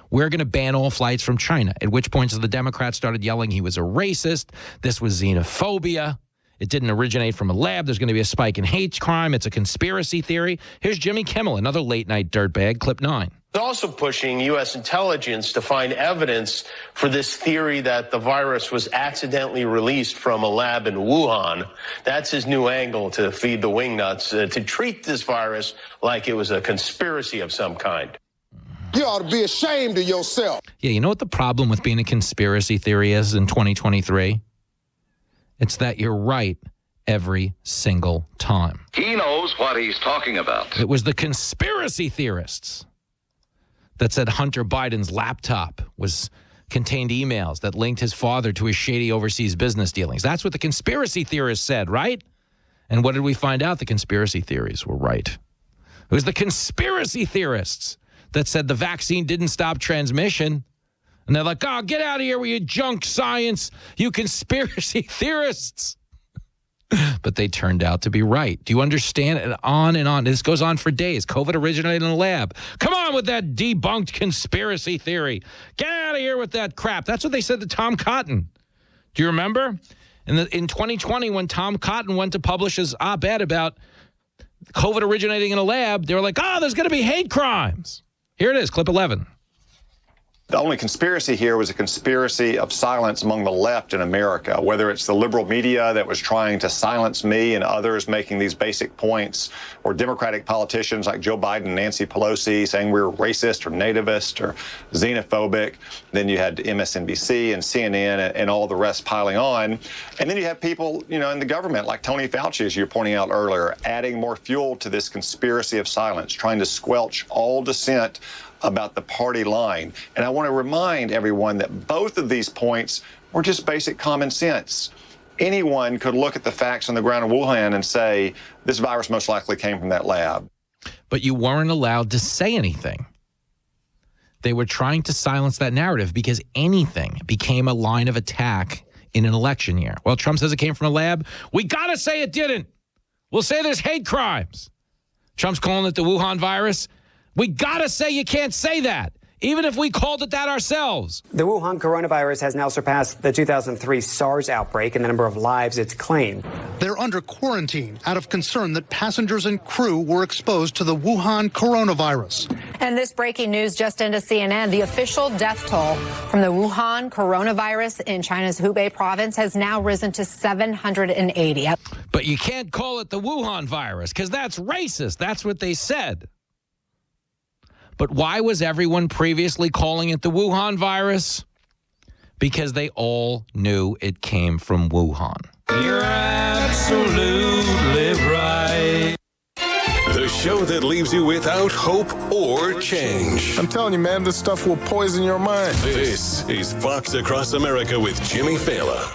We're going to ban all flights from China, at which point the Democrats started yelling he was a racist. This was xenophobia. It didn't originate from a lab. There's going to be a spike in hate crime. It's a conspiracy theory. Here's Jimmy Kimmel, another late-night dirtbag, clip 9. It's also pushing U.S. intelligence to find evidence for this theory that the virus was accidentally released from a lab in Wuhan. That's his new angle to feed the wingnuts, to treat this virus like it was a conspiracy of some kind. You ought to be ashamed of yourself. Yeah, you know what the problem with being a conspiracy theory is in 2023? It's that you're right every single time. He knows what he's talking about. It was the conspiracy theorists that said Hunter Biden's laptop contained emails that linked his father to his shady overseas business dealings. That's what the conspiracy theorists said, right? And what did we find out? The conspiracy theories were right. It was the conspiracy theorists that said the vaccine didn't stop transmission. And they're like, oh, get out of here with your junk science, you conspiracy theorists. But they turned out to be right. Do you understand? And on. This goes on for days. COVID originated in a lab. Come on with that debunked conspiracy theory. Get out of here with that crap. That's what they said to Tom Cotton. Do you remember? In 2020, when Tom Cotton went to publish his op-ed about COVID originating in a lab, they were like, oh, there's going to be hate crimes. Here it is, clip 11. The only conspiracy here was a conspiracy of silence among the left in America, whether it's the liberal media that was trying to silence me and others making these basic points, or Democratic politicians like Joe Biden and Nancy Pelosi saying we're racist or nativist or xenophobic. Then you had MSNBC and CNN and all the rest piling on. And then you have people, in the government like Tony Fauci, as you were pointing out earlier, adding more fuel to this conspiracy of silence, trying to squelch all dissent about the party line. And I want to remind everyone that both of these points were just basic common sense. Anyone could look at the facts on the ground in Wuhan and say, this virus most likely came from that lab. But you weren't allowed to say anything. They were trying to silence that narrative because anything became a line of attack in an election year. Well, Trump says it came from a lab. We got to say it didn't. We'll say there's hate crimes. Trump's calling it the Wuhan virus. We got to say you can't say that. even if we called it that ourselves. The Wuhan coronavirus has now surpassed the 2003 SARS outbreak in the number of lives it's claimed. They're under quarantine out of concern that passengers and crew were exposed to the Wuhan coronavirus. And this breaking news just into CNN. The official death toll from the Wuhan coronavirus in China's Hubei province has now risen to 780. But you can't call it the Wuhan virus because that's racist. That's what they said. But why was everyone previously calling it the Wuhan virus? Because they all knew it came from Wuhan. You're absolutely right. The show that leaves you without hope or change. I'm telling you, man, this stuff will poison your mind. This is Fox Across America with Jimmy Fallon.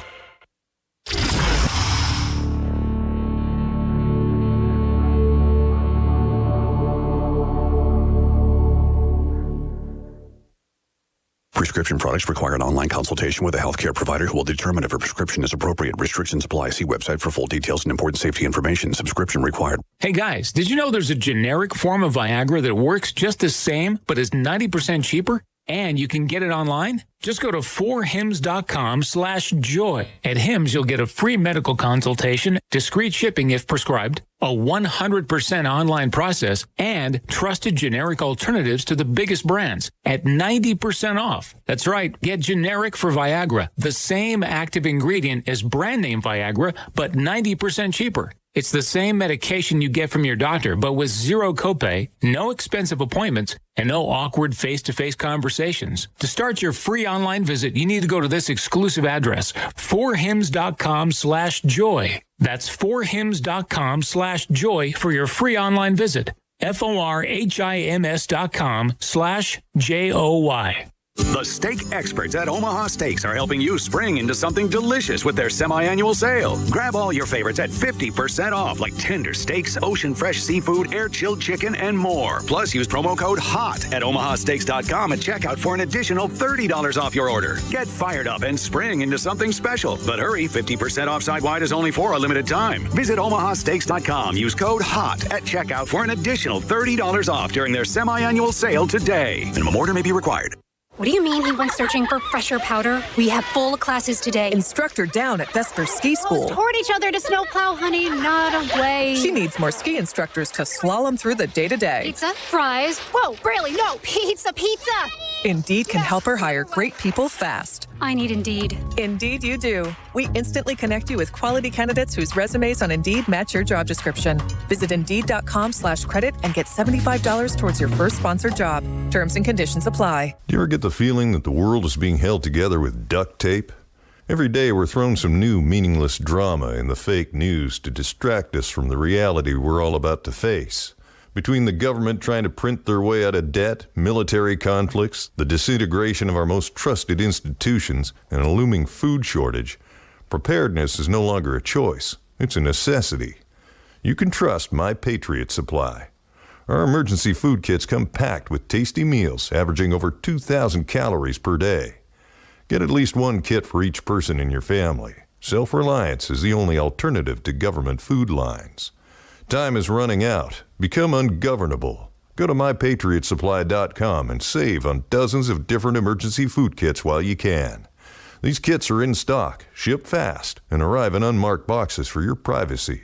Prescription products require an online consultation with a healthcare provider who will determine if a prescription is appropriate. Restrictions apply. See website for full details and important safety information. Subscription required. Hey guys, did you know there's a generic form of Viagra that works just the same but is 90% cheaper? And you can get it online? Just go to 4hims.com/joy. At Hims, you'll get a free medical consultation, discreet shipping if prescribed, a 100% online process, and trusted generic alternatives to the biggest brands at 90% off. That's right, get generic for Viagra, the same active ingredient as brand name Viagra, but 90% cheaper. It's the same medication you get from your doctor, but with zero copay, no expensive appointments, and no awkward face-to-face conversations. To start your free online visit, you need to go to this exclusive address, 4hims.com/joy. That's 4hims.com/joy for your free online visit. FORHIMS.com/JOY. The steak experts at Omaha Steaks are helping you spring into something delicious with their semi-annual sale. Grab all your favorites at 50% off, like tender steaks, ocean fresh seafood, air-chilled chicken, and more. Plus, use promo code HOT at omahasteaks.com at checkout for an additional $30 off your order. Get fired up and spring into something special. But hurry, 50% off site-wide is only for a limited time. Visit omahasteaks.com. Use code HOT at checkout for an additional $30 off during their semi-annual sale today. Minimum order may be required. What do you mean he went searching for fresher powder? We have full classes today. Instructor down at Vesper Ski School. Toward each other to snowplow, honey, not away. She needs more ski instructors to slalom through the day-to-day. Pizza, fries. Whoa, really? No, pizza. Indeed can help her hire great people fast. I need Indeed. Indeed you do. We instantly connect you with quality candidates whose resumes on Indeed match your job description. Visit Indeed.com/credit and get $75 towards your first sponsored job. Terms and conditions apply. Do you ever get the feeling that the world is being held together with duct tape? Every day we're thrown some new meaningless drama in the fake news to distract us from the reality we're all about to face. Between the government trying to print their way out of debt, military conflicts, the disintegration of our most trusted institutions, and a looming food shortage, preparedness is no longer a choice. It's a necessity. You can trust My Patriot Supply. Our emergency food kits come packed with tasty meals, averaging over 2,000 calories per day. Get at least one kit for each person in your family. Self-reliance is the only alternative to government food lines. Time is running out. Become ungovernable. Go to MyPatriotSupply.com and save on dozens of different emergency food kits while you can. These kits are in stock, ship fast, and arrive in unmarked boxes for your privacy.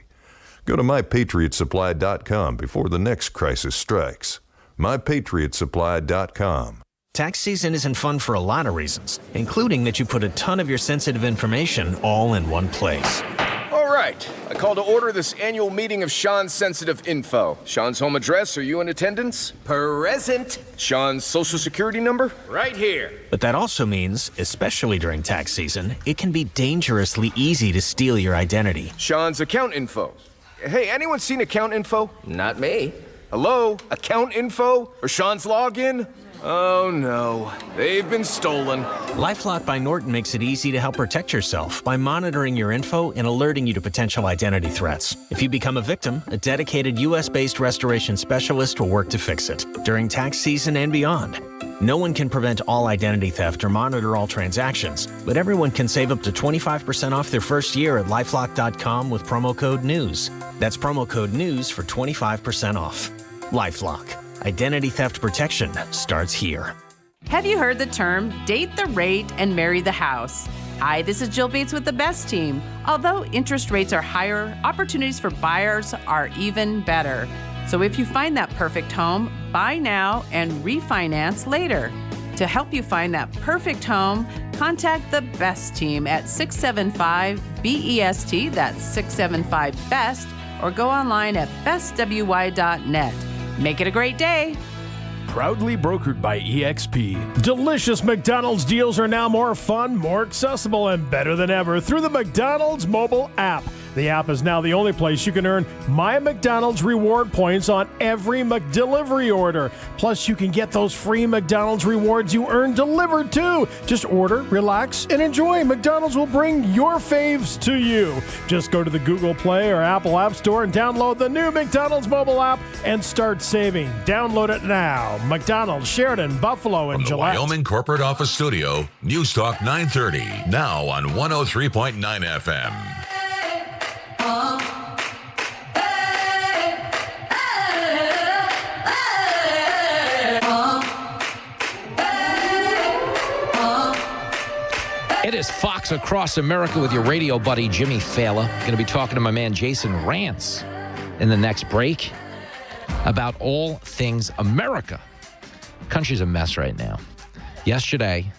Go to MyPatriotSupply.com before the next crisis strikes. MyPatriotSupply.com. Tax season isn't fun for a lot of reasons, including that you put a ton of your sensitive information all in one place. All right, I call to order this annual meeting of Sean's sensitive info. Sean's home address, are you in attendance? Present. Sean's social security number? Right here. But that also means, especially during tax season, it can be dangerously easy to steal your identity. Sean's account info. Hey, anyone seen account info? Not me. Hello? Account info? Or Sean's login? Oh no, they've been stolen. LifeLock by Norton makes it easy to help protect yourself by monitoring your info and alerting you to potential identity threats. If you become a victim, a dedicated US-based restoration specialist will work to fix it during tax season and beyond. No one can prevent all identity theft or monitor all transactions, but everyone can save up to 25% off their first year at LifeLock.com with promo code NEWS. That's promo code NEWS for 25% off. LifeLock. Identity theft protection starts here. Have you heard the term date the rate and marry the house? Hi, this is Jill Bates with the Best Team. Although interest rates are higher, opportunities for buyers are even better. So if you find that perfect home, buy now and refinance later. To help you find that perfect home, contact the Best Team at 675-BEST, that's 675-BEST, or go online at bestwy.net. Make it a great day. Proudly brokered by EXP. Delicious McDonald's deals are now more fun, more accessible, and better than ever through the McDonald's mobile app. The app is now the only place you can earn My McDonald's reward points on every McDelivery order. Plus, you can get those free McDonald's rewards you earn delivered too. Just order, relax, and enjoy. McDonald's will bring your faves to you. Just go to the Google Play or Apple App Store and download the new McDonald's mobile app and start saving. Download it now. McDonald's, Sheridan, Buffalo, and Gillette. Wyoming Corporate Office Studio, News Talk 930, now on 103.9 FM. It is Fox Across America with your radio buddy, Jimmy Fallon. Going to be talking to my man, Jason Rantz, in the next break about all things America. Country's a mess right now. Yesterday,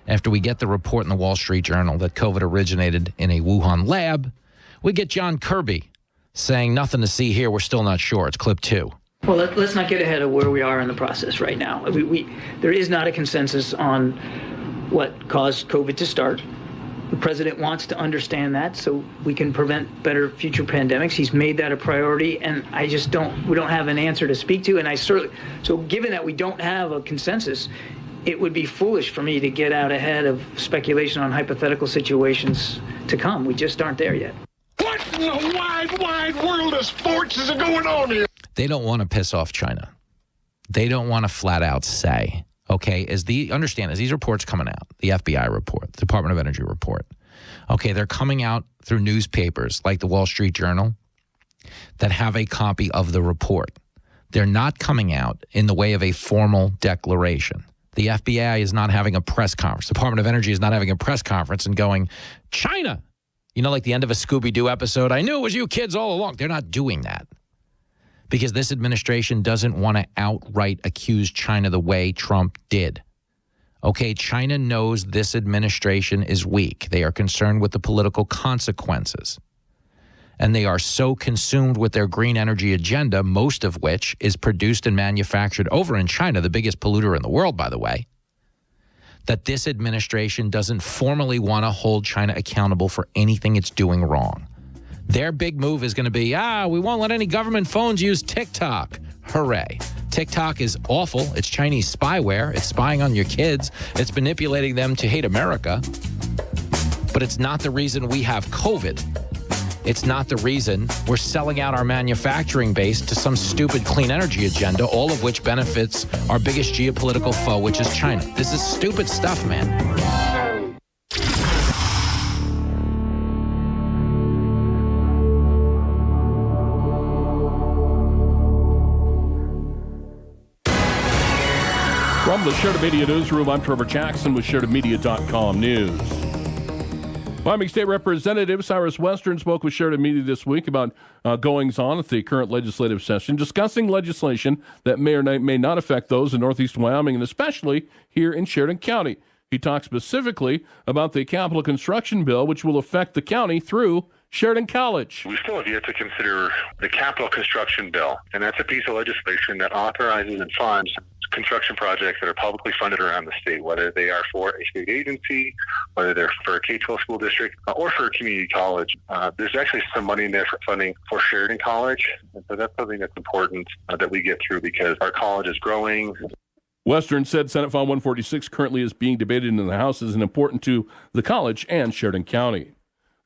after we get the report in the Wall Street Journal that COVID originated in a Wuhan lab, we get John Kirby saying nothing to see here. We're still not sure. It's clip 2. Well, let's not get ahead of where we are in the process right now. There is not a consensus on what caused COVID to start. The president wants to understand that so we can prevent better future pandemics. He's made that a priority, and we don't have an answer to speak to. And so given that we don't have a consensus, it would be foolish for me to get out ahead of speculation on hypothetical situations to come. We just aren't there yet. What in the wide, wide world of sports is going on here? They don't want to piss off China. They don't want to flat out say, okay, as these reports coming out, the FBI report, the Department of Energy report, okay, they're coming out through newspapers like the Wall Street Journal that have a copy of the report. They're not coming out in the way of a formal declaration. The FBI is not having a press conference. The Department of Energy is not having a press conference and going, China, like the end of a Scooby-Doo episode, I knew it was you kids all along. They're not doing that because this administration doesn't want to outright accuse China the way Trump did. Okay, China knows this administration is weak. They are concerned with the political consequences. And they are so consumed with their green energy agenda, most of which is produced and manufactured over in China, the biggest polluter in the world, by the way, that this administration doesn't formally want to hold China accountable for anything it's doing wrong. Their big move is going to be, we won't let any government phones use TikTok. Hooray. TikTok is awful. It's Chinese spyware. It's spying on your kids. It's manipulating them to hate America. But it's not the reason we have COVID. It's not the reason we're selling out our manufacturing base to some stupid clean energy agenda, all of which benefits our biggest geopolitical foe, which is China. This is stupid stuff, man. From the Sheridan Media Newsroom, I'm Trevor Jackson with SheridanMedia.com News. Wyoming State Representative Cyrus Western spoke with Sheridan Media this week about goings-on at the current legislative session, discussing legislation that may or may not affect those in northeast Wyoming, and especially here in Sheridan County. He talked specifically about the capital construction bill, which will affect the county through Sheridan College. We still have yet to consider the capital construction bill, and that's a piece of legislation that authorizes and funds construction projects that are publicly funded around the state, whether they are for a state agency, whether they're for a K-12 school district, or for a community college. There's actually some money in there for funding for Sheridan College, and so that's something that's important that we get through because our college is growing. Western said Senate File 146 currently is being debated in the House and important to the college and Sheridan County.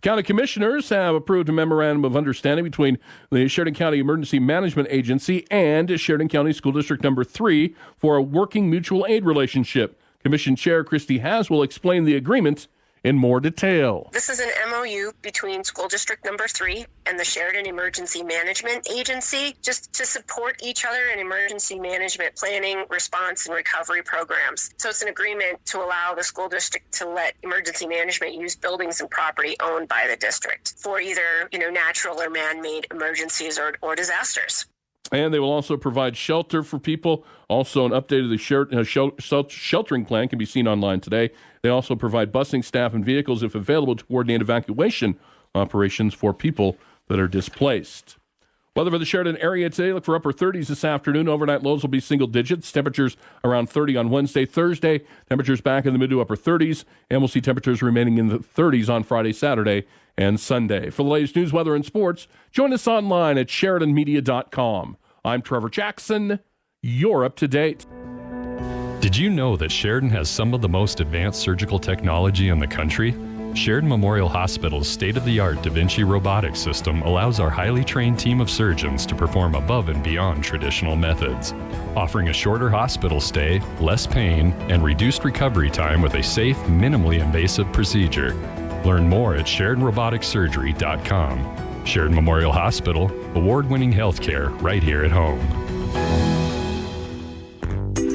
County commissioners have approved a memorandum of understanding between the Sheridan County Emergency Management Agency and Sheridan County School District Number 3 for a working mutual aid relationship. Commission Chair Christy Haswell explained the agreement in more detail. This is an MOU between School District Number 3 and the Sheridan Emergency Management Agency, just to support each other in emergency management planning, response, and recovery programs. So it's an agreement to allow the school district to let emergency management use buildings and property owned by the district for either, natural or man-made emergencies or disasters. And they will also provide shelter for people. Also, an update of the sheltering plan can be seen online today. They also provide busing staff and vehicles, if available, to coordinate evacuation operations for people that are displaced. Weather for the Sheridan area today, look for upper 30s this afternoon. Overnight lows will be single digits. Temperatures around 30 on Wednesday. Thursday, temperatures back in the mid to upper 30s. And we'll see temperatures remaining in the 30s on Friday, Saturday, and Sunday. For the latest news, weather, and sports, join us online at SheridanMedia.com. I'm Trevor Jackson. You're up to date. Did you know that Sheridan has some of the most advanced surgical technology in the country? Sheridan Memorial Hospital's state-of-the-art Da Vinci robotics system allows our highly trained team of surgeons to perform above and beyond traditional methods, offering a shorter hospital stay, less pain, and reduced recovery time with a safe, minimally invasive procedure. Learn more at SheridanRoboticSurgery.com. Sheridan Memorial Hospital, award-winning healthcare right here at home.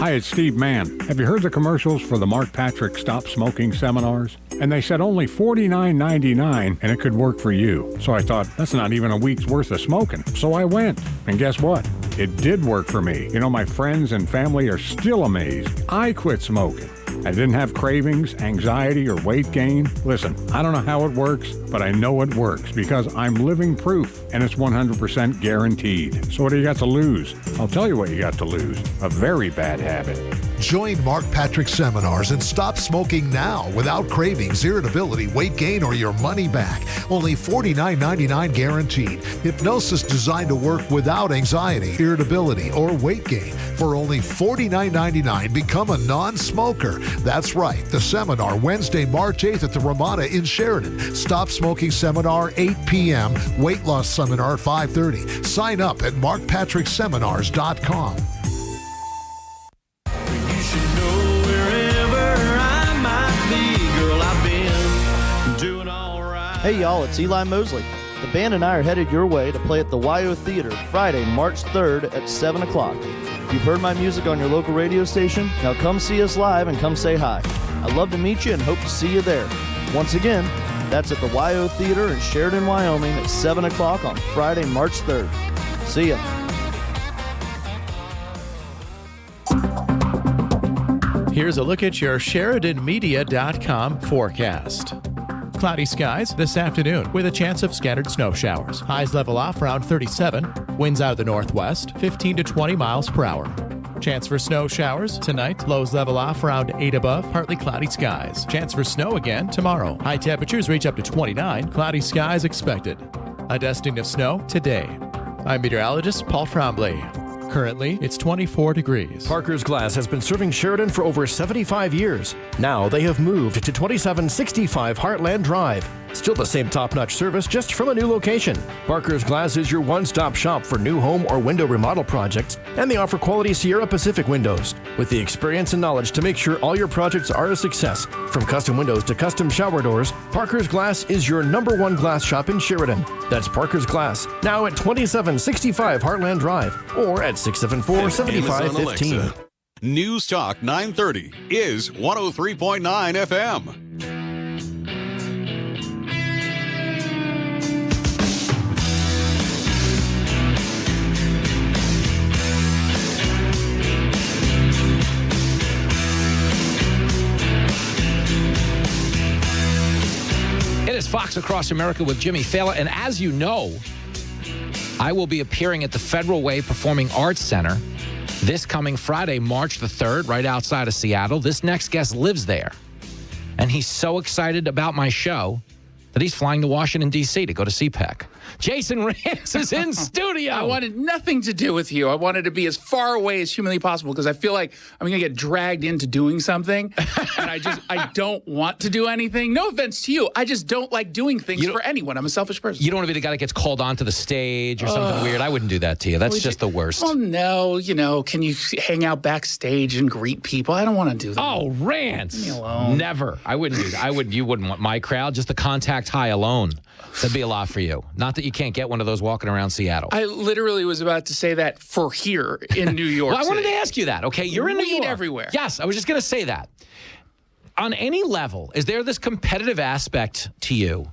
Hi, it's Steve Mann. Have you heard the commercials for the Mark Patrick Stop Smoking seminars? And they said only $49.99 and it could work for you. So I thought, that's not even a week's worth of smoking. So I went. And guess what? It did work for me. My friends and family are still amazed. I quit smoking. I didn't have cravings, anxiety, or weight gain. Listen, I don't know how it works, but I know it works because I'm living proof, and it's 100% guaranteed. So what do you got to lose? I'll tell you what you got to lose. A very bad habit. Join Mark Patrick seminars and stop smoking now without cravings, irritability, weight gain, or your money back. Only $49.99 guaranteed. Hypnosis designed to work without anxiety, irritability, or weight gain. For only $49.99, become a non-smoker. That's right. The seminar Wednesday, March 8th at the Ramada in Sheridan. Stop Smoking Seminar, 8 p.m. Weight Loss Seminar, 5:30. Sign up at markpatrickseminars.com. Hey y'all, it's Eli Mosley. The band and I are headed your way to play at the YO Theater Friday, March 3rd at 7 o'clock. You've heard my music on your local radio station. Now come see us live and come say hi. I'd love to meet you and hope to see you there. Once again, that's at the YO Theater in Sheridan, Wyoming at 7 o'clock on Friday, March 3rd. See ya. Here's a look at your SheridanMedia.com forecast. Cloudy skies this afternoon with a chance of scattered snow showers. Highs level off around 37. Winds out of the northwest, 15 to 20 miles per hour. Chance for snow showers tonight. Lows level off around 8 above. Partly cloudy skies. Chance for snow again tomorrow. High temperatures reach up to 29. Cloudy skies expected. A dusting of snow today. I'm meteorologist Paul Trombley. Currently, it's 24 degrees. Parker's Glass has been serving Sheridan for over 75 years. Now they have moved to 2765 Heartland Drive. Still the same top-notch service, just from a new location. Parker's Glass is your one-stop shop for new home or window remodel projects, and they offer quality Sierra Pacific windows with the experience and knowledge to make sure all your projects are a success. From custom windows to custom shower doors, Parker's Glass is your #1 glass shop in Sheridan. That's Parker's Glass, now at 2765 Heartland Drive or at 674-7515. News Talk 930 is 103.9 FM. It is Fox Across America with Jimmy Fallon. And as you know, I will be appearing at the Federal Way Performing Arts Center this coming Friday, March the 3rd, right outside of Seattle. This next guest lives there. And he's so excited about my show that he's flying to Washington, D.C. to go to CPAC. Jason Rance is in studio. I wanted nothing to do with you. I wanted to be as far away as humanly possible because I feel like I'm going to get dragged into doing something. And I don't want to do anything. No offense to you. I just don't like doing things for anyone. I'm a selfish person. You don't want to be the guy that gets called onto the stage or something weird. I wouldn't do that to you. That's just the worst. Well, no. Can you hang out backstage and greet people? I don't want to do that. Oh, Rance. Leave me alone. Never. I wouldn't do that. You wouldn't want my crowd. Just the contact high alone. That'd be a lot for you. Not that you can't get one of those walking around Seattle. I literally was about to say that for here in New York. Well, I wanted to ask you that. Okay, you're in New York. Everywhere. Yes, I was just going to say that. On any level, is there this competitive aspect to you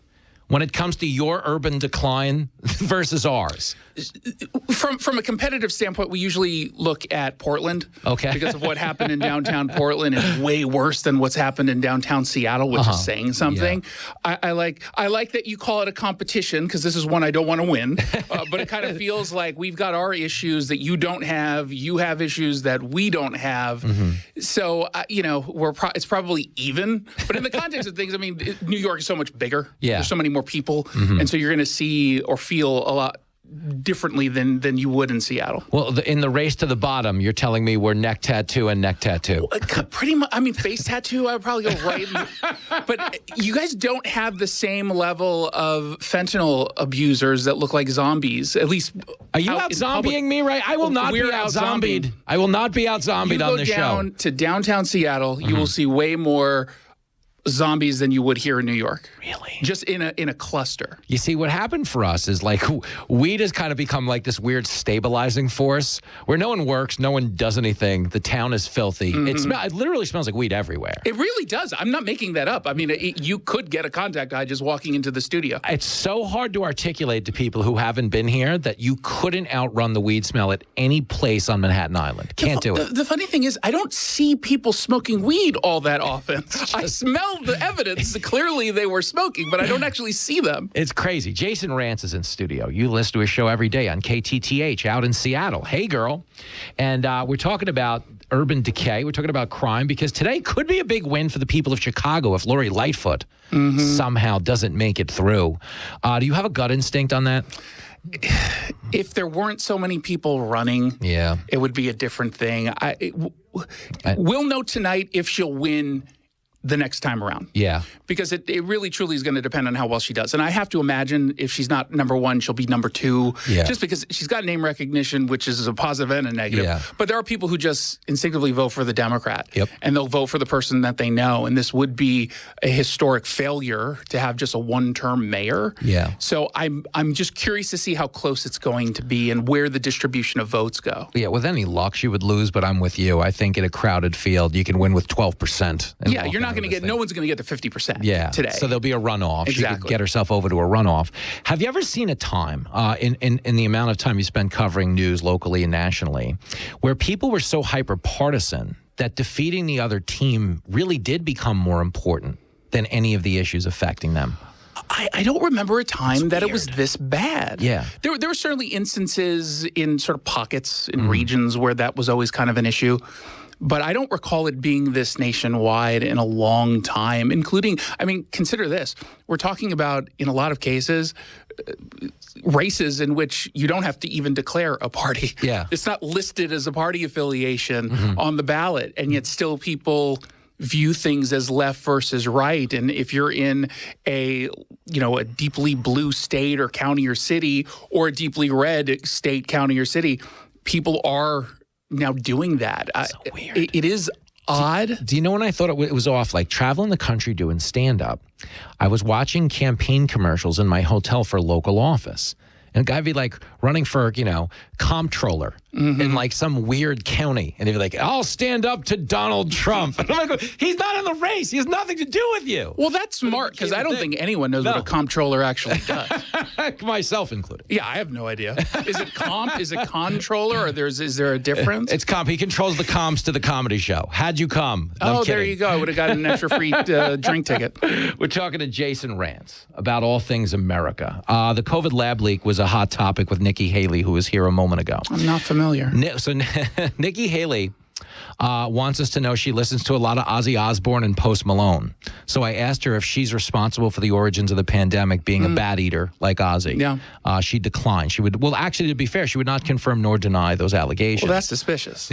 when it comes to your urban decline versus ours? From a competitive standpoint, we usually look at Portland. Okay. Because of what happened in downtown Portland is way worse than what's happened in downtown Seattle, which is saying something. Yeah. I like that you call it a competition because this is one I don't want to win. But it kind of feels like we've got our issues that you don't have. You have issues that we don't have. Mm-hmm. So, it's probably even. But in the context of things, I mean, New York is so much bigger. Yeah. There's so many more people. Mm-hmm. And so you're going to see or feel a lot differently than you would in Seattle. Well, in the race to the bottom, you're telling me we're neck tattoo and neck tattoo. Pretty much. I mean, face tattoo, I would probably go right. But you guys don't have the same level of fentanyl abusers that look like zombies. At least, are you out zombieing me? Right? I will not be out zombied. I will not be out zombied on this show. You go down to downtown Seattle, you will see way more zombies than you would here in New York. Really? Just in a cluster. You see, what happened for us is like weed has kind of become like this weird stabilizing force where no one works, no one does anything. The town is filthy. Mm-hmm. It literally smells like weed everywhere. It really does. I'm not making that up. I mean, you could get a contact eye just walking into the studio. It's so hard to articulate to people who haven't been here that you couldn't outrun the weed smell at any place on Manhattan Island. Can't do it. The funny thing is, I don't see people smoking weed all that often. I smell the evidence. Clearly they were smoking, but I don't actually see them. It's crazy. Jason Rance is in studio. You listen to his show every day on KTTH out in Seattle. Hey, girl. And we're talking about urban decay. We're talking about crime because today could be a big win for the people of Chicago if Lori Lightfoot somehow doesn't make it through. Do you have a gut instinct on that? If there weren't so many people running, it would be a different thing. We'll know tonight if she'll win the next time around. Yeah. Because it really truly is going to depend on how well she does. And I have to imagine if she's not number one, she'll be number two. Yeah. Just because she's got name recognition, which is a positive and a negative. Yeah. But there are people who just instinctively vote for the Democrat. Yep. And they'll vote for the person that they know. And this would be a historic failure to have just a one-term mayor. Yeah. So I'm just curious to see how close it's going to be and where the distribution of votes go. Yeah, with any luck, she would lose, but I'm with you. I think in a crowded field, you can win with 12%. Yeah, you're not going to get, no one's going to get to 50% today. So there'll be a runoff. Exactly. She could get herself over to a runoff. Have you ever seen a time in the amount of time you spend covering news locally and nationally where people were so hyper-partisan that defeating the other team really did become more important than any of the issues affecting them? I don't remember a time that it was this bad. Yeah. There were certainly instances in sort of pockets in regions where that was always kind of an issue. But I don't recall it being this nationwide in a long time, including, I mean, consider this. We're talking about, in a lot of cases, races in which you don't have to even declare a party. Yeah. It's not listed as a party affiliation on the ballot, and yet still people view things as left versus right. And if you're in a deeply blue state or county or city, or a deeply red state, county or city, people are now doing that. So weird. It is odd. Do you know when I thought it was off? Like traveling the country doing stand-up, I was watching campaign commercials in my hotel for local office. And a guy would be like running for, comptroller in like some weird county. And he'd be like, I'll stand up to Donald Trump. And I'm like, he's not in the race. He has nothing to do with you. Well, that's smart because I don't think anyone knows what a comptroller actually does. Myself included. Yeah, I have no idea. Is it comp? Is it controller? Or is there a difference? It's comp. He controls the comps to the comedy show. Had you come? No, oh, there you go. I would have gotten an extra free drink ticket. We're talking to Jason Rance about all things America. The COVID lab leak was a hot topic with Nikki Haley, who was here a moment ago. I'm not familiar. So Nikki Haley wants us to know she listens to a lot of Ozzy Osbourne and Post Malone. So I asked her if she's responsible for the origins of the pandemic, being a bat eater like Ozzy. Yeah. She declined. She would, well, actually, to be fair, she would not confirm nor deny those allegations. Well, that's suspicious.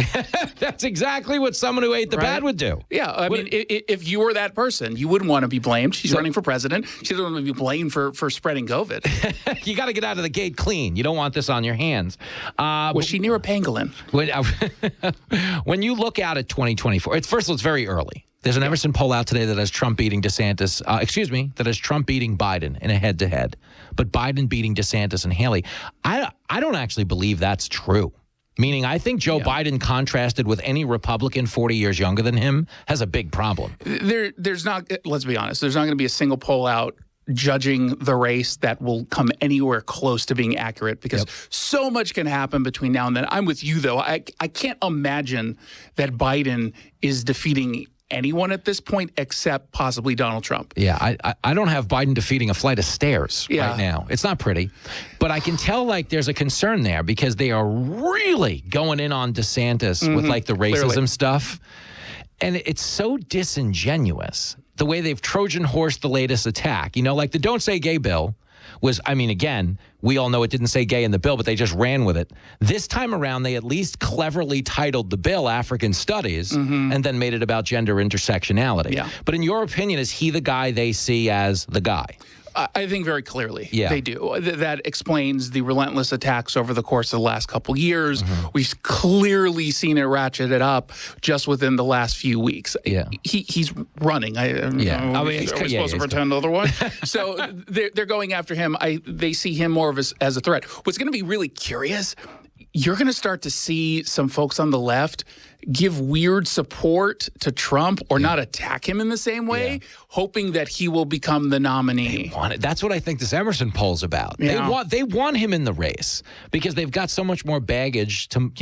That's exactly what someone who ate the bat would do. Yeah, I mean, if you were that person, you wouldn't want to be blamed. She's running for president. She doesn't want to be blamed for spreading COVID. You got to get out of the gate clean. You don't want this on your hands. Was she near a pangolin? When you look out at 2024, first of all, it's very early. There's an Emerson poll out today that has Trump beating DeSantis, that has Trump beating Biden in a head-to-head, but Biden beating DeSantis and Haley. I don't actually believe that's true. Meaning, I think Joe Biden, contrasted with any Republican 40 years younger than him, has a big problem. There's not, let's be honest, there's not going to be a single poll out judging the race that will come anywhere close to being accurate because so much can happen between now and then. I'm with you, though. I can't imagine that Biden is defeating anyone at this point except possibly Donald Trump. Yeah, I don't have Biden defeating a flight of stairs right now. It's not pretty. But I can tell, there's a concern there because they are really going in on DeSantis with, the racism stuff. And it's so disingenuous, the way they've Trojan horsed the latest attack. The Don't Say Gay bill was, again, we all know it didn't say gay in the bill, but they just ran with it. This time around, they at least cleverly titled the bill African Studies and then made it about gender intersectionality. Yeah. But in your opinion, is he the guy they see as the guy? I think very clearly they do. That explains the relentless attacks over the course of the last couple years. We've clearly seen it ratchet it up just within the last few weeks. Yeah. He's running. Are we supposed to pretend otherwise? So they're going after him. They see him more of as a threat. What's going to be really curious, you're going to start to see some folks on the left give weird support to Trump or not attack him in the same way, hoping that he will become the nominee. That's what I think this Emerson poll's about. Yeah. They want him in the race because they've got so much more baggage to,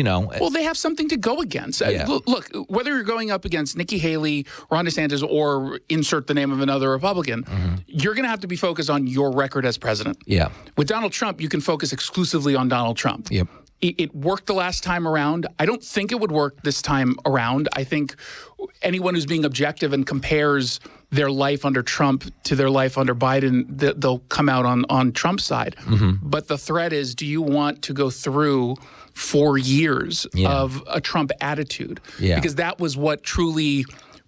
Well, they have something to go against. Look, whether you're going up against Nikki Haley, Ron DeSantis, or insert the name of another Republican, you're going to have to be focused on your record as president. Yeah. With Donald Trump, you can focus exclusively on Donald Trump. Yep. It worked the last time around. I don't think it would work this time around. I think anyone who's being objective and compares their life under Trump to their life under Biden, they'll come out on Trump's side. But the threat is, do you want to go through 4 years of a Trump attitude? Because that was what truly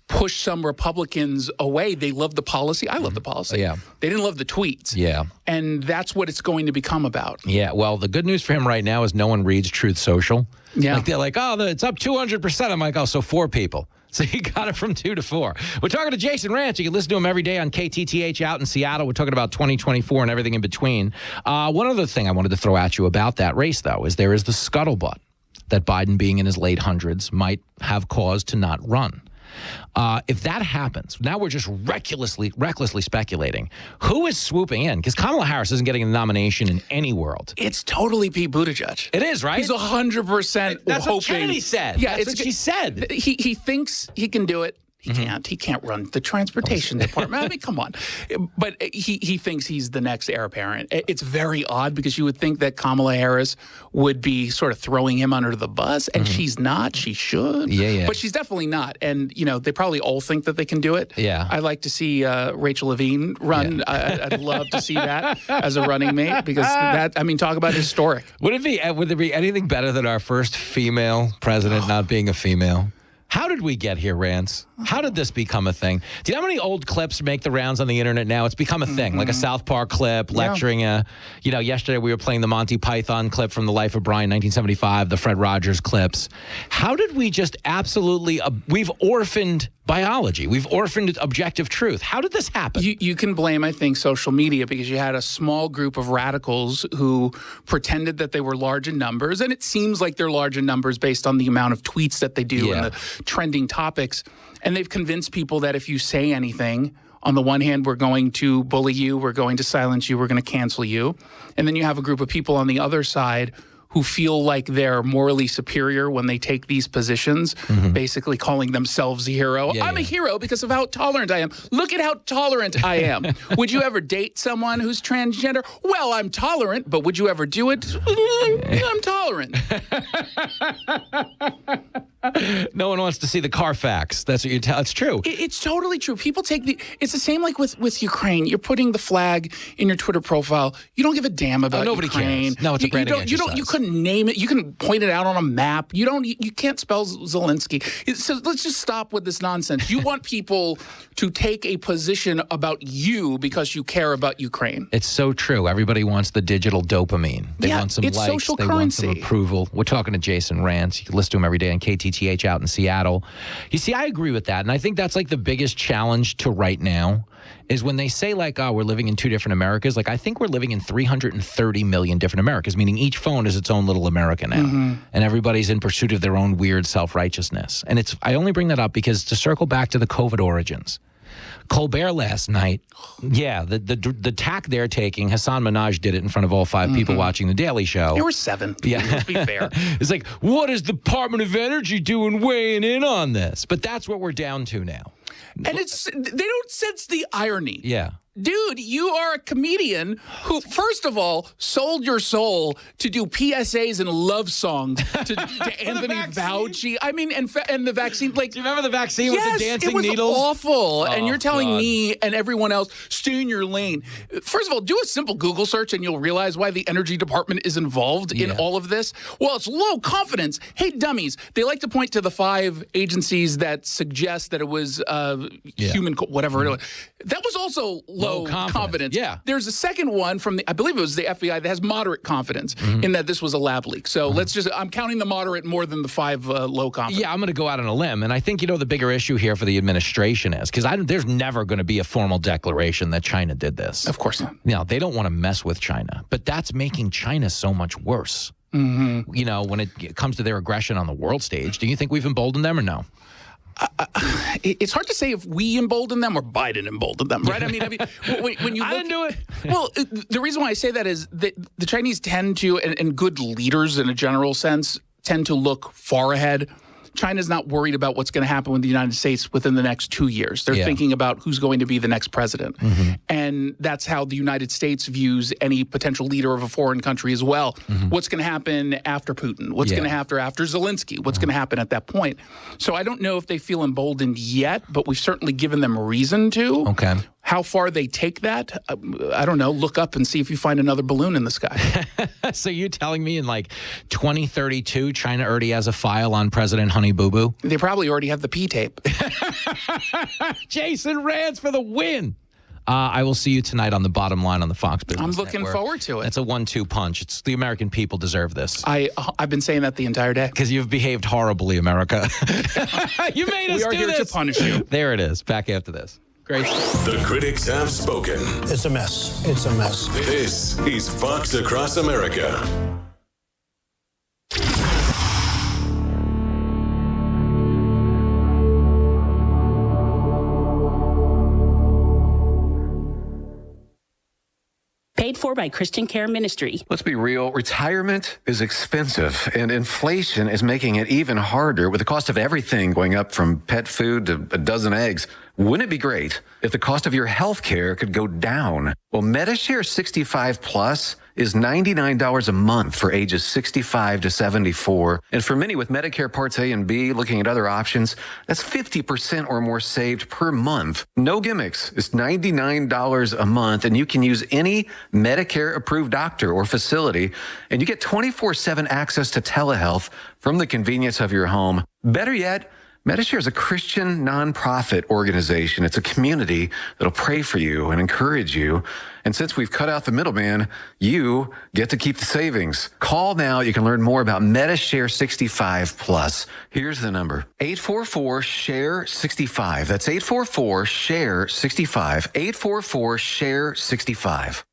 pushed some Republicans away. They loved the policy. I love the policy. Yeah. They didn't love the tweets. Yeah. And that's what it's going to become about. Yeah. Well, the good news for him right now is no one reads Truth Social. Yeah. They're like, it's up 200%. I'm like, so 4 people. So he got it from 2 to 4. We're talking to Jason Rantz. You can listen to him every day on KTTH out in Seattle. We're talking about 2024 and everything in between. One other thing I wanted to throw at you about that race, though, is there is the scuttlebutt that Biden, being in his late hundreds, might have cause to not run. If that happens, now we're just recklessly speculating. Who is swooping in? Because Kamala Harris isn't getting a nomination in any world. It's totally Pete Buttigieg. It is, right? He's 100% That's hoping. what Kennedy said. Yeah, That's what she said. He thinks he can do it. He can't. He can't run the transportation department. I mean, come on. But he thinks he's the next heir apparent. It's very odd because you would think that Kamala Harris would be sort of throwing him under the bus, and she's not. She should. Yeah. But she's definitely not. And, they probably all think that they can do it. Yeah. I'd like to see Rachel Levine run. Yeah. I'd love to see that as a running mate because talk about historic. Would there be anything better than our first female president not being a female? How did we get here, Rance? How did this become a thing? Do you know how many old clips make the rounds on the internet now? It's become a thing, like a South Park clip, lecturing yesterday we were playing the Monty Python clip from The Life of Brian, 1975, the Fred Rogers clips. How did we just absolutely, we've orphaned biology. We've orphaned objective truth. How did this happen? You can blame, I think, social media because you had a small group of radicals who pretended that they were large in numbers, and it seems like they're large in numbers based on the amount of tweets that they do and the trending topics. And they've convinced people that if you say anything, on the one hand, we're going to bully you, we're going to silence you, we're going to cancel you. And then you have a group of people on the other side who feel like they're morally superior when they take these positions, basically calling themselves a hero. I'm a hero because of how tolerant I am. Look at how tolerant I am. Would you ever date someone who's transgender? Well, I'm tolerant, but would you ever do it? I'm tolerant. No one wants to see the Carfax. That's what you tell. It's true. It's totally true. People take it's the same like with Ukraine. You're putting the flag in your Twitter profile. You don't give a damn about nobody Ukraine. cares. No, it's a branding exercise. You couldn't name it. You can point it out on a map. You can't spell Zelensky. So let's just stop with this nonsense. You want people to take a position about you because you care about Ukraine. It's so true. Everybody wants the digital dopamine. They want some likes. Social they currency. Want some approval. We're talking to Jason Rantz. You can listen to him every day on KTTH out in Seattle. You see, I agree with that. And I think that's like the biggest challenge to right now is when they say like, oh, we're living in two different Americas. Like, I think we're living in 330 million different Americas, meaning each phone is its own little America now. Mm-hmm. And everybody's in pursuit of their own weird self-righteousness. And I only bring that up because to circle back to the COVID origins, Colbert last night, the tack they're taking, Hassan Minhaj did it in front of all 5 people watching The Daily Show. There were 7. Yeah. Let's be fair. It's like, what is the Department of Energy doing weighing in on this? But that's what we're down to now. And they don't sense the irony. Yeah. Dude, you are a comedian who, first of all, sold your soul to do PSAs and love songs to Anthony Fauci. I mean, and the vaccine. Like, do you remember the vaccine with the dancing needles? It was awful. And you're telling God. me and everyone else, stay in your lane. First of all, do a simple Google search and you'll realize why the Energy Department is involved in all of this. Well, it's low confidence. Hey, dummies. They like to point to the 5 agencies that suggest that it was human, whatever it was. That was also low confidence. Yeah. There's a second one from I believe it was the FBI that has moderate confidence in that this was a lab leak. So I'm counting the moderate more than the 5 low confidence. Yeah, I'm going to go out on a limb. And I think, the bigger issue here for the administration is, because there's never going to be a formal declaration that China did this. Of course not. They don't want to mess with China. But that's making China so much worse. Mm-hmm. When it comes to their aggression on the world stage. Do you think we've emboldened them or no? It's hard to say if we embolden them or Biden emboldened them, right? I mean, when you didn't do it. Well, the reason why I say that is that the Chinese tend to, and good leaders in a general sense, tend to look far ahead. China's not worried about what's going to happen with the United States within the next 2 years. They're thinking about who's going to be the next president. And that's how the United States views any potential leader of a foreign country as well. What's going to happen after Putin? What's going to happen after Zelensky? What's going to happen at that point? So I don't know if they feel emboldened yet, but we've certainly given them reason to. Okay. How far they take that, I don't know. Look up and see if you find another balloon in the sky. So you're telling me in like 2032, China already has a file on President Honey Boo Boo? They probably already have the P tape. Jason Rantz for the win. I will see you tonight on the Bottom Line on the Fox Business I'm looking Network. forward to it. It's a 1-2 punch. It's the American people deserve this. I've been saying that the entire day. Because you've behaved horribly, America. You made us do this. We are here to punish you. There it is. Back after this. Great. The critics have spoken. It's a mess. It's a mess. This is Fox Across America. Paid for by Christian Care Ministry. Let's be real. Retirement is expensive, and inflation is making it even harder with the cost of everything going up from pet food to a dozen eggs. Wouldn't it be great if the cost of your health care could go down? Well, MediShare 65 Plus is $99 a month for ages 65 to 74. And for many with Medicare Parts A and B, looking at other options, that's 50% or more saved per month. No gimmicks. It's $99 a month, and you can use any Medicare-approved doctor or facility, and you get 24/7 access to telehealth from the convenience of your home. Better yet, MediShare is a Christian nonprofit organization. It's a community that'll pray for you and encourage you. And since we've cut out the middleman, you get to keep the savings. Call now. You can learn more about MediShare 65 Plus. Here's the number. 844-SHARE-65. That's 844-SHARE-65. 844-SHARE-65.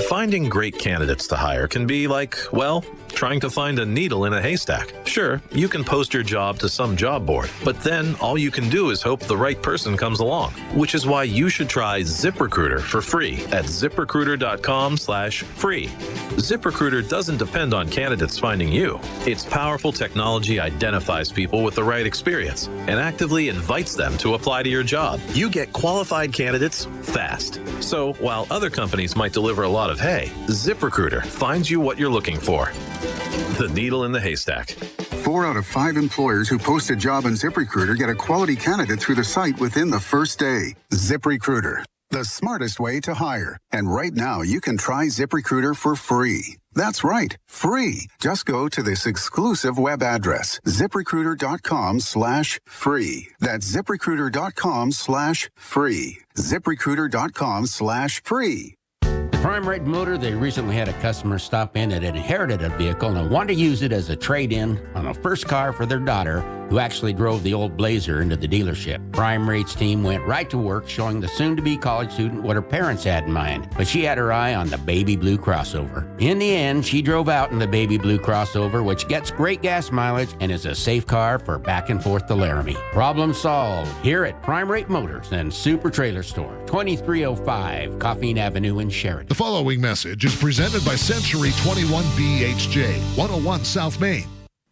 Finding great candidates to hire can be like, well, trying to find a needle in a haystack. Sure, you can post your job to some job board, but then all you can do is hope the right person comes along, which is why you should try ZipRecruiter for free at ZipRecruiter.com/free. ZipRecruiter doesn't depend on candidates finding you. Its powerful technology identifies people with the right experience and actively invites them to apply to your job. You get qualified candidates fast. So while other companies might deliver a lot of hay, ZipRecruiter finds you what you're looking for. The needle in the haystack. 4 out of 5 employers who post a job on ZipRecruiter get a quality candidate through the site within the first day. ZipRecruiter, the smartest way to hire. And right now, you can try ZipRecruiter for free. That's right, free. Just go to this exclusive web address, ZipRecruiter.com/free. That's ZipRecruiter.com/free. ZipRecruiter.com/free. Prime Rate Motor, they recently had a customer stop in that had inherited a vehicle and wanted to use it as a trade-in on a first car for their daughter, who actually drove the old Blazer into the dealership. Prime Rate's team went right to work showing the soon-to-be college student what her parents had in mind, but she had her eye on the baby blue crossover. In the end, she drove out in the baby blue crossover, which gets great gas mileage and is a safe car for back and forth to Laramie. Problem solved here at Prime Rate Motors and Super Trailer Store, 2305 Coffeen Avenue in Sheridan. The following message is presented by Century 21 BHJ, 101 South Main.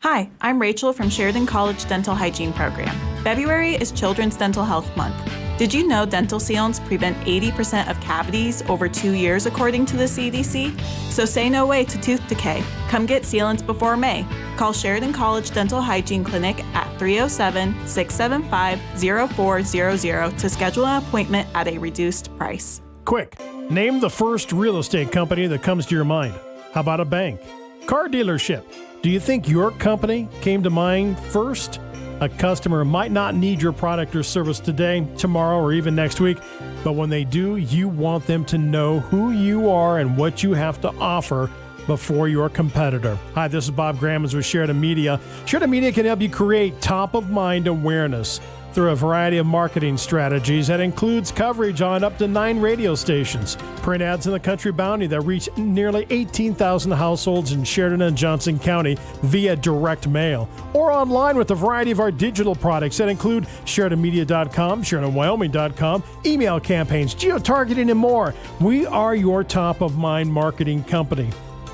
Hi, I'm Rachel from Sheridan College Dental Hygiene Program. February is Children's Dental Health Month. Did you know dental sealants prevent 80% of cavities over 2 years according to the CDC? So say no way to tooth decay. Come get sealants before May. Call Sheridan College Dental Hygiene Clinic at 307-675-0400 to schedule an appointment at a reduced price. Quick, name the first real estate company that comes to your mind. How about a bank? Car dealership. Do you think your company came to mind first? A customer might not need your product or service today, tomorrow, or even next week, but when they do, you want them to know who you are and what you have to offer before your competitor. Hi, this is Bob Grammons with Sheridan Media. Sheridan Media can help you create top-of-mind awareness through a variety of marketing strategies that includes coverage on up to 9 radio stations, print ads in the country boundary that reach nearly 18,000 households in Sheridan and Johnson County via direct mail, or online with a variety of our digital products that include SheridanMedia.com, SheridanWyoming.com, email campaigns, geo-targeting, and more. We are your top-of-mind marketing company.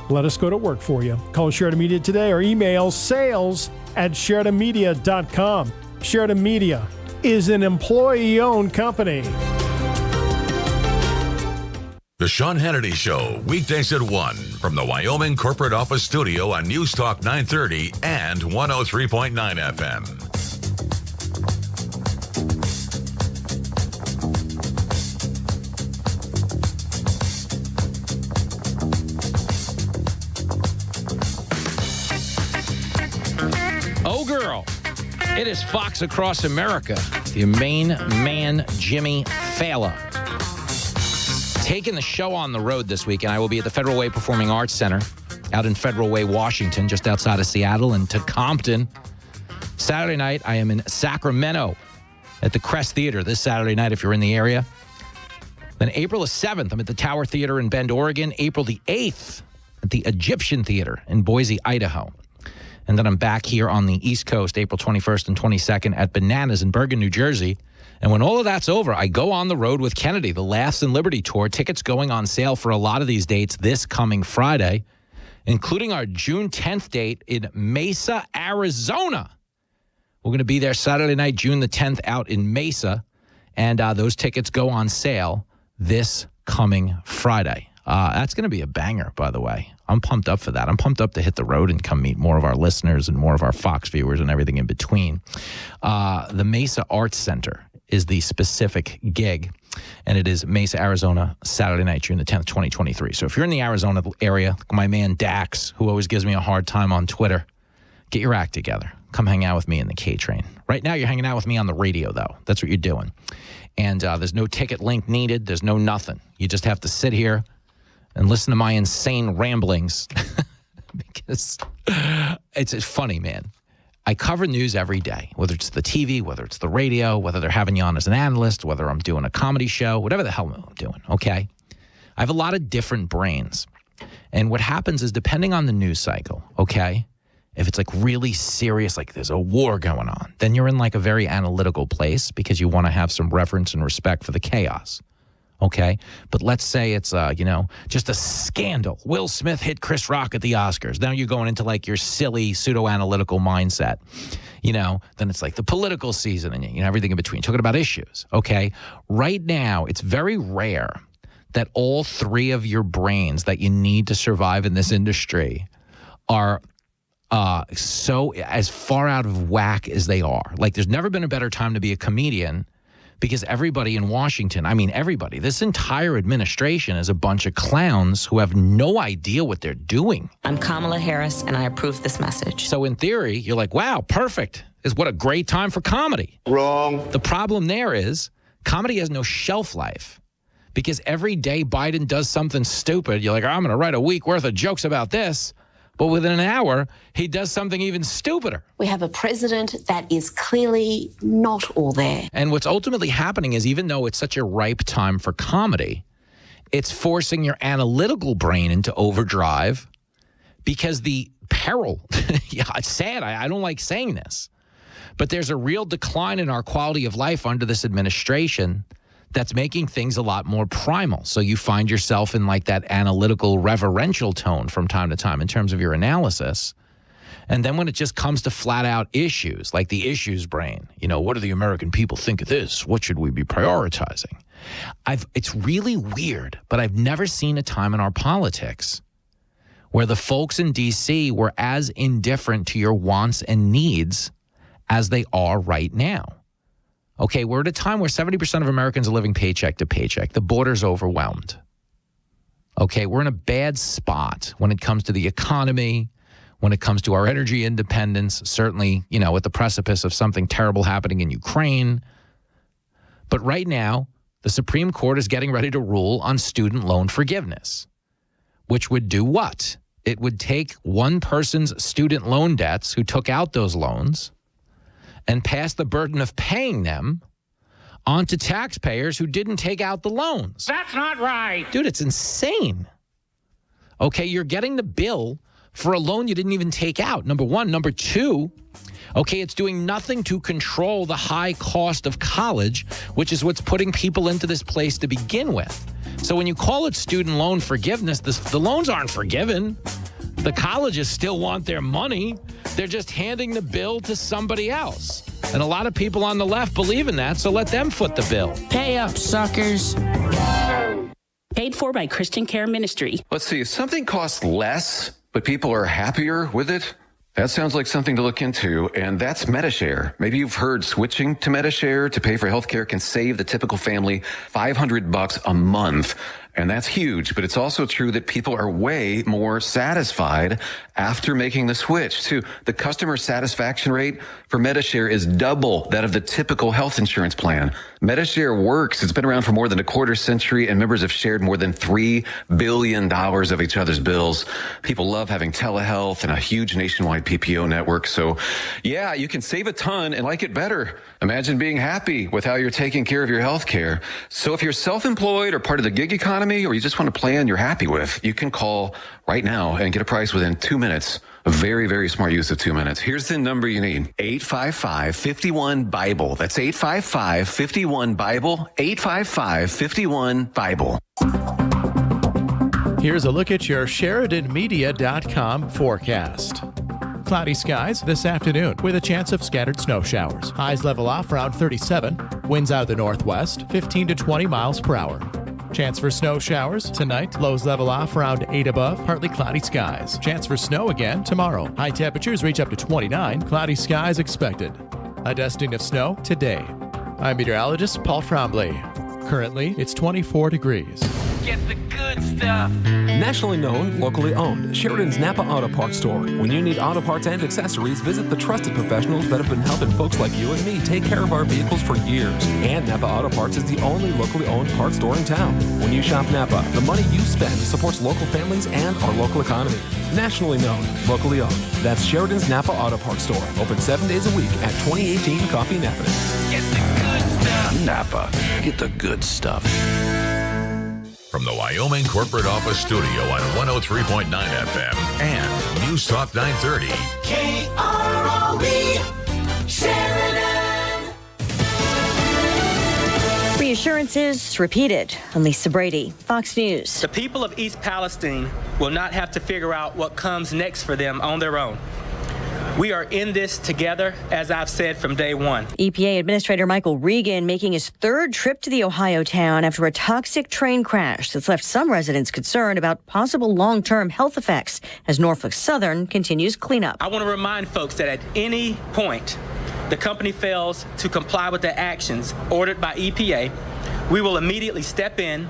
Let us go to work for you. Call Sheridan Media today or email sales@SheridanMedia.com. Sheridan Media is an employee-owned company. The Sean Hannity Show, weekdays at 1 from the Wyoming Corporate Office Studio on News Talk 930 and 103.9 FM. Oh, girl. It is Fox Across America. The main man, Jimmy Fallon, taking the show on the road this week, and I will be at the Federal Way Performing Arts Center out in Federal Way, Washington, just outside of Seattle, and to Compton. Saturday night, I am in Sacramento at the Crest Theater this Saturday night if you're in the area. Then April the 7th, I'm at the Tower Theater in Bend, Oregon. April the 8th at the Egyptian Theater in Boise, Idaho. And then I'm back here on the East Coast, April 21st and 22nd at Bananas in Bergen, New Jersey. And when all of that's over, I go on the road with Kennedy, the Laughs and Liberty Tour. Tickets going on sale for a lot of these dates this coming Friday, including our June 10th date in Mesa, Arizona. We're going to be there Saturday night, June the 10th, out in Mesa. And those tickets go on sale this coming Friday. That's going to be a banger, by the way. I'm pumped up for that. I'm pumped up to hit the road and come meet more of our listeners and more of our Fox viewers and everything in between. The Mesa Arts Center is the specific gig, and it is Mesa, Arizona, Saturday night, June the 10th, 2023. So if you're in the Arizona area, my man Dax, who always gives me a hard time on Twitter, get your act together. Come hang out with me in the K-Train. Right now, you're hanging out with me on the radio, though. That's what you're doing. And there's no ticket link needed. There's no nothing. You just have to sit here and listen to my insane ramblings because it's funny, man. I cover news every day, whether it's the TV, whether it's the radio, whether they're having you on as an analyst, whether I'm doing a comedy show, whatever the hell I'm doing, okay? I have a lot of different brains. And what happens is, depending on the news cycle, okay, if it's like really serious, like there's a war going on, then you're in like a very analytical place because you want to have some reverence and respect for the chaos. Okay, but let's say it's, just a scandal. Will Smith hit Chris Rock at the Oscars. Now you're going into like your silly pseudo-analytical mindset. Then it's like the political season and everything in between. Talking about issues. Okay, right now it's very rare that all three of your brains that you need to survive in this industry are so as far out of whack as they are. Like, there's never been a better time to be a comedian because everybody in Washington, I mean, everybody, this entire administration is a bunch of clowns who have no idea what they're doing. I'm Kamala Harris, and I approve this message. So in theory, you're like, wow, perfect. What a great time for comedy. Wrong. The problem there is comedy has no shelf life because every day Biden does something stupid, you're like, I'm going to write a week worth of jokes about this. But within an hour, he does something even stupider. We have a president that is clearly not all there. And what's ultimately happening is, even though it's such a ripe time for comedy, it's forcing your analytical brain into overdrive because the peril, yeah, it's sad. I don't like saying this, but there's a real decline in our quality of life under this administration that's making things a lot more primal. So you find yourself in like that analytical, reverential tone from time to time in terms of your analysis. And then when it just comes to flat out issues, like the issues brain, what do the American people think of this? What should we be prioritizing? It's really weird, but I've never seen a time in our politics where the folks in D.C. were as indifferent to your wants and needs as they are right now. Okay, we're at a time where 70% of Americans are living paycheck to paycheck. The border's overwhelmed. Okay, we're in a bad spot when it comes to the economy, when it comes to our energy independence, certainly, at the precipice of something terrible happening in Ukraine. But right now, the Supreme Court is getting ready to rule on student loan forgiveness, which would do what? It would take one person's student loan debts who took out those loans and pass the burden of paying them onto taxpayers who didn't take out the loans. That's not right. Dude, it's insane. Okay, you're getting the bill for a loan you didn't even take out, number one. Number two, okay, it's doing nothing to control the high cost of college, which is what's putting people into this place to begin with. So when you call it student loan forgiveness, the loans aren't forgiven. The colleges still want their money. They're just handing the bill to somebody else. And a lot of people on the left believe in that, so let them foot the bill. Pay up, suckers. Paid for by Christian Care Ministry. Let's see, if something costs less, but people are happier with it, that sounds like something to look into, and that's MediShare. Maybe you've heard switching to MediShare to pay for healthcare can save the typical family $500 a month. And that's huge, but it's also true that people are way more satisfied after making the switch, too. The customer satisfaction rate for MediShare is double that of the typical health insurance plan. MediShare works. It's been around for more than a quarter century, and members have shared more than $3 billion of each other's bills. People love having telehealth and a huge nationwide PPO network. So, yeah, you can save a ton and like it better. Imagine being happy with how you're taking care of your health care. So if you're self-employed or part of the gig economy, or you just want a plan you're happy with, you can call right now and get a price within 2 minutes. A very, very smart use of 2 minutes. Here's the number you need. 855-51-BIBLE. That's 855-51-BIBLE. 855-51-BIBLE. Here's a look at your SheridanMedia.com forecast. Cloudy skies this afternoon with a chance of scattered snow showers. Highs level off around 37. Winds out of the northwest, 15 to 20 miles per hour. Chance for snow showers tonight. Lows level off around 8 above. Partly cloudy skies. Chance for snow again tomorrow. High temperatures reach up to 29. Cloudy skies expected. A dusting of snow today. I'm meteorologist Paul Trombley. Currently, it's 24 degrees. Get the good stuff. Nationally known, locally owned, Sheridan's Napa Auto Parts store. When you need auto parts and accessories, visit the trusted professionals that have been helping folks like you and me take care of our vehicles for years. And Napa Auto Parts is the only locally owned parts store in town. When you shop Napa, the money you spend supports local families and our local economy. Nationally known, locally owned. That's Sheridan's Napa Auto Parts store. Open 7 days a week at 2018 Coffee Napa. Get the good stuff. Napa. Get the good stuff. From the Wyoming Corporate Office Studio on 103.9 FM and News Talk 930. KROE, Sheridan. Reassurances repeated. I'm Lisa Brady, Fox News. The people of East Palestine will not have to figure out what comes next for them on their own. We are in this together, as I've said from day one. EPA Administrator Michael Regan making his third trip to the Ohio town after a toxic train crash that's left some residents concerned about possible long-term health effects as Norfolk Southern continues cleanup. I want to remind folks that at any point the company fails to comply with the actions ordered by EPA, we will immediately step in,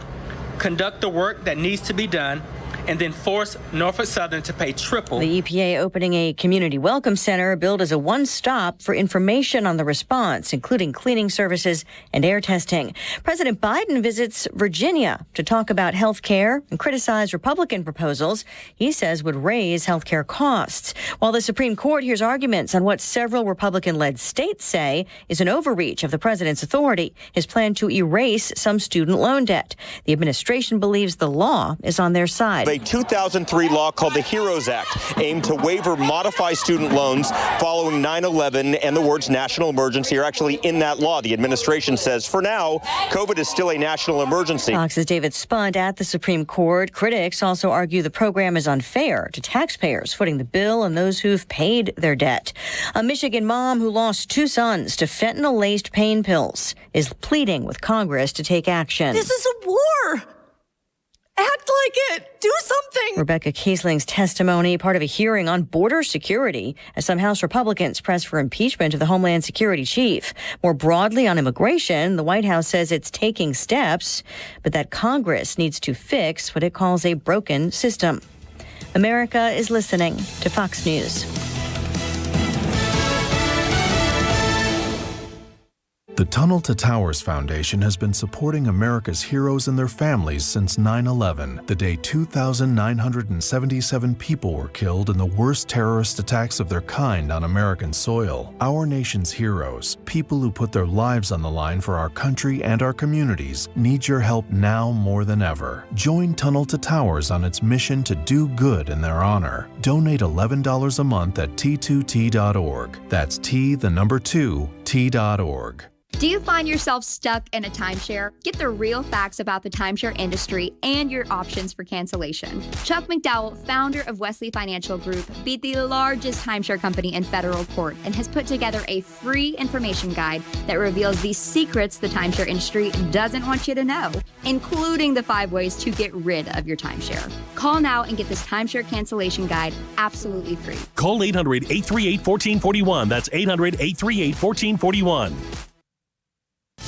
conduct the work that needs to be done, and then force Norfolk Southern to pay triple. The EPA opening a community welcome center billed as a one-stop for information on the response, including cleaning services and air testing. President Biden visits Virginia to talk about health care and criticize Republican proposals he says would raise health care costs. While the Supreme Court hears arguments on what several Republican-led states say is an overreach of the president's authority, his plan to erase some student loan debt. The administration believes the law is on their side. A 2003 law called the HEROES Act aimed to waive or modify student loans following 9/11, and the words national emergency are actually in that law. The administration says for now, COVID is still a national emergency. Fox's David Spunt at the Supreme Court. Critics also argue the program is unfair to taxpayers footing the bill and those who've paid their debt. A Michigan mom who lost two sons to fentanyl-laced pain pills is pleading with Congress to take action. This is a war. Act like it. Do something. Rebecca Kiesling's testimony, part of a hearing on border security, as some House Republicans press for impeachment of the Homeland Security chief. More broadly on immigration, the White House says it's taking steps, but that Congress needs to fix what it calls a broken system. America is listening to Fox News. The Tunnel to Towers Foundation has been supporting America's heroes and their families since 9/11, the day 2,977 people were killed in the worst terrorist attacks of their kind on American soil. Our nation's heroes, people who put their lives on the line for our country and our communities, need your help now more than ever. Join Tunnel to Towers on its mission to do good in their honor. Donate $11 a month at T2T.org. That's T2T.org. Do you find yourself stuck in a timeshare? Get the real facts about the timeshare industry and your options for cancellation. Chuck McDowell, founder of Wesley Financial Group, beat the largest timeshare company in federal court and has put together a free information guide that reveals the secrets the timeshare industry doesn't want you to know, including the 5 ways to get rid of your timeshare. Call now and get this timeshare cancellation guide absolutely free. Call 800-838-1441. That's 800-838-1441.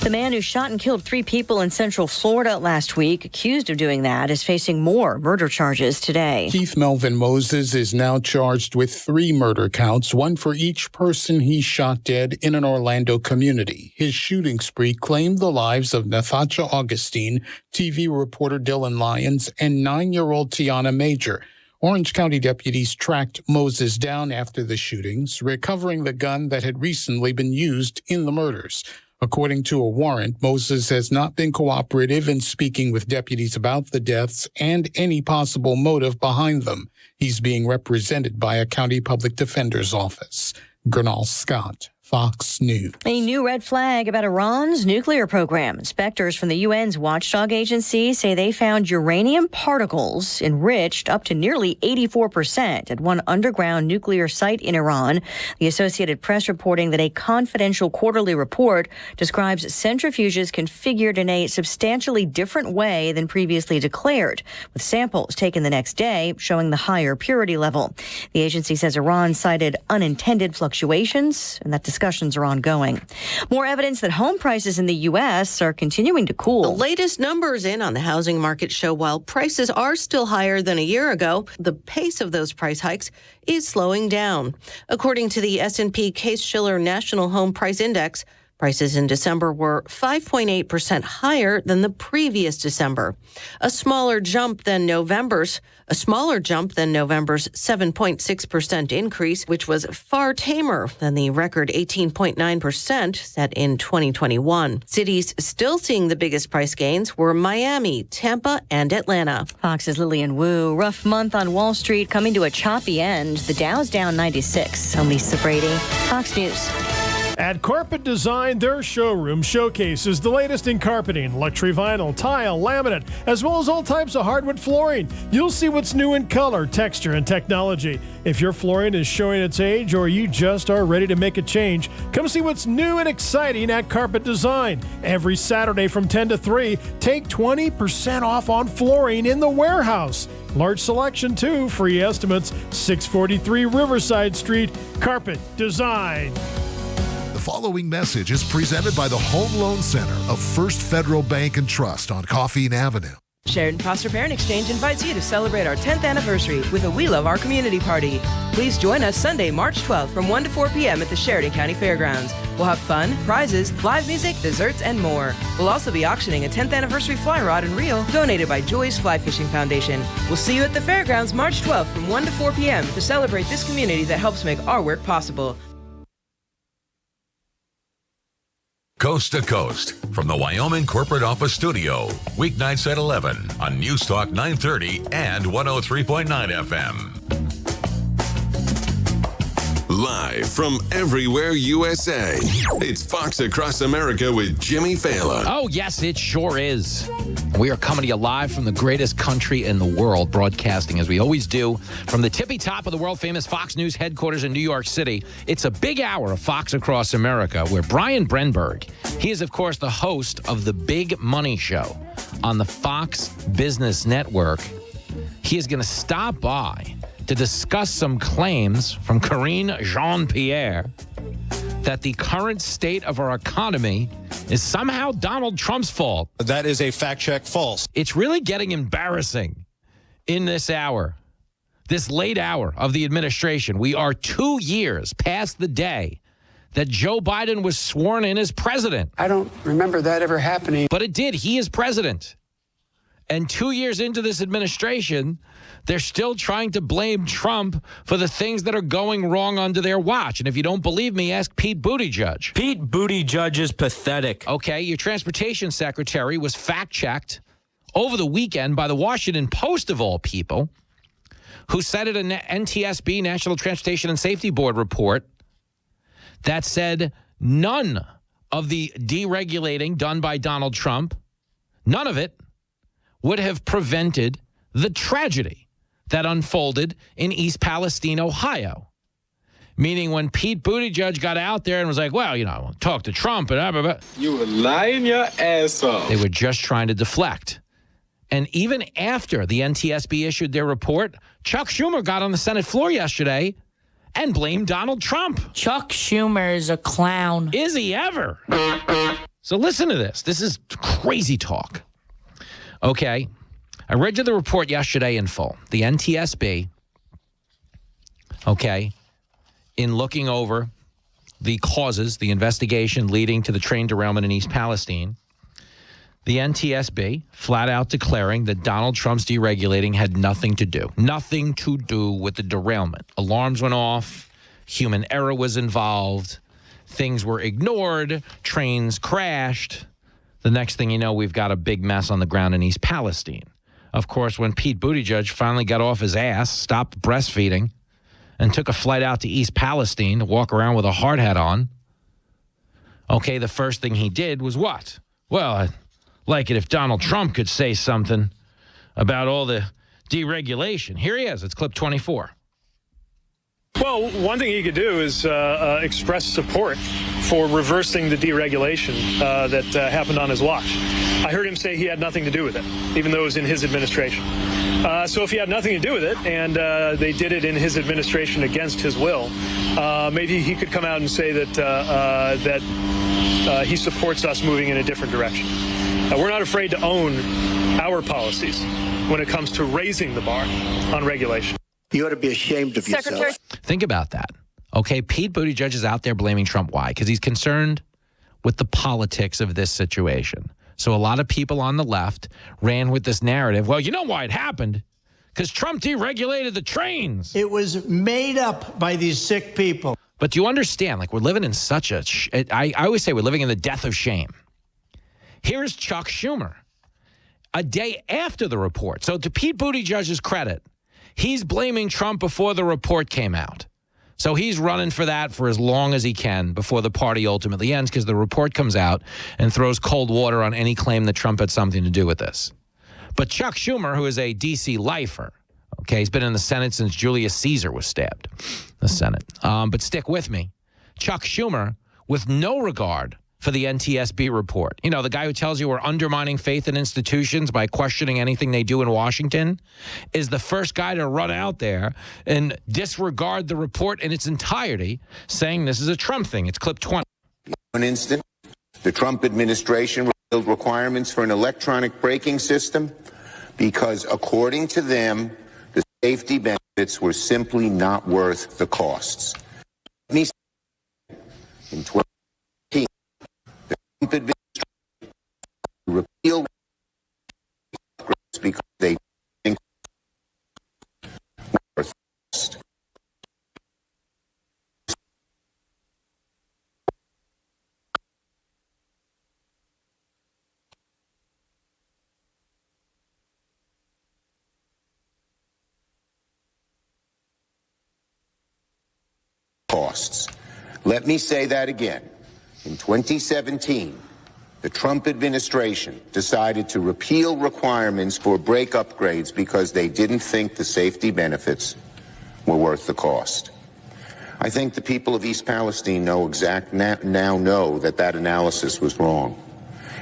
The man who shot and killed 3 people in Central Florida last week, accused of doing that, is facing more murder charges today. Keith Melvin Moses is now charged with 3 murder counts, one for each person he shot dead in an Orlando community. His shooting spree claimed the lives of Nathacha Augustine, TV reporter Dylan Lyons, and 9-year-old Tiana Major. Orange County deputies tracked Moses down after the shootings, recovering the gun that had recently been used in the murders. According to a warrant, Moses has not been cooperative in speaking with deputies about the deaths and any possible motive behind them. He's being represented by a county public defender's office. Gernal Scott, Fox News. A new red flag about Iran's nuclear program. Inspectors from the UN's watchdog agency say they found uranium particles enriched up to nearly 84% at one underground nuclear site in Iran. The Associated Press reporting that a confidential quarterly report describes centrifuges configured in a substantially different way than previously declared, with samples taken the next day showing the higher purity level. The agency says Iran cited unintended fluctuations and that discussions are ongoing. More evidence that home prices in the U.S. are continuing to cool. The latest numbers in on the housing market show while prices are still higher than a year ago, the pace of those price hikes is slowing down. According to the S&P Case-Shiller National Home Price Index, prices in December were 5.8% higher than the previous December, a smaller jump than November's 7.6% increase, which was far tamer than the record 18.9% set in 2021. Cities still seeing the biggest price gains were Miami, Tampa, and Atlanta. Fox's Lillian Wu. Rough month on Wall Street coming to a choppy end. The Dow's down 96. I'm Lisa Brady, Fox News. At Carpet Design, their showroom showcases the latest in carpeting, luxury vinyl, tile, laminate, as well as all types of hardwood flooring. You'll see what's new in color, texture, and technology. If your flooring is showing its age or you just are ready to make a change, come see what's new and exciting at Carpet Design. Every Saturday from 10 to 3, take 20% off on flooring in the warehouse. Large selection, too. Free estimates. 643 Riverside Street. Carpet Design. The following message is presented by the Home Loan Center of First Federal Bank and Trust on Coffeen Avenue. Sheridan Foster Parent Exchange invites you to celebrate our 10th anniversary with a We Love Our Community party. Please join us Sunday, March 12th from 1 to 4 p.m. at the Sheridan County Fairgrounds. We'll have fun, prizes, live music, desserts, and more. We'll also be auctioning a 10th anniversary fly rod and reel donated by Joy's Fly Fishing Foundation. We'll see you at the Fairgrounds March 12th from 1 to 4 p.m. to celebrate this community that helps make our work possible. Coast to Coast from the Wyoming Corporate Office Studio, weeknights at 11 on News Talk 930 and 103.9 FM. Live from everywhere USA, it's Fox Across America with Jimmy Fallon. Oh, yes, it sure is. We are coming to you live from the greatest country in the world, broadcasting as we always do from the tippy top of the world-famous Fox News headquarters in New York City. It's a big hour of Fox Across America where Brian Brenberg, he is, of course, the host of the Big Money Show on the Fox Business Network. He is going to stop by to discuss some claims from Karine Jean-Pierre that the current state of our economy is somehow Donald Trump's fault. That is a fact check false. It's really getting embarrassing in this hour, this late hour of the administration. We are 2 years past the day that Joe Biden was sworn in as president. I don't remember that ever happening. But it did. He is president. And 2 years into this administration, they're still trying to blame Trump for the things that are going wrong under their watch. And if you don't believe me, ask Pete Buttigieg. Pete Buttigieg is pathetic. Okay, your transportation secretary was fact-checked over the weekend by the Washington Post, of all people, who cited an NTSB, National Transportation and Safety Board report that said none of the deregulating done by Donald Trump, none of it would have prevented the tragedy that unfolded in East Palestine, Ohio. Meaning when Pete Buttigieg got out there and was like, well, I want to talk to Trump and blah, blah, blah. You were lying your ass off. They were just trying to deflect. And even after the NTSB issued their report, Chuck Schumer got on the Senate floor yesterday and blamed Donald Trump. Chuck Schumer is a clown. Is he ever? So listen to this. This is crazy talk. Okay. I read you the report yesterday in full. The NTSB, okay, in looking over the causes, the investigation leading to the train derailment in East Palestine, the NTSB flat out declaring that Donald Trump's deregulating had nothing to do with the derailment. Alarms went off, human error was involved, things were ignored, trains crashed. The next thing you know, we've got a big mess on the ground in East Palestine. Of course, when Pete Buttigieg finally got off his ass, stopped breastfeeding, and took a flight out to East Palestine to walk around with a hard hat on, okay, the first thing he did was what? Well, I'd like it if Donald Trump could say something about all the deregulation. Here he is. It's clip 24. Well, one thing he could do is express support for reversing the deregulation that happened on his watch. I heard him say he had nothing to do with it, even though it was in his administration. So if he had nothing to do with it and they did it in his administration against his will, maybe he could come out and say that he supports us moving in a different direction. We're not afraid to own our policies when it comes to raising the bar on regulation. You ought to be ashamed of yourself. Think about that. Okay, Pete Buttigieg is out there blaming Trump. Why? Because he's concerned with the politics of this situation. So a lot of people on the left ran with this narrative. Well, you know why it happened? Because Trump deregulated the trains. It was made up by these sick people. But do you understand? Like, we're living in such a... I always say we're living in the death of shame. Here's Chuck Schumer, a day after the report. So to Pete Buttigieg's credit, he's blaming Trump before the report came out. So he's running for that for as long as he can before the party ultimately ends, because the report comes out and throws cold water on any claim that Trump had something to do with this. But Chuck Schumer, who is a D.C. lifer, okay, he's been in the Senate since Julius Caesar was stabbed, the Senate. But stick with me. Chuck Schumer, with no regard for the NTSB report. You know, the guy who tells you we're undermining faith in institutions by questioning anything they do in Washington, is the first guy to run out there and disregard the report in its entirety, saying this is a Trump thing. It's clip 20. One instant, the Trump administration revealed requirements for an electronic braking system because, according to them, the safety benefits were simply not worth the costs. Let me say, in 2018, the Trump administration repealed because they think worth cost. Costs. Let me say that again. In 2017, the Trump administration decided to repeal requirements for brake upgrades because they didn't think the safety benefits were worth the cost. I think the people of East Palestine now know that analysis was wrong,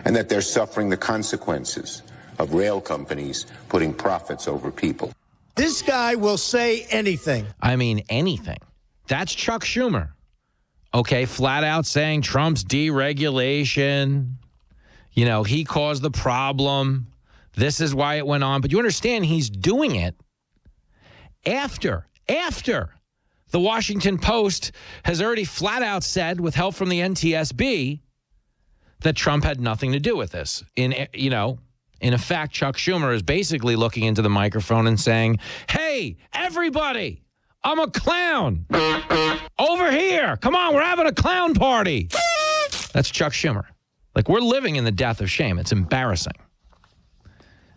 and that they're suffering the consequences of rail companies putting profits over people. This guy will say anything. I mean, anything. That's Chuck Schumer. Okay, flat out saying Trump's deregulation, you know, he caused the problem. This is why it went on. But you understand he's doing it after the Washington Post has already flat out said, with help from the NTSB, that Trump had nothing to do with this. In effect, Chuck Schumer is basically looking into the microphone and saying, hey, everybody, I'm a clown. Over here. Come on, we're having a clown party. That's Chuck Schumer. Like, we're living in the death of shame. It's embarrassing.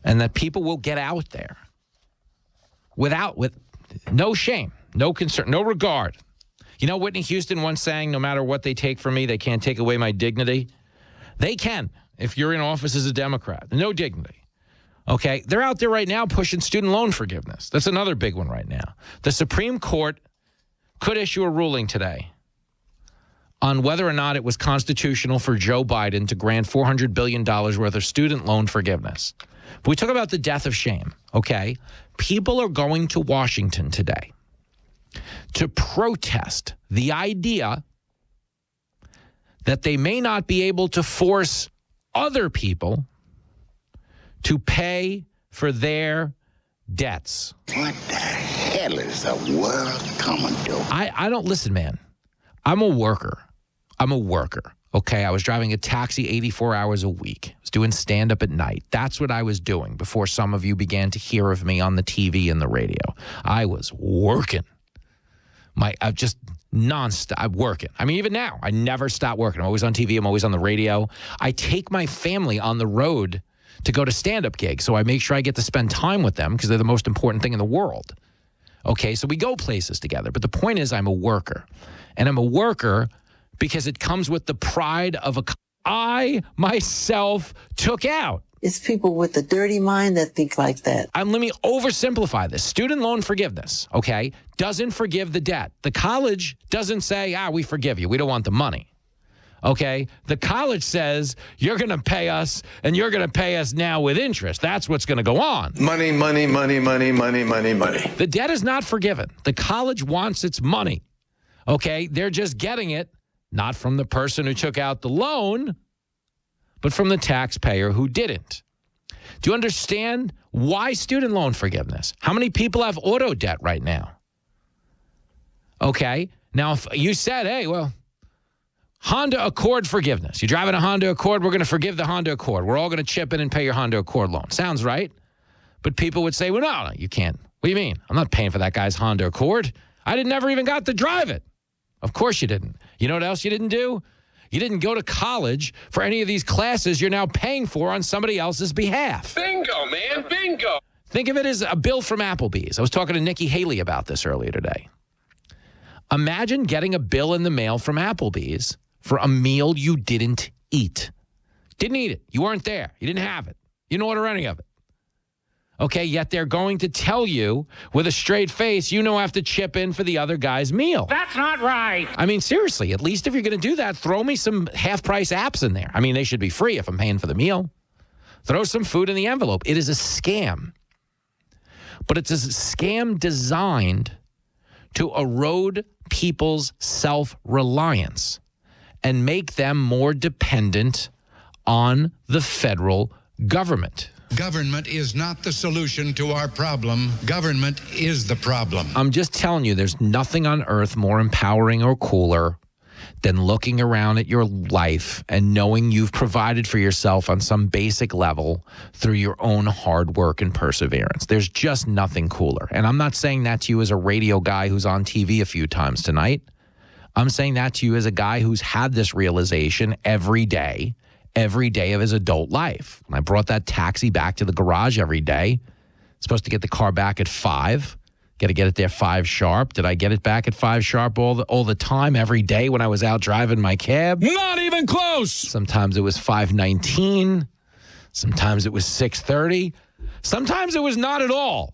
And that people will get out there with no shame, no concern, no regard. You know, Whitney Houston once sang, no matter what they take from me, they can't take away my dignity. They can if you're in office as a Democrat. No dignity. Okay, they're out there right now pushing student loan forgiveness. That's another big one right now. The Supreme Court could issue a ruling today on whether or not it was constitutional for Joe Biden to grant $400 billion worth of student loan forgiveness. But we talk about the death of shame, okay? People are going to Washington today to protest the idea that they may not be able to force other people to pay for their debts. What the hell is the world coming to? I don't listen, man. I'm a worker. Okay, I was driving a taxi 84 hours a week. I was doing stand-up at night. That's what I was doing before some of you began to hear of me on the TV and the radio. I was working. I'm just nonstop working. I mean, even now, I never stop working. I'm always on TV. I'm always on the radio. I take my family on the road to go to stand-up gigs, so I make sure I get to spend time with them because they're the most important thing in the world. Okay, so we go places together. But the point is, I'm a worker. And I'm a worker because it comes with the pride of I myself took out. It's people with a dirty mind that think like that. Let me oversimplify this. Student loan forgiveness, okay, doesn't forgive the debt. The college doesn't say, we forgive you. We don't want the money. Okay, the college says you're going to pay us, and you're going to pay us now with interest. That's what's going to go on. Money, money, money, money, money, money, money. The debt is not forgiven. The college wants its money. Okay, they're just getting it not from the person who took out the loan, but from the taxpayer who didn't. Do you understand why student loan forgiveness? How many people have auto debt right now? Okay, now if you said, hey, well, Honda Accord forgiveness. You're driving a Honda Accord, we're going to forgive the Honda Accord. We're all going to chip in and pay your Honda Accord loan. Sounds right. But people would say, well, no, you can't. What do you mean? I'm not paying for that guy's Honda Accord. I never even got to drive it. Of course you didn't. You know what else you didn't do? You didn't go to college for any of these classes you're now paying for on somebody else's behalf. Bingo, man, bingo. Think of it as a bill from Applebee's. I was talking to Nikki Haley about this earlier today. Imagine getting a bill in the mail from Applebee's for a meal you didn't eat. Didn't eat it. You weren't there. You didn't have it. You didn't order any of it. Okay, yet they're going to tell you with a straight face, you have to chip in for the other guy's meal. That's not right. I mean, seriously, at least if you're going to do that, throw me some half-price apps in there. I mean, they should be free if I'm paying for the meal. Throw some food in the envelope. It is a scam. But it's a scam designed to erode people's self-reliance and make them more dependent on the federal government. Government is not the solution to our problem. Government is the problem. I'm just telling you, there's nothing on earth more empowering or cooler than looking around at your life and knowing you've provided for yourself on some basic level through your own hard work and perseverance. There's just nothing cooler. And I'm not saying that to you as a radio guy who's on TV a few times tonight. I'm saying that to you as a guy who's had this realization every day of his adult life. When I brought that taxi back to the garage every day, supposed to get the car back at 5. Got to get it there 5 sharp. Did I get it back at 5 sharp all the time, every day when I was out driving my cab? Not even close. Sometimes it was 5:19. Sometimes it was 6:30. Sometimes it was not at all.